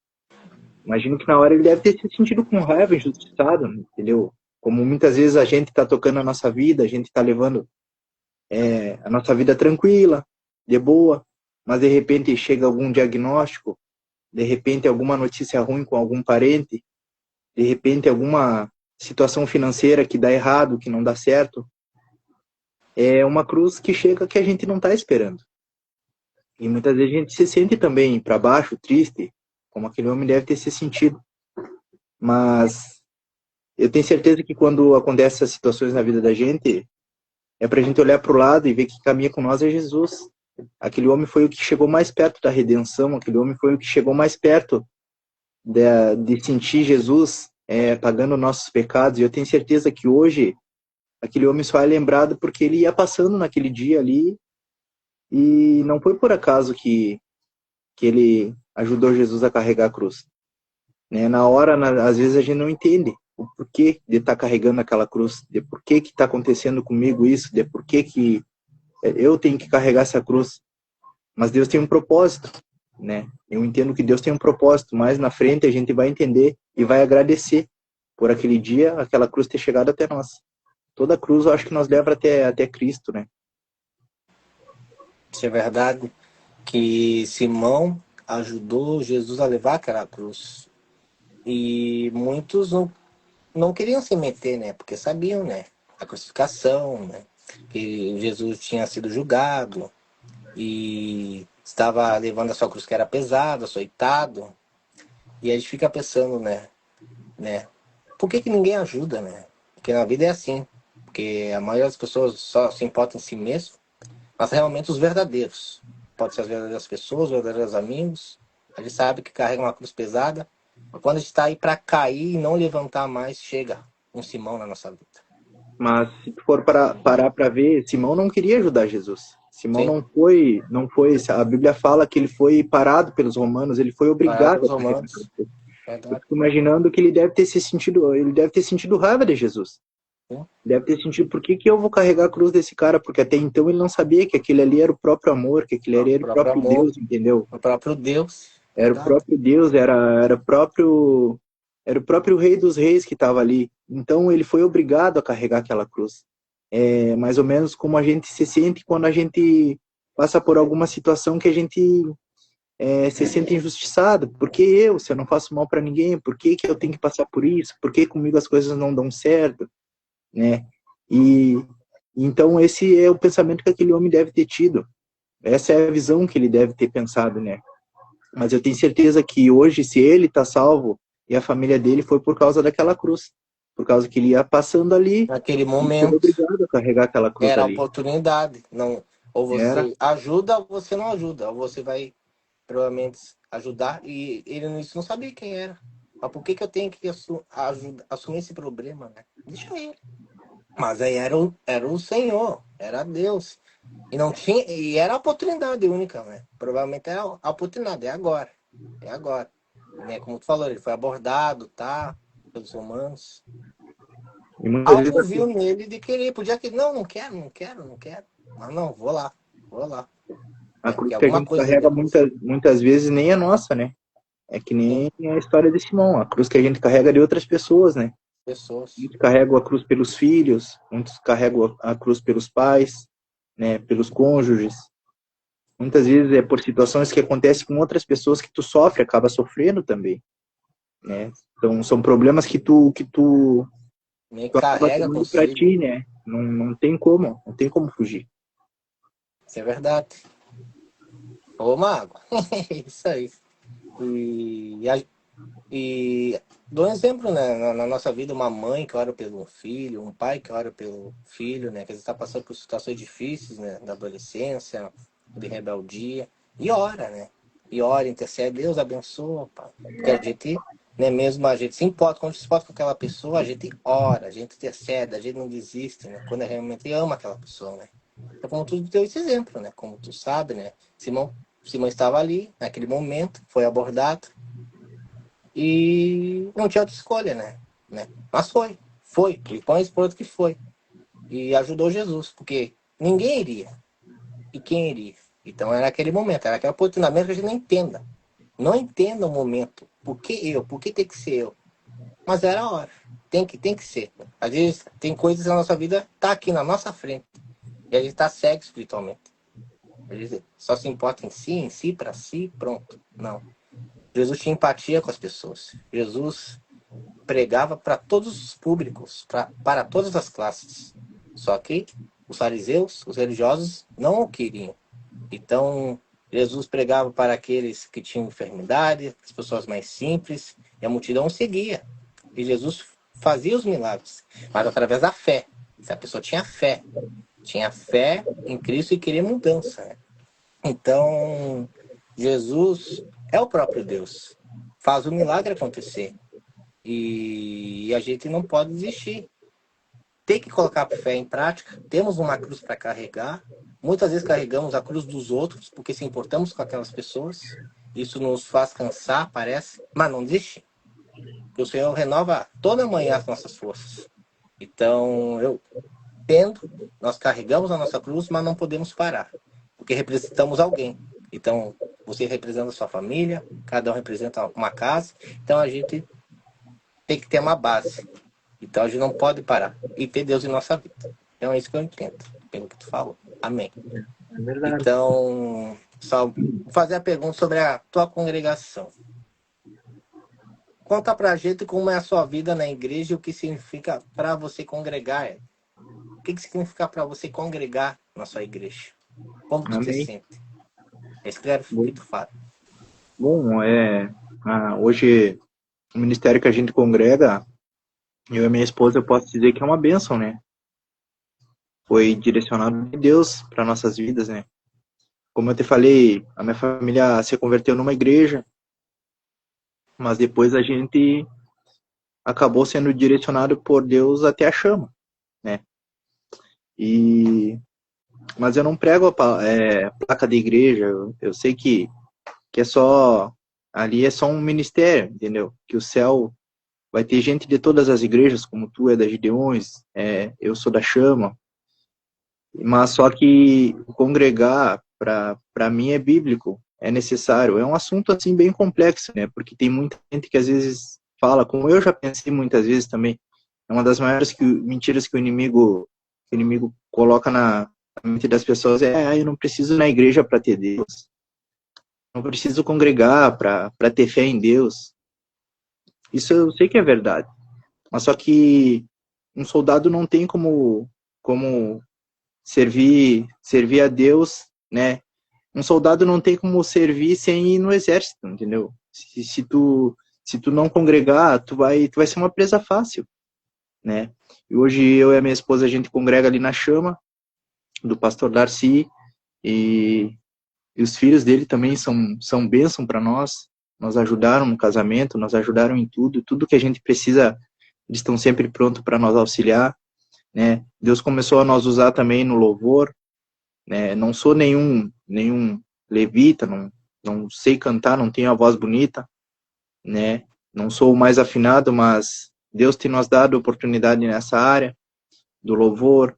Imagino que na hora ele deve ter se sentido com raiva, injustiçado, entendeu? Como muitas vezes a gente está tocando a nossa vida, a gente está levando a nossa vida tranquila, de boa, mas de repente chega algum diagnóstico, de repente alguma notícia ruim com algum parente, de repente alguma situação financeira que dá errado, que não dá certo. É uma cruz que chega que a gente não está esperando. E muitas vezes a gente se sente também para baixo, triste, como aquele homem deve ter se sentido. Mas eu tenho certeza que quando acontecem essas situações na vida da gente, é para a gente olhar para o lado e ver que caminha com nós é Jesus. Aquele homem foi o que chegou mais perto da redenção, aquele homem foi o que chegou mais perto de sentir Jesus pagando nossos pecados. E eu tenho certeza que hoje aquele homem só é lembrado porque ele ia passando naquele dia ali e não foi por acaso que ele ajudou Jesus a carregar a cruz. Né? Na hora, às vezes a gente não entende o porquê de estar carregando aquela cruz, de porquê que está acontecendo comigo isso, de porquê que eu tenho que carregar essa cruz. Mas Deus tem um propósito, né? Eu entendo que Deus tem um propósito, mas na frente a gente vai entender e vai agradecer por aquele dia, aquela cruz ter chegado até nós. Toda cruz eu acho que nos leva até Cristo, né? Isso é verdade que Simão ajudou Jesus a levar aquela cruz. E muitos não queriam se meter, né? Porque sabiam, né? A crucificação, né? Que Jesus tinha sido julgado e estava levando a sua cruz que era pesada, açoitado. E a gente fica pensando, né? Por que ninguém ajuda, né? Porque na vida é assim. Porque a maioria das pessoas só se importa em si mesmo, mas realmente os verdadeiros. Pode ser as verdadeiras pessoas, os verdadeiros amigos. A gente sabe que carrega uma cruz pesada, mas quando a gente está aí para cair e não levantar mais, chega um Simão na nossa vida. Mas se tu for parar para ver, Simão não queria ajudar Jesus. Simão Sim, não foi, a Bíblia fala que ele foi parado pelos romanos, ele foi parado obrigado pelos a carregar aquela romanos. cruz. Eu Verdade. fico imaginando que ele deve ter sentido raiva de Jesus. Sim. Deve ter sentido, por que eu vou carregar a cruz desse cara? Porque até então ele não sabia que aquele ali era o próprio amor, que aquele ali O era o próprio próprio amor, Deus, entendeu? o próprio Deus. Era o Verdade. próprio Deus, era o próprio Rei dos Reis que estava ali. Então ele foi obrigado a carregar aquela cruz. É mais ou menos como a gente se sente quando a gente passa por alguma situação que a gente se sente injustiçado. Por que eu, se eu não faço mal para ninguém? Por que eu tenho que passar por isso? Por que comigo as coisas não dão certo? Né? E então esse é o pensamento que aquele homem deve ter tido. Essa é a visão que ele deve ter pensado, né? Mas eu tenho certeza que hoje, se ele está salvo e a família dele, foi por causa daquela cruz. Por causa que ele ia passando ali Naquele e foi momento, obrigado a carregar aquela cruz era a ali. oportunidade. Não, ou Era. você ajuda ou você não ajuda. Ou você vai provavelmente ajudar. E ele nisso não sabia quem era. Mas por que eu tenho que assumir esse problema, né? Deixa ele. Mas aí era o Senhor, era Deus. E não tinha, e era a oportunidade única, né? Provavelmente era a oportunidade, é agora. É agora. Né? Como tu falou, ele foi abordado, tá? Pelos romanos. E muitas vezes Algo viu assim, nele de querer, podia que não, não quero, não quero, não quero. Mas não, vou lá, vou lá. a Né? cruz Porque que a alguma gente coisa carrega deve acontecer. muitas vezes nem é nossa, né? É que Sim, nem a história de Simão, a cruz que a gente carrega de outras pessoas, né? pessoas. Muitos carregam a cruz pelos filhos, muitos carregam a cruz pelos pais, né? Pelos cônjuges. Muitas vezes é por situações que acontecem com outras pessoas que tu sofre, acaba sofrendo também, né? Então são problemas Me tu acaba carrega tomando pra consigo. ti, né? Não tem como fugir. Isso é verdade. Ô, Mago. Isso aí. E, e dou um exemplo, né? Na nossa vida, uma mãe que ora pelo filho, um pai que ora pelo filho, né? Que às vezes está passando por situações difíceis, né? Da adolescência, de rebeldia. E ora, né? E ora, intercede, Deus abençoa, pai. Porque a gente, né? Mesmo a gente se importa, quando a gente se importa com aquela pessoa, a gente ora, a gente intercede, a gente não desiste, né? Quando realmente ama aquela pessoa, né? Então, como tu deu esse exemplo, né? Como tu sabe, né? Simão estava ali, naquele momento, foi abordado, e não tinha outra escolha, né? Mas foi. Ele põe esse produto que foi. E ajudou Jesus, porque ninguém iria. E quem iria? Então era aquele momento, era aquela oportunidade que a gente não entenda. Não entenda o momento. Por que eu? Por que tem que ser eu? Mas era a hora. Tem que ser. Às vezes tem coisas na nossa vida tá aqui na nossa frente. E a gente tá cego espiritualmente. Às vezes só se importa em si, para si, pronto. Não. Jesus tinha empatia com as pessoas. Jesus pregava para todos os públicos, para todas as classes. Só que os fariseus, os religiosos, não o queriam. Então, Jesus pregava para aqueles que tinham enfermidade, as pessoas mais simples, e a multidão o seguia. E Jesus fazia os milagres, mas através da fé. Se a pessoa tinha fé em Cristo e queria mudança, né? Então, Jesus é o próprio Deus. Faz o milagre acontecer. E a gente não pode desistir. Tem que colocar a fé em prática. Temos uma cruz para carregar. Muitas vezes carregamos a cruz dos outros porque se importamos com aquelas pessoas. Isso nos faz cansar, parece, mas não desistir. Porque o Senhor renova toda manhã as nossas forças. Então, eu entendo, nós carregamos a nossa cruz, mas não podemos parar, porque representamos alguém. Então, você representa a sua família, cada um representa uma casa. Então, a gente tem que ter uma base. Então a gente não pode parar e ter Deus em nossa vida. Então é isso que eu entendo, pelo que tu falou. Amém. É verdade. Então, só vou fazer a pergunta sobre a tua congregação. Conta pra gente como é a sua vida na igreja e o que significa para você congregar. O que significa para você congregar na sua igreja? Como tu te Amém. sente? Escreve o que tu fala. Bom, hoje o ministério que a gente congrega, eu e minha esposa, eu posso dizer que é uma bênção, né? Foi direcionado de Deus para nossas vidas, né? Como eu te falei, a minha família se converteu numa igreja, mas depois a gente acabou sendo direcionado por Deus até a chama, né? Mas eu não prego placa de igreja, eu sei que é só, ali é só um ministério, entendeu? Que o céu vai ter gente de todas as igrejas, como tu é da Gideões, eu sou da Chama, mas só que congregar, para mim, é bíblico, é necessário. É um assunto, assim, bem complexo, né? Porque tem muita gente que, às vezes, fala, como eu já pensei muitas vezes também, é uma das maiores mentiras que o inimigo coloca na mente das pessoas, eu não preciso ir na igreja para ter Deus, não preciso congregar para ter fé em Deus. Isso eu sei que é verdade, mas só que um soldado não tem como servir a Deus, né? Um soldado não tem como servir sem ir no exército, entendeu? Se tu não congregar, tu vai ser uma presa fácil, né? E hoje eu e a minha esposa, a gente congrega ali na Chama, do pastor Darcy, e, e os filhos dele também são bênção para nós, nos ajudaram no casamento, nos ajudaram em tudo que a gente precisa, eles estão sempre prontos para nos auxiliar, né? Deus começou a nos usar também no louvor, né? Não sou nenhum levita, não sei cantar, não tenho a voz bonita, né? Não sou o mais afinado, mas Deus tem nos dado oportunidade nessa área do louvor,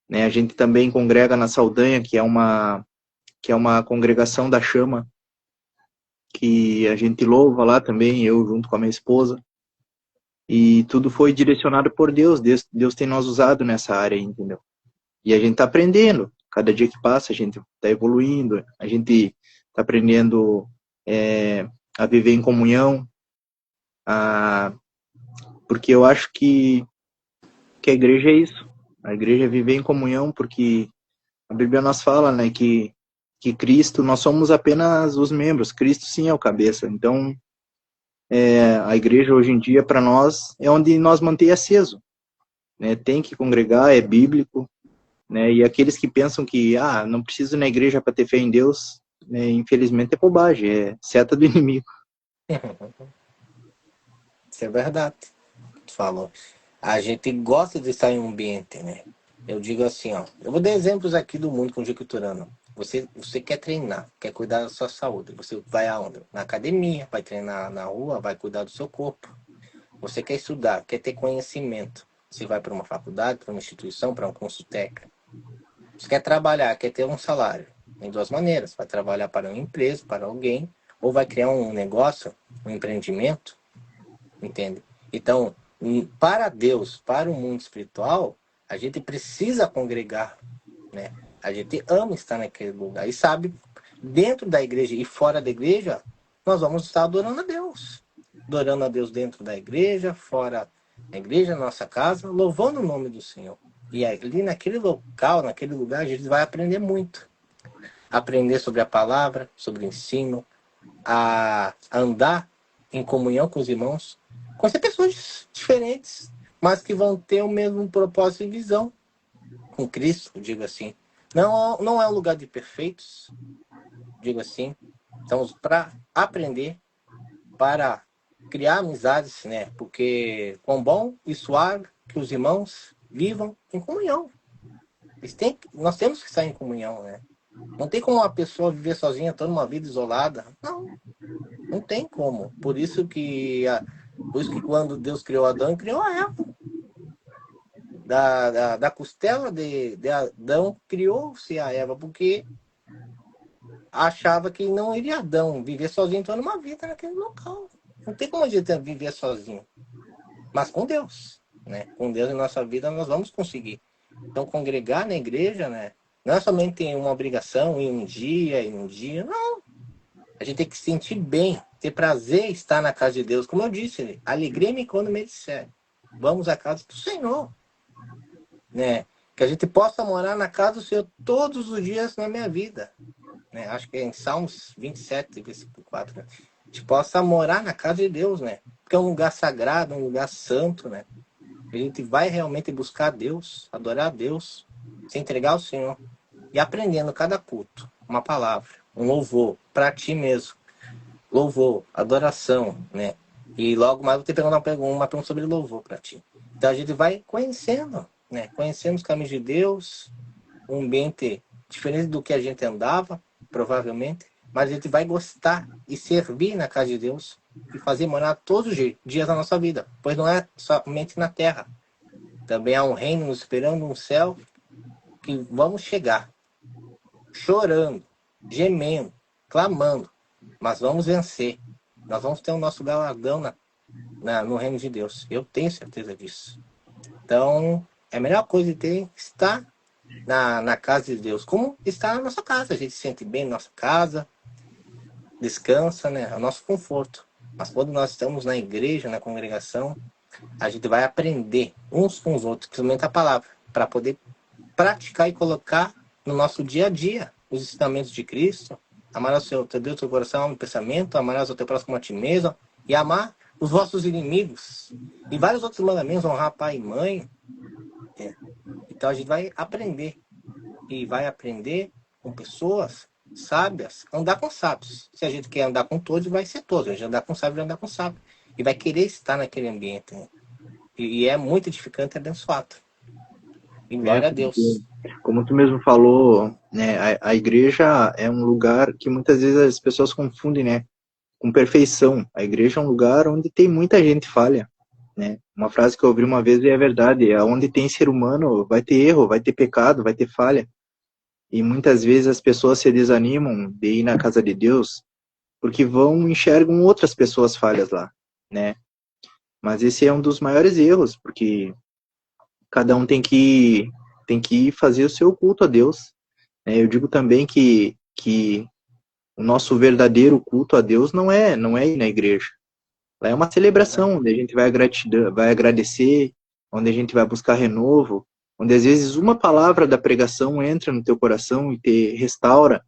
né? A gente também congrega na Saldanha, que é uma congregação da Chama, que a gente louva lá também, eu junto com a minha esposa, e tudo foi direcionado por Deus. Deus tem nos usado nessa área, entendeu? E a gente está aprendendo. Cada dia que passa, a gente está evoluindo. A gente está aprendendo a viver em comunhão. Porque eu acho que a igreja é isso. A igreja é viver em comunhão, porque a Bíblia nos fala, né, que Cristo, nós somos apenas os membros. Cristo sim é o cabeça. Então, a igreja hoje em dia, para nós, é onde nós mantém aceso. Né? Tem que congregar, é bíblico. Né? E aqueles que pensam que não preciso ir na igreja para ter fé em Deus, né? Infelizmente é bobagem, é seta do inimigo. Isso é verdade. Tu falou. A gente gosta de estar em um ambiente, né? Eu digo assim, ó. Eu vou dar exemplos aqui do mundo conjecturando. Você quer treinar, quer cuidar da sua saúde. Você vai aonde? Na academia, vai treinar na rua, vai cuidar do seu corpo. Você quer estudar, quer ter conhecimento. Você vai para uma faculdade, para uma instituição, para um curso técnico. Você quer trabalhar, quer ter um salário. Tem duas maneiras. Vai trabalhar para uma empresa, para alguém, ou vai criar um negócio, um empreendimento, entende? Então, para Deus, para o mundo espiritual, a gente precisa congregar, né? A gente ama estar naquele lugar e sabe, dentro da igreja e fora da igreja, nós vamos estar adorando a Deus. Adorando a Deus dentro da igreja, fora da igreja, na nossa casa, louvando o nome do Senhor. E ali naquele local, naquele lugar, a gente vai aprender muito. Aprender sobre a palavra, sobre o ensino, a andar em comunhão com os irmãos, conhecer pessoas diferentes, mas que vão ter o mesmo propósito e visão com Cristo, digo assim. Não é um lugar de perfeitos, digo assim. Estamos para aprender, para criar amizades, né? Porque quão bom e suave que os irmãos vivam em comunhão. Nós temos que estar em comunhão, né? Não tem como uma pessoa viver sozinha toda uma vida isolada. Não tem como. Por isso que quando Deus criou Adão, criou a Eva. Da costela de Adão, criou-se a Eva, porque achava que não iria Adão viver sozinho toda uma vida naquele local. Não tem como a gente viver sozinho. mas com Deus, né? Com Deus em nossa vida nós vamos conseguir. Então, congregar na igreja, né? Não é somente uma obrigação, ir um dia, não. A gente tem que se sentir bem, ter prazer em estar na casa de Deus. Como eu disse, alegrei-me quando me disseram, vamos à casa do Senhor, né? Que a gente possa morar na casa do Senhor todos os dias na minha vida, né? Acho que é em Salmos 27, versículo 4, né? A gente possa morar na casa de Deus, né? Porque é um lugar sagrado, um lugar santo, né? A gente vai realmente buscar Deus, adorar a Deus, se entregar ao Senhor e aprendendo cada culto, uma palavra, um louvor para ti mesmo. Louvor, adoração, né? E logo mais eu vou ter que perguntar uma pergunta sobre louvor para ti. Então a gente vai conhecendo, né? Conhecendo os caminhos de Deus, um ambiente diferente do que a gente andava, provavelmente, mas a gente vai gostar e servir na casa de Deus e fazer morar todos os dias da nossa vida, pois não é somente na terra. Também há um reino nos esperando, um céu que vamos chegar chorando, gemendo, clamando, mas vamos vencer. Nós vamos ter o nosso galardão no reino de Deus. Eu tenho certeza disso. Então, a melhor coisa de ter estar na casa de Deus, como estar na nossa casa. A gente se sente bem na nossa casa, descansa, né? É o nosso conforto. Mas quando nós estamos na igreja, na congregação, a gente vai aprender uns com os outros, principalmente a palavra, para poder praticar e colocar no nosso dia a dia os ensinamentos de Cristo. Amar o seu teu Deus, teu coração, o pensamento, amarás o teu próximo como a ti mesmo, e amar os vossos inimigos. E vários outros mandamentos, honrar pai e mãe. É. Então a gente vai aprender. E vai aprender com pessoas sábias, andar com sábios. Se a gente quer andar com todos, vai ser todos. A gente andar com sábio, vai andar com sábio. E vai querer estar naquele ambiente. Né? E é muito edificante e abençoado. E glória a Deus. Como tu mesmo falou, né, a igreja é um lugar que muitas vezes as pessoas confundem, né, com perfeição. A igreja é um lugar onde tem muita gente falha, né? Uma frase que eu ouvi uma vez e é verdade, é onde tem ser humano vai ter erro, vai ter pecado, vai ter falha. E muitas vezes as pessoas se desanimam de ir na casa de Deus porque vão enxergam outras pessoas falhas lá, né? Mas esse é um dos maiores erros, porque cada um tem que fazer o seu culto a Deus. Né? Eu digo também que o nosso verdadeiro culto a Deus não é ir na igreja. Lá é uma celebração, onde a gente vai agradecer, onde a gente vai buscar renovo, onde às vezes uma palavra da pregação entra no teu coração e te restaura,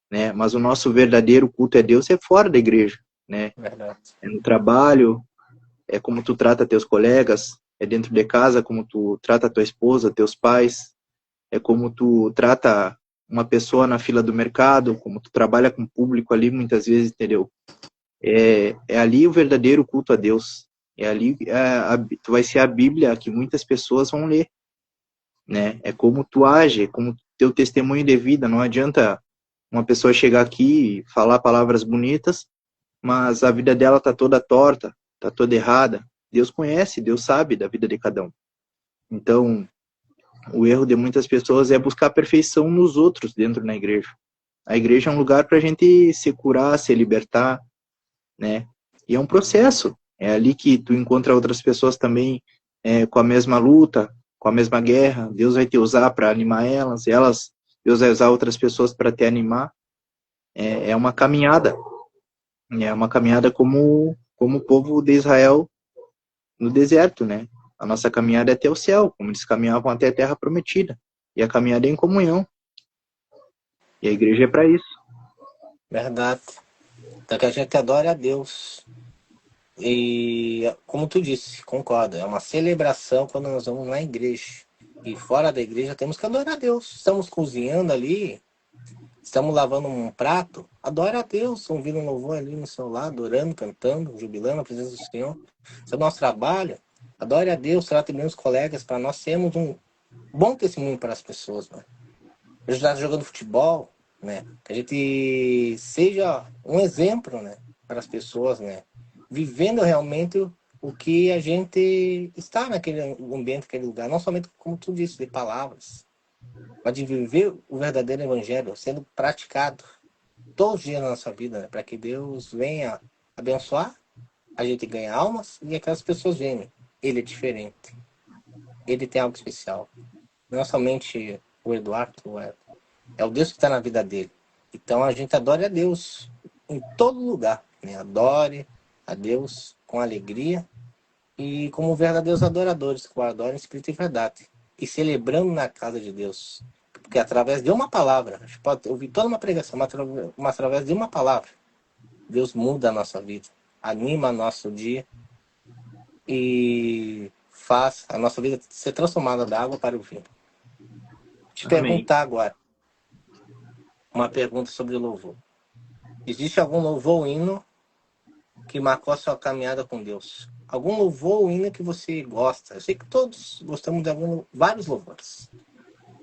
né? Mas o nosso verdadeiro culto a Deus é fora da igreja, né? Verdade. É no trabalho, é como tu trata teus colegas, é dentro de casa como tu trata tua esposa, teus pais, é como tu trata uma pessoa na fila do mercado, como tu trabalha com o público ali muitas vezes, entendeu? É ali o verdadeiro culto a Deus. É ali, tu vai ser a Bíblia que muitas pessoas vão ler, né? É como tu age, é como teu testemunho de vida. Não adianta uma pessoa chegar aqui e falar palavras bonitas, mas a vida dela tá toda torta, tá toda errada. Deus conhece, Deus sabe da vida de cada um. Então, o erro de muitas pessoas é buscar a perfeição nos outros dentro da igreja. A igreja é um lugar para a gente se curar, se libertar, né? E é um processo. É ali que tu encontra outras pessoas também com a mesma luta, com a mesma guerra. Deus vai te usar para animar elas, Deus vai usar outras pessoas para te animar. É uma caminhada. É uma caminhada como o povo de Israel no deserto, né? A nossa caminhada é até o céu, como eles caminhavam até a terra prometida. E a caminhada é em comunhão. E a igreja é para isso. Verdade. Então que a gente adore a Deus. E como tu disse, concordo, é uma celebração quando nós vamos na igreja. E fora da igreja temos que adorar a Deus. Estamos cozinhando ali, estamos lavando um prato, adora a Deus, ouvindo um louvor ali no celular, adorando, cantando, jubilando a presença do Senhor. Esse é o nosso trabalho. Adore a Deus, trate bem os colegas, para nós sermos um bom testemunho para as pessoas, né? A gente está jogando futebol, né? Que a gente seja um exemplo, né? Para as pessoas, né? Vivendo realmente o que a gente está naquele ambiente, naquele lugar. Não somente, como tu disse, de palavras, mas de viver o verdadeiro evangelho sendo praticado todos os dias na nossa vida, né? Para que Deus venha abençoar, a gente ganhe almas e aquelas pessoas venham ele é diferente. Ele tem algo especial. Não é somente o Eduardo, é o Deus que está na vida dele. Então a gente adora a Deus em todo lugar, né? Adore a Deus com alegria e como verdadeiros adoradores, que o adoram em espírito e verdade. E celebrando na casa de Deus. Porque através de uma palavra, a gente pode ouvir toda uma pregação, mas através de uma palavra, Deus muda a nossa vida, anima nosso dia e faz a nossa vida ser transformada da água para o vinho. Te Amém. perguntar agora, uma pergunta sobre louvor. Existe algum louvor ou hino que marcou a sua caminhada com Deus? Algum louvor ou hino que você gosta? Eu sei que todos gostamos de vários louvores.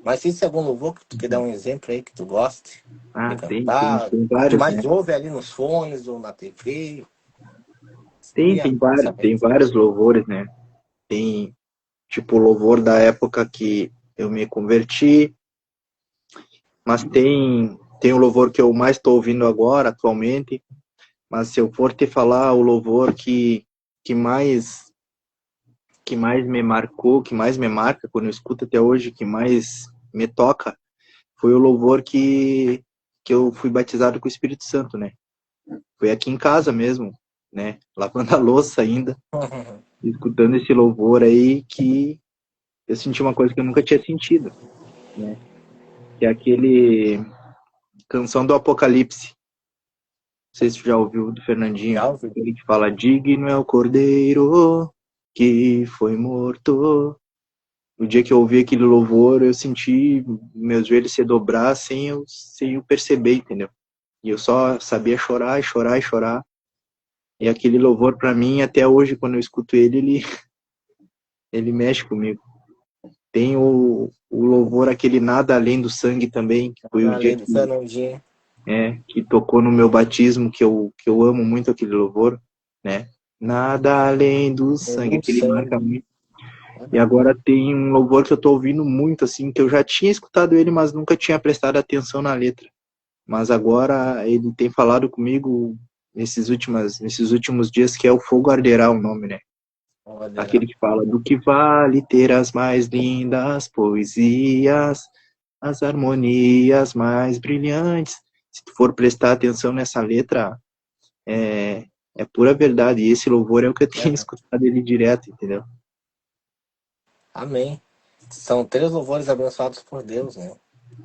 Mas se existe algum louvor que tu quer dar um exemplo aí que tu goste de cantar, Tem o que vários, mais né? ouve ali nos fones ou na TV? Tem, Queria tem vários, saber. tem vários louvores, né? Tem, tipo, o louvor da época que eu me converti, mas tem o louvor que eu mais estou ouvindo agora, atualmente. Mas se eu for te falar o louvor que mais que mais me marcou, que mais me marca quando eu escuto até hoje, que mais me toca, foi o louvor que eu fui batizado com o Espírito Santo, né? Foi aqui em casa mesmo, né? Lavando a louça ainda, escutando esse louvor aí que eu senti uma coisa que eu nunca tinha sentido, né? Que é aquele Canção do Apocalipse. Não sei se você já ouviu do Fernandinho. Já ouvi. Ele que fala: digno é o Cordeiro que foi morto. No dia que eu ouvi aquele louvor, eu senti meus joelhos se dobrar sem eu perceber, entendeu? E eu só sabia chorar e chorar e chorar. E aquele louvor, pra mim, até hoje, quando eu escuto ele mexe comigo. Tem o louvor, aquele Nada Além do Sangue também, que foi o Na dia lei do Fernandinho. que tocou no meu batismo, que eu amo muito aquele louvor, né? Nada além do sangue, Do aquele marca sangue. muito. E agora tem um louvor que eu tô ouvindo muito, assim, que eu já tinha escutado ele, mas nunca tinha prestado atenção na letra. Mas agora ele tem falado comigo nesses últimos dias, que é o Fogo Arderá o nome, né? Olha, Aquele que fala: do que vale ter as mais lindas poesias, as harmonias mais brilhantes. Se tu for prestar atenção nessa letra, é, é pura verdade. E esse louvor é o que eu tenho né? escutado ele direto, entendeu? Amém. São 3 louvores abençoados por Deus, né?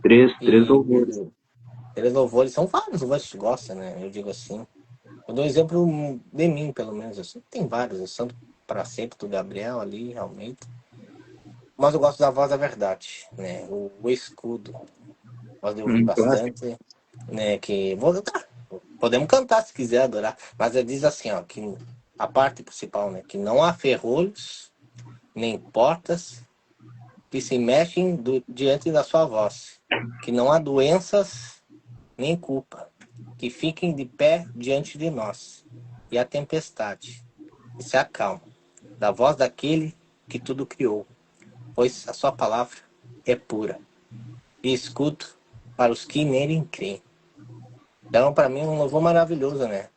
Três E louvores. 3 louvores, são vários louvores que gosta, né? Eu digo assim. Eu dou exemplo de mim, pelo menos. Eu sei que tem vários. O Santo para Sempre do Gabriel ali, realmente. Mas eu gosto da Voz da Verdade, né? O Escudo. Gosto de ouvir Clássico. bastante, né? Que podemos cantar se quiser adorar. Mas ele diz assim, ó, que a parte principal, né? Que não há ferrolhos, nem portas que se mexem diante da sua voz. Que não há doenças, nem culpa, que fiquem de pé diante de nós. E a tempestade, que se acalma, da voz daquele que tudo criou, pois a sua palavra é pura. E escuto para os que nele creem. Então, para mim, é um louvor maravilhoso, né?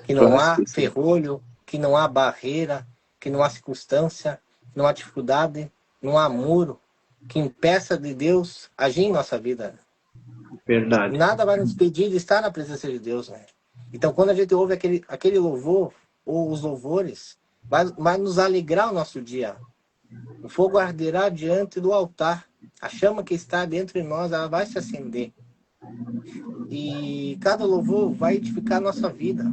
Que não Clássico, há assim. ferrolho, que não há barreira, que não há circunstância, que não há dificuldade, não há muro que impeça de Deus agir em nossa vida. Verdade. Nada vai nos impedir de estar na presença de Deus, né? Então, quando a gente ouve aquele louvor, ou os louvores, vai nos alegrar o nosso dia. O fogo arderá diante do altar. A chama que está dentro de nós, ela vai se acender. E cada louvor vai edificar a nossa vida.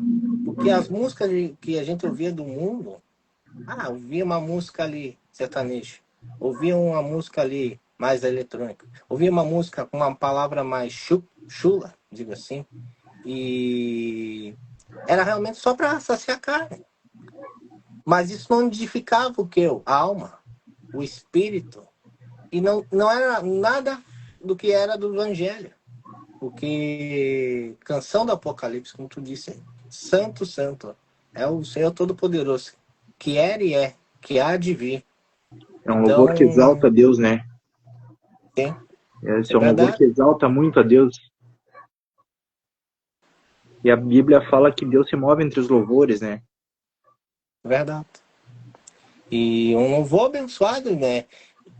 Porque as músicas que a gente ouvia do mundo, ouvia uma música ali sertaneja, ouvia uma música ali mais eletrônica, ouvia uma música com uma palavra mais chula, digo assim, e era realmente só para saciar a carne. Mas isso não edificava o que? A alma, o espírito, e não era nada do que era do evangelho. Porque canção do Apocalipse, como tu disse, Santo, Santo, é o Senhor Todo-Poderoso, que era e é, que há de vir. É um louvor que exalta a Então, Deus, né? sim, Esse é é um louvor verdade, que exalta muito a Deus. E a Bíblia fala que Deus se move entre os louvores, né? é verdade. E um louvor abençoado, né?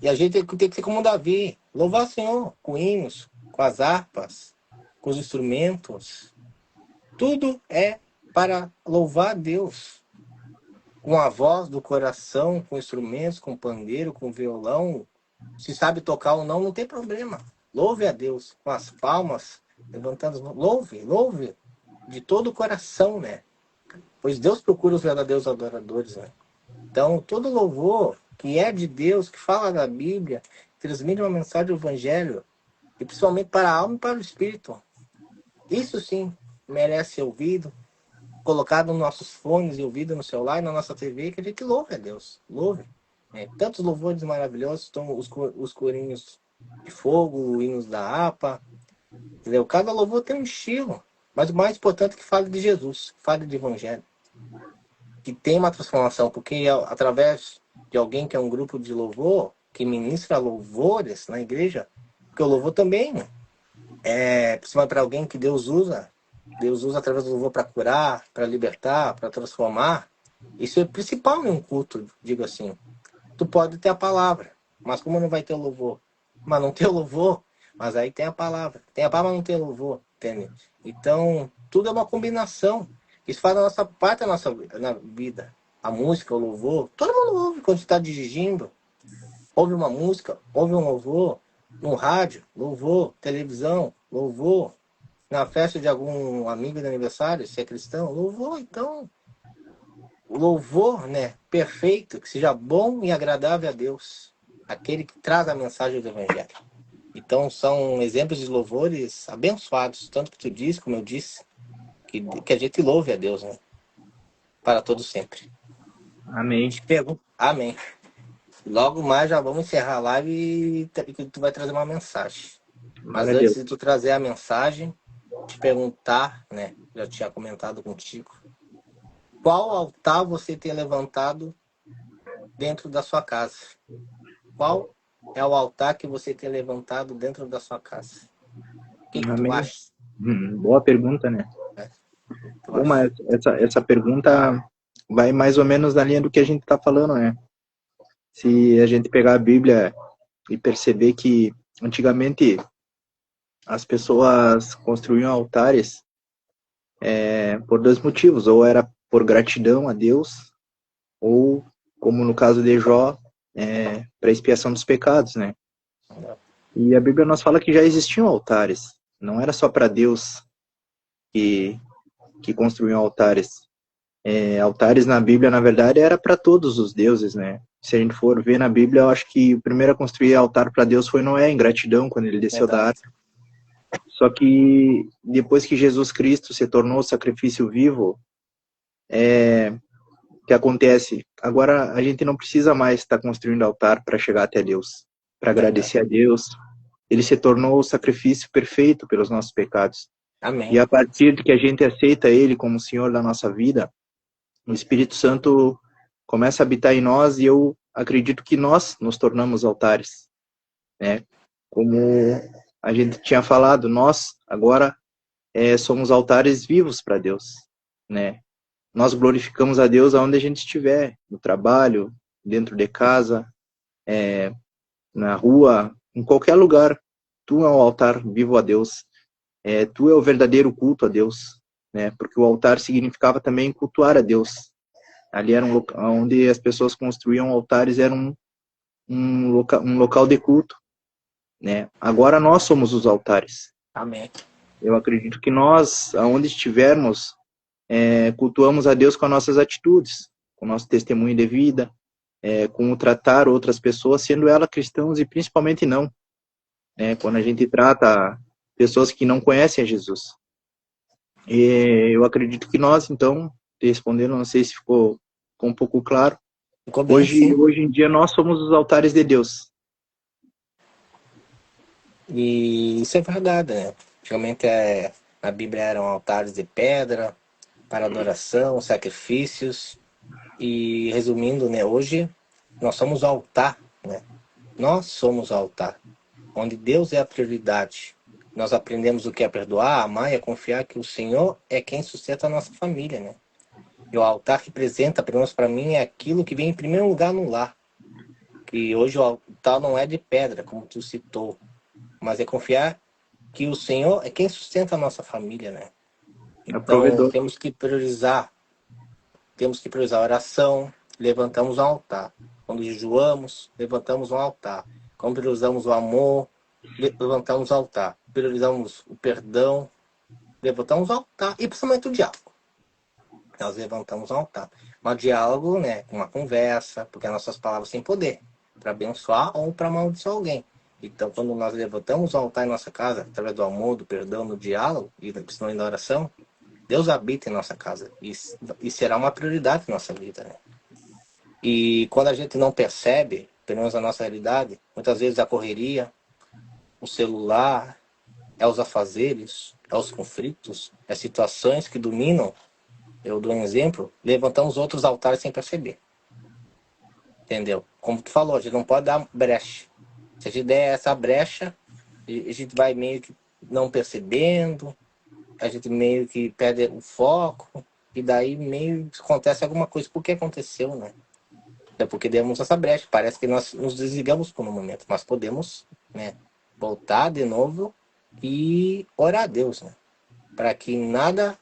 E a gente tem que ser como Davi, louvar o Senhor com hinos, com as harpas, com os instrumentos. Tudo é para louvar a Deus. Com a voz do coração, com instrumentos, com pandeiro, com violão. Se sabe tocar ou não, não tem problema. Louve a Deus com as palmas, levantando as mãos. Louve, louve de todo o coração, né? Pois Deus procura os verdadeiros adoradores, né? Então, todo louvor que é de Deus, que fala da Bíblia, transmite uma mensagem do Evangelho, e principalmente para a alma e para o espírito. Isso sim merece ser ouvido, colocado nos nossos fones e ouvido no celular e na nossa TV, que a gente louve a Deus. Louve. Tantos louvores maravilhosos, estão os corinhos de fogo, hinos da harpa. Entendeu? Cada louvor tem um estilo. Mas o mais importante é que fale de Jesus, que fale de Evangelho. Que tem uma transformação, porque através de alguém que é um grupo de louvor, que ministra louvores na igreja, porque o louvor também principalmente para alguém que Deus usa através do louvor para curar, para libertar, para transformar. Isso é principal em um culto, digo assim. Tu pode ter a palavra, mas como não vai ter o louvor? Mas não ter o louvor, mas aí tem a palavra. Tem a palavra, mas não tem o louvor, entende? Então, tudo é uma combinação. Isso faz a nossa parte da nossa na vida. A música, o louvor, todo mundo ouve quando está dirigindo. Ouve uma música, ouve um louvor, no rádio, louvor, televisão, louvor, na festa de algum amigo de aniversário, se é cristão, louvor. Então, o louvor, né, perfeito, que seja bom e agradável a Deus, aquele que traz a mensagem do Evangelho. Então, são exemplos de louvores abençoados, tanto que tu disse, como eu disse, que a gente louve a Deus, né, para todo sempre. Amém. Te pergunto, amém. Logo mais já vamos encerrar a live e tu vai trazer uma mensagem. Mas Glória a antes Deus. de tu trazer a mensagem, te perguntar, né? Já tinha comentado contigo. Qual altar você tem levantado dentro da sua casa? Qual é o altar que você tem levantado dentro da sua casa? O que tu Amém. acha? Boa pergunta, né? Tu Bom, acha? mas essa pergunta vai mais ou menos na linha do que a gente está falando, né? Se a gente pegar a Bíblia e perceber que antigamente as pessoas construíam altares por dois motivos, ou era por gratidão a Deus, ou, como no caso de Jó, para expiação dos pecados, né? E a Bíblia nos fala que já existiam altares, não era só para Deus que construíam altares. Altares na Bíblia, na verdade, era para todos os deuses, né? Se a gente for ver na Bíblia, eu acho que o primeiro a construir altar para Deus foi Noé, em gratidão, quando ele desceu da Verdade. arca. Só que depois que Jesus Cristo se tornou sacrifício vivo, o que acontece? Agora a gente não precisa mais estar construindo altar para chegar até Deus, para Verdade. agradecer a Deus. Ele se tornou o sacrifício perfeito pelos nossos pecados. E Amém. a partir de que a gente aceita Ele como Senhor da nossa vida, o Espírito Santo começa a habitar em nós e eu acredito que nós nos tornamos altares, né? Como a gente tinha falado, nós agora somos altares vivos para Deus, né? Nós glorificamos a Deus aonde a gente estiver, no trabalho, dentro de casa, na rua, em qualquer lugar. Tu é um altar vivo a Deus. Tu é o verdadeiro culto a Deus, né? Porque o altar significava também cultuar a Deus. Ali era um local onde as pessoas construíam altares, era um local de culto, né? Agora nós somos os altares. Amém. Eu acredito que nós, aonde estivermos, cultuamos a Deus com as nossas atitudes, com o nosso testemunho de vida, com o tratar outras pessoas, sendo elas cristãos e principalmente não, né? Quando a gente trata pessoas que não conhecem a Jesus. E eu acredito que nós, então, respondendo, não sei se ficou um pouco claro, Ficou bem, hoje sim. em dia nós somos os altares de Deus. E isso é verdade, né? Antigamente na Bíblia eram altares de pedra para adoração, sacrifícios. E resumindo, né? Hoje nós somos o altar, né? Nós somos o altar, onde Deus é a prioridade. Nós aprendemos o que é perdoar, amar e a confiar que o Senhor é quem sustenta a nossa família, né? E o altar representa, pelo menos para mim, é aquilo que vem em primeiro lugar no lar. Que hoje o altar não é de pedra, como tu citou, mas é confiar que o Senhor é quem sustenta a nossa família, né? É o Então, provedor. temos que priorizar a oração, levantamos um altar. Quando jejuamos, levantamos um altar. Quando priorizamos o amor, levantamos o altar. Priorizamos o perdão, levantamos o altar. E principalmente o diálogo. Nós levantamos um altar. Mas diálogo, né, uma conversa, porque as nossas palavras têm poder para abençoar ou para amaldiçoar alguém. Então, quando nós levantamos o altar em nossa casa, através do amor, do perdão, do diálogo e principalmente da oração, Deus habita em nossa casa e será uma prioridade na nossa vida, né? E quando a gente não percebe, pelo menos a nossa realidade, muitas vezes a correria, o celular, é os afazeres, é os conflitos, é situações que dominam. Eu dou um exemplo, levantamos outros altares sem perceber. Entendeu? Como tu falou, a gente não pode dar brecha. Se a gente der essa brecha, a gente vai meio que não percebendo, a gente meio que perde o foco, e daí meio que acontece alguma coisa. Por que aconteceu, né? É porque demos essa brecha. Parece que nós nos desligamos por um momento, mas podemos, né, voltar de novo e orar a Deus, né? Para que nada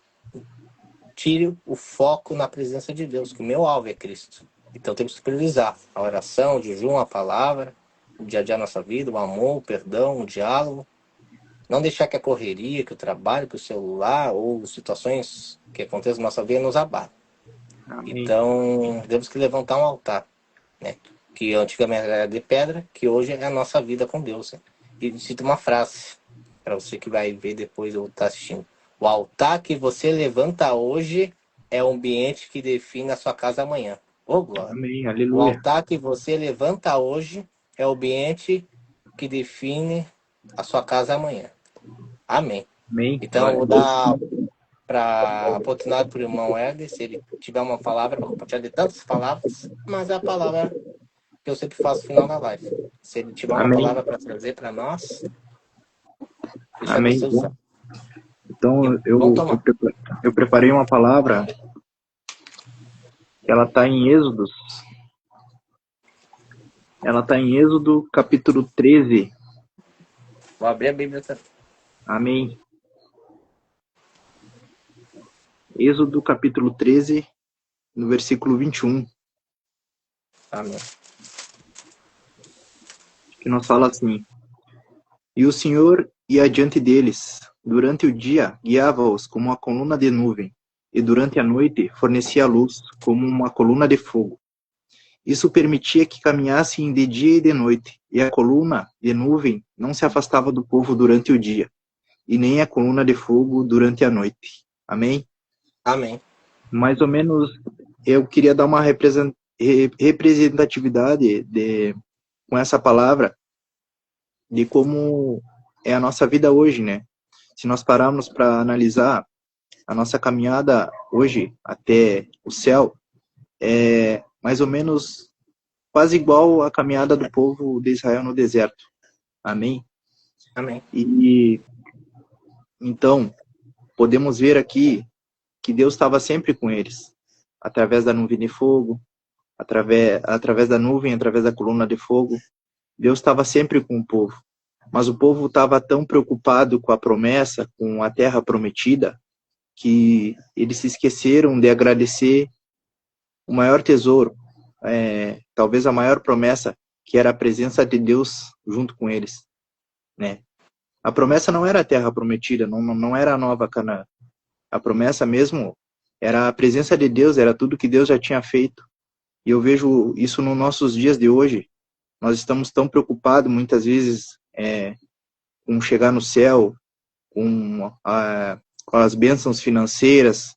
tire o foco na presença de Deus, que o meu alvo é Cristo. Então temos que priorizar a oração, o jejum, a palavra, o dia a dia da nossa vida, o amor, o perdão, o diálogo. Não deixar que a correria, que o trabalho, que o celular ou situações que acontecem na nossa vida nos abalem. Amém. Então, temos que levantar um altar, né? Que antigamente era de pedra, que hoje é a nossa vida com Deus. Né? E cito uma frase, para você que vai ver depois ou estar assistindo. O altar que você levanta hoje é o ambiente que define a sua casa amanhã. Ô, glória! Amém. O Aleluia. altar que você levanta hoje é o ambiente que define a sua casa amanhã. Amém. Amém. Então, eu Glória a vou Deus. dar para a oportunidade para o irmão Herder, se ele tiver uma palavra para compartilhar de tantas palavras, mas é a palavra que eu sempre faço no final da live. Se ele tiver uma Amém. palavra para trazer para nós, deixa Amém. você usar. E Então, vamos eu, tomar. eu preparei uma palavra, ela está em Êxodos. Ela está em Êxodo, capítulo 13. Vou abrir a Bíblia também. Amém. Êxodo, capítulo 13, no versículo 21, Amém. que nos fala assim: E o Senhor ia adiante deles. Durante o dia, guiava-os como uma coluna de nuvem, e durante a noite fornecia luz, como uma coluna de fogo. Isso permitia que caminhassem de dia e de noite, e a coluna de nuvem não se afastava do povo durante o dia, e nem a coluna de fogo durante a noite. Amém? Amém. Mais ou menos, eu queria dar uma representatividade com essa palavra, de como é a nossa vida hoje, né? Se nós pararmos para analisar a nossa caminhada hoje até o céu, é mais ou menos quase igual à caminhada do povo de Israel no deserto. Amém? Amém. E então, podemos ver aqui que Deus estava sempre com eles, através da nuvem de fogo, através da nuvem, através da coluna de fogo. Deus estava sempre com o povo. Mas o povo estava tão preocupado com a promessa, com a terra prometida, que eles se esqueceram de agradecer o maior tesouro, talvez a maior promessa, que era a presença de Deus junto com eles, né? A promessa não era a terra prometida, não era a nova Canaã. A promessa mesmo era a presença de Deus, era tudo que Deus já tinha feito. E eu vejo isso nos nossos dias de hoje. Nós estamos tão preocupados, muitas vezes, com chegar no céu, com as bênçãos financeiras,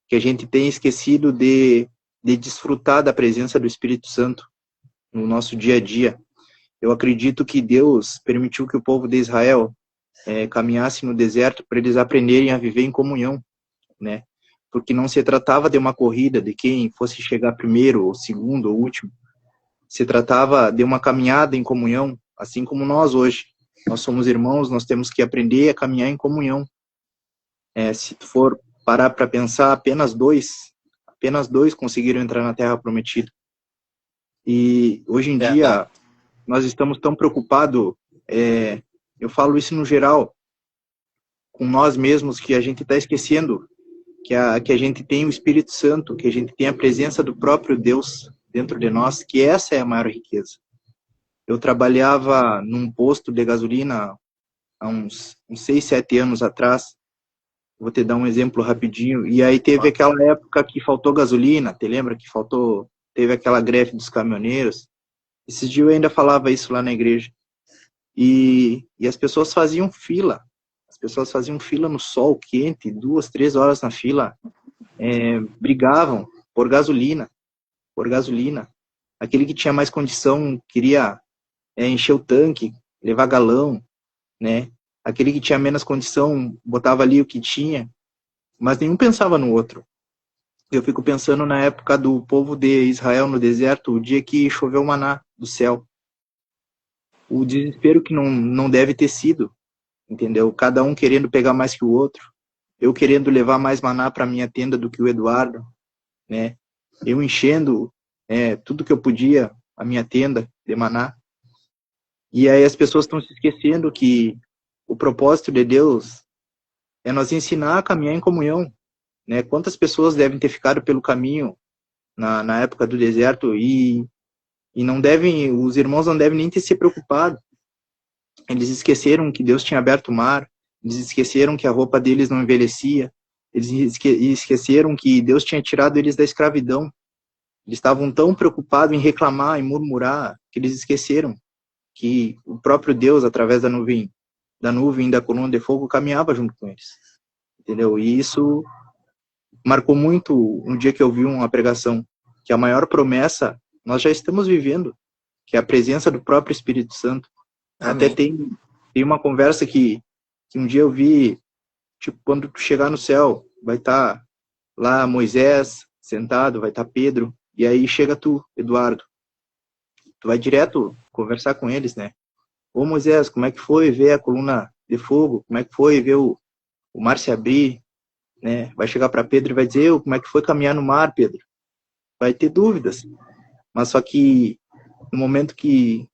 que a gente tem esquecido de desfrutar da presença do Espírito Santo no nosso dia a dia. Eu acredito que Deus permitiu que o povo de Israel caminhasse no deserto para eles aprenderem a viver em comunhão, né? Porque não se tratava de uma corrida, de quem fosse chegar primeiro, ou segundo, ou último. Se tratava de uma caminhada em comunhão, assim como nós hoje. Nós somos irmãos, nós temos que aprender a caminhar em comunhão. Se tu for parar para pensar, apenas apenas 2 conseguiram entrar na Terra Prometida. E hoje em Verdade. dia nós estamos tão preocupados, eu falo isso no geral, com nós mesmos, que a gente está esquecendo que a gente tem o Espírito Santo, que a gente tem a presença do próprio Deus dentro de nós, que essa é a maior riqueza. Eu trabalhava num posto de gasolina há uns 6, 7 anos atrás. Vou te dar um exemplo rapidinho. E aí teve aquela época que faltou gasolina, te lembra que faltou, teve aquela greve dos caminhoneiros. Esses dias eu ainda falava isso lá na igreja. E as pessoas faziam fila. As pessoas faziam fila no sol quente, 2, 3 horas na fila, brigavam por gasolina, por gasolina. Aquele que tinha mais condição queria encher o tanque, levar galão, né? Aquele que tinha menos condição botava ali o que tinha, mas nenhum pensava no outro. Eu fico pensando na época do povo de Israel no deserto, o dia que choveu maná do céu. O desespero que não deve ter sido, entendeu? Cada um querendo pegar mais que o outro. Eu querendo levar mais maná para minha tenda do que o Eduardo, né? Eu enchendo tudo que eu podia, a minha tenda de maná. E aí as pessoas estão se esquecendo que o propósito de Deus é nos ensinar a caminhar em comunhão, né? Quantas pessoas devem ter ficado pelo caminho na época do deserto e não devem, os irmãos não devem nem ter se preocupado. Eles esqueceram que Deus tinha aberto o mar, eles esqueceram que a roupa deles não envelhecia, eles esqueceram que Deus tinha tirado eles da escravidão. Eles estavam tão preocupados em reclamar, em murmurar, que eles esqueceram que o próprio Deus, através da nuvem e da coluna de fogo, caminhava junto com eles. Entendeu? E isso marcou muito um dia que eu vi uma pregação, que a maior promessa nós já estamos vivendo, que é a presença do próprio Espírito Santo. Até Amém. tem uma conversa que um dia eu vi, tipo, quando tu chegar no céu, vai estar lá Moisés sentado, vai estar Pedro, e aí chega tu, Eduardo. Tu vai direto conversar com eles, né? Ô Moisés, como é que foi ver a coluna de fogo? Como é que foi ver o mar se abrir? Né? Vai chegar para Pedro e vai dizer, como é que foi caminhar no mar, Pedro? Vai ter dúvidas. Mas só que no momento que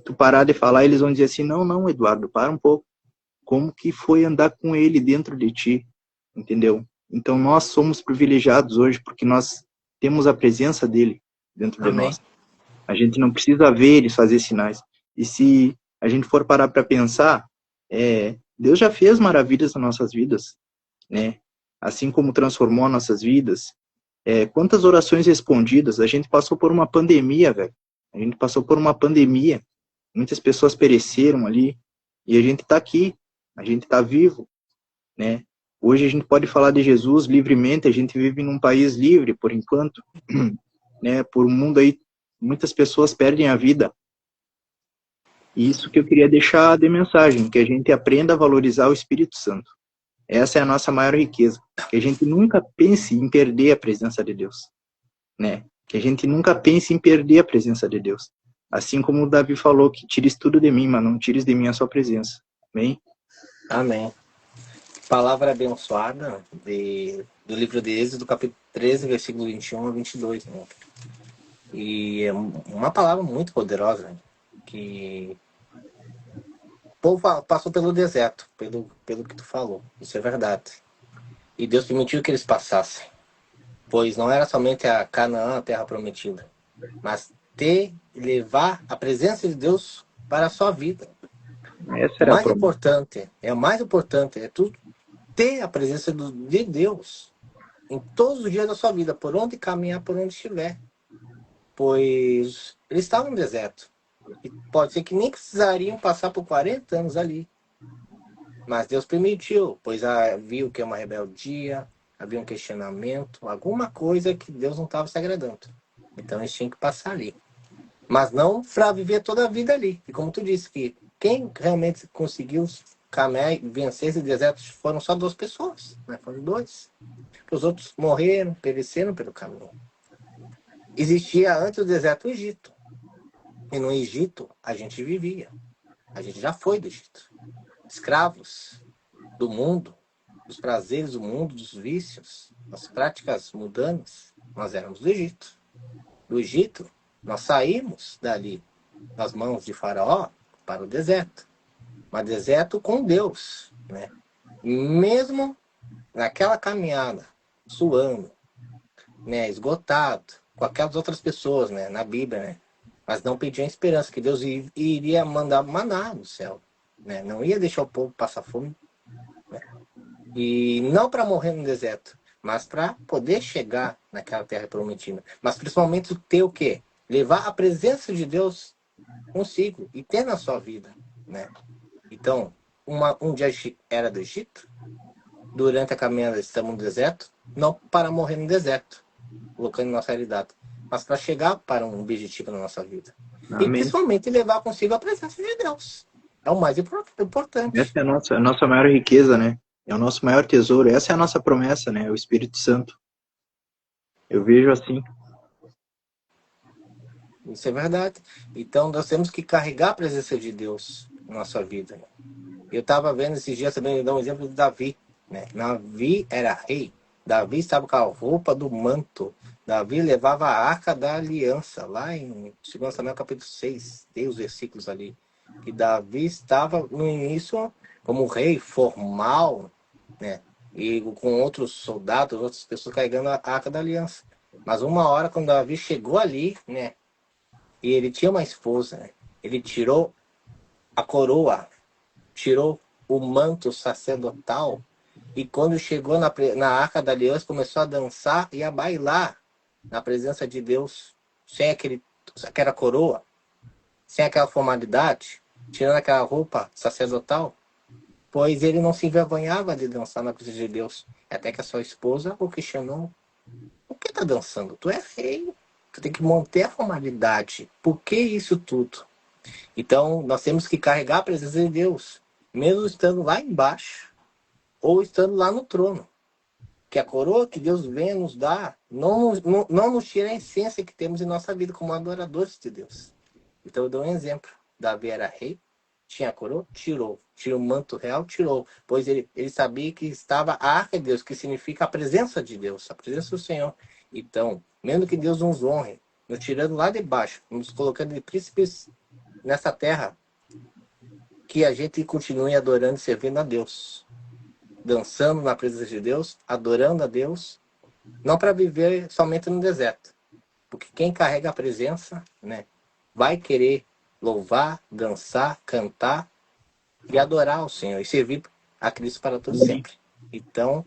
tu parar de falar, eles vão dizer assim, não, Eduardo, para um pouco. Como que foi andar com ele dentro de ti? Entendeu? Então nós somos privilegiados hoje porque nós temos a presença dele dentro de Amém. nós. A gente não precisa ver eles fazer sinais. E se a gente for parar para pensar, Deus já fez maravilhas nas nossas vidas, né? Assim como transformou nossas vidas. Quantas orações respondidas? A gente passou por uma pandemia, velho. A gente passou por uma pandemia. Muitas pessoas pereceram ali. E a gente está aqui. A gente está vivo, né? Hoje a gente pode falar de Jesus livremente. A gente vive num país livre, por enquanto. Né? Por um mundo aí, muitas pessoas perdem a vida. E isso que eu queria deixar de mensagem, que a gente aprenda a valorizar o Espírito Santo. Essa é a nossa maior riqueza. Que a gente nunca pense em perder a presença de Deus, né? Que a gente nunca pense em perder a presença de Deus. Assim como o Davi falou, que tires tudo de mim, mas não tires de mim a sua presença. Amém? Amém. Palavra abençoada do livro de Êxodo, capítulo 13, versículo 21 a 22. Né? E é uma palavra muito poderosa, que o povo passou pelo deserto, pelo que tu falou. Isso é verdade. E Deus permitiu que eles passassem. Pois não era somente a Canaã, a terra prometida, mas levar a presença de Deus para a sua vida. Essa era a promessa. O mais importante é tu ter a presença de Deus em todos os dias da sua vida, por onde caminhar, por onde estiver. Pois eles estavam no deserto. E pode ser que nem precisariam passar por 40 anos ali. Mas Deus permitiu, pois viu que é uma rebeldia, havia um questionamento, alguma coisa que Deus não estava se agradando. Então eles tinham que passar ali. Mas não para viver toda a vida ali. E como tu disse, que quem realmente conseguiu caminhar e vencer esse deserto foram só 2 pessoas, né? Foram 2. Os outros morreram, pereceram pelo caminho. Existia antes do deserto o Egito. E no Egito a gente vivia. A gente já foi do Egito. Escravos do mundo, dos prazeres do mundo, dos vícios, das práticas mundanas. nós éramos do Egito. Do Egito, nós saímos dali, das mãos de Faraó, para o deserto. Mas deserto com Deus, né? Mesmo naquela caminhada, suando, né, esgotado, com aquelas outras pessoas, né, na Bíblia, né? Mas não pediam esperança que Deus iria mandar maná do céu, né? Não ia deixar o povo passar fome, né? E não para morrer no deserto, mas para poder chegar naquela terra prometida. Mas principalmente ter o quê? Levar a presença de Deus consigo e ter na sua vida, né? Então, um dia era do Egito, durante a caminhada estamos no deserto, não para morrer no deserto, colocando nossa realidade, mas para chegar para um objetivo na nossa vida. E Amém. principalmente levar consigo a presença de Deus. É o mais importante. Essa é a nossa maior riqueza, né? É o nosso maior tesouro. Essa é a nossa promessa, né? O Espírito Santo. Eu vejo assim. Isso é verdade. Então, nós temos que carregar a presença de Deus na nossa vida. Eu estava vendo esses dias também, dar um exemplo de Davi, né? Davi era rei. Davi estava com a roupa do manto. Davi levava a arca da aliança, lá em 2 Samuel capítulo 6. Tem os versículos ali. Que Davi estava no início como rei formal, né? E com outros soldados, outras pessoas carregando a arca da aliança. Mas uma hora, quando Davi chegou ali, né? E ele tinha uma esposa, né? Ele tirou a coroa, tirou o manto sacerdotal, e quando chegou na Arca da Aliança, começou a dançar e a bailar na presença de Deus, sem aquela coroa, sem aquela formalidade, tirando aquela roupa sacerdotal, pois ele não se envergonhava de dançar na presença de Deus. Até que a sua esposa o questionou: por que tá dançando? Tu é rei, tu tem que manter a formalidade. Por que isso tudo? Então, nós temos que carregar a presença de Deus, mesmo estando lá embaixo, ou estando lá no trono. Que a coroa que Deus vem nos dar não nos tira a essência que temos em nossa vida como adoradores de Deus. Então, eu dou um exemplo. Davi era rei, tinha a coroa, tirou. Tirou o manto real, tirou. Pois ele sabia que estava a arca de Deus, que significa a presença de Deus, a presença do Senhor. Então, mesmo que Deus nos honre, nos tirando lá de baixo, nos colocando de príncipes nessa terra, que a gente continue adorando e servindo a Deus, dançando na presença de Deus, adorando a Deus, não para viver somente no deserto, porque quem carrega a presença, né, vai querer louvar, dançar, cantar e adorar ao Senhor e servir a Cristo para todo sempre. Então,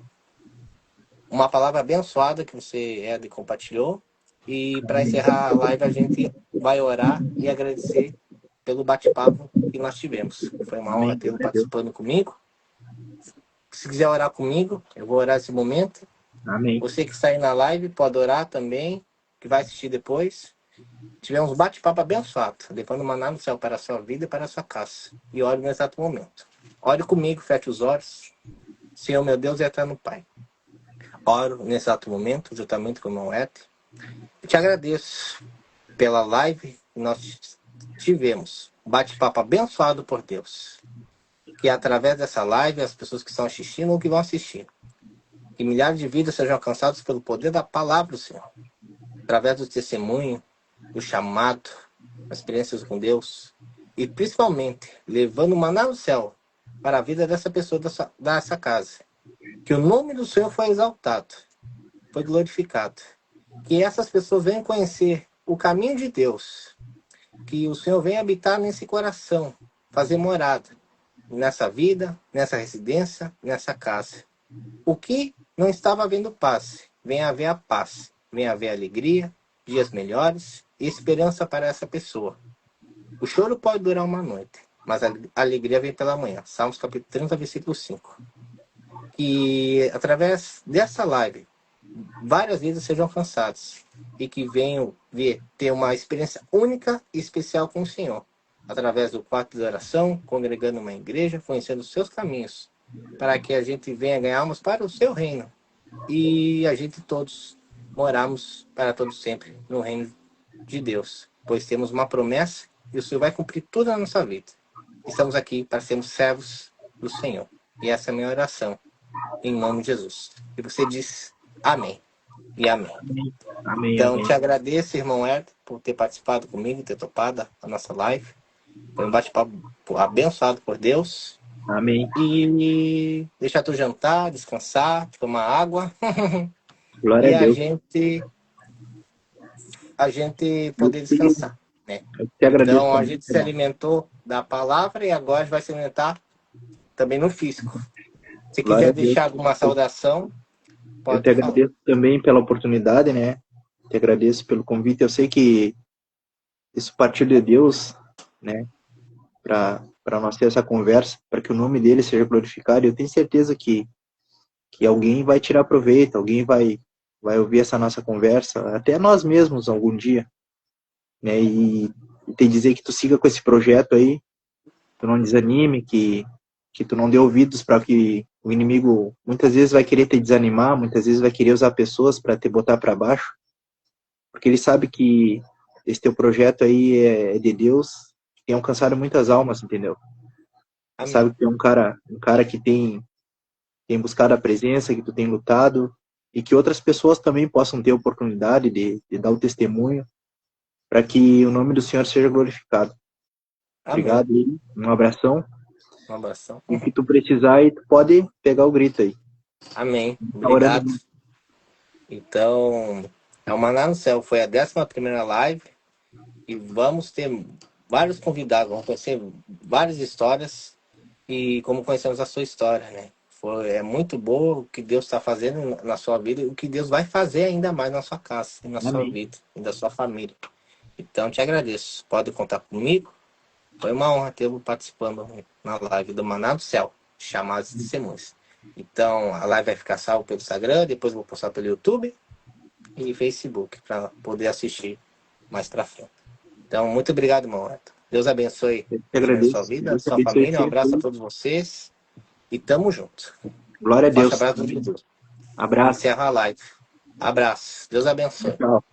uma palavra abençoada que você, Ed, compartilhou, e para encerrar a live a gente vai orar e agradecer pelo bate-papo que nós tivemos. Foi uma honra Amém. tê-lo participando comigo. Se quiser orar comigo, eu vou orar esse momento. Amém. Você que está aí na live pode orar também, que vai assistir depois. Tivemos um bate-papo abençoado, levando maná no céu para a sua vida e para a sua casa. E ore no exato momento. Ore comigo, feche os olhos. Senhor, meu Deus e eterno Pai. Oro nesse exato momento, juntamente com o meu Ed. Eu te agradeço pela live que nós tivemos. Um bate-papo abençoado por Deus. Que através dessa live, as pessoas que estão assistindo ou que vão assistir, que milhares de vidas sejam alcançadas pelo poder da palavra do Senhor. Através do testemunho, do chamado, das experiências com Deus. E principalmente, levando o maná do céu para a vida dessa pessoa, dessa casa. Que o nome do Senhor foi exaltado, foi glorificado. Que essas pessoas venham conhecer o caminho de Deus. Que o Senhor venha habitar nesse coração, fazer morada nessa vida, nessa residência, nessa casa. O que não estava havendo paz, venha haver a paz, venha haver alegria, dias melhores e esperança para essa pessoa. O choro pode durar uma noite, mas a alegria vem pela manhã. Salmos capítulo 30, versículo 5. Que através dessa live, várias vidas sejam alcançadas e que venham ter uma experiência única e especial com o Senhor, através do quarto de oração, congregando uma igreja, conhecendo os seus caminhos, para que a gente venha ganhar almas para o seu reino e a gente todos moramos para todos sempre no reino de Deus, pois temos uma promessa e o Senhor vai cumprir tudo na nossa vida. Estamos aqui para sermos servos do Senhor. E essa é a minha oração, em nome de Jesus. E você diz amém. e amém. Amém, Então, amém. te agradeço, irmão Herto, por ter participado comigo, ter topado a nossa live. Foi um bate-papo abençoado por Deus. Amém. E deixar tu jantar, descansar, tomar água. Glória E a Deus. a gente poder descansar, né? Eu te agradeço Então, a também, gente se irmão. alimentou da palavra e agora a gente vai se alimentar também no físico. Se Glória quiser a Deus. deixar alguma saudação, Eu pode te falar. agradeço também pela oportunidade, né? Te agradeço pelo convite. Eu sei que isso partiu de Deus, né? Para nós ter essa conversa, para que o nome dele seja glorificado. Eu tenho certeza que alguém vai tirar proveito, alguém vai ouvir essa nossa conversa, até nós mesmos algum dia, né? E te dizer que tu siga com esse projeto aí, tu não desanime, que tu não dê ouvidos para que o inimigo muitas vezes vai querer te desanimar, muitas vezes vai querer usar pessoas para te botar para baixo, porque ele sabe que esse teu projeto aí é de Deus, tem alcançado muitas almas, entendeu? Ele Amém. sabe que é um cara que tem buscado a presença, que tu tem lutado, e que outras pessoas também possam ter a oportunidade de dar o testemunho, para que o nome do Senhor seja glorificado. Amém. Obrigado, Lili. Um abração. Um abração. E o que tu precisar aí, tu pode pegar o grito aí. Amém. Tá orando. Obrigado. Então, é o Maná no Céu. Foi a 11ª live. E vamos ter vários convidados. Vamos conhecer várias histórias. E como conhecemos a sua história, né? É muito boa o que Deus está fazendo na sua vida e o que Deus vai fazer ainda mais na sua casa, e na sua Amém. vida e da sua família. Então, te agradeço. Pode contar comigo. Foi uma honra tê-lo participando na live do Maná do Céu, chamados de testemunhos. Então, a live vai ficar salva pelo Instagram, depois eu vou postar pelo YouTube e Facebook para poder assistir mais para frente. Então, muito obrigado, irmão Reto. Deus abençoe Eu te a sua agradeço. vida, a Deus te sua abençoe família. Um sempre. abraço a todos vocês e tamo junto. Glória a Forte Deus. abraço do Jesus. Abraço. Encerra a live. Abraço. Deus abençoe. Tchau.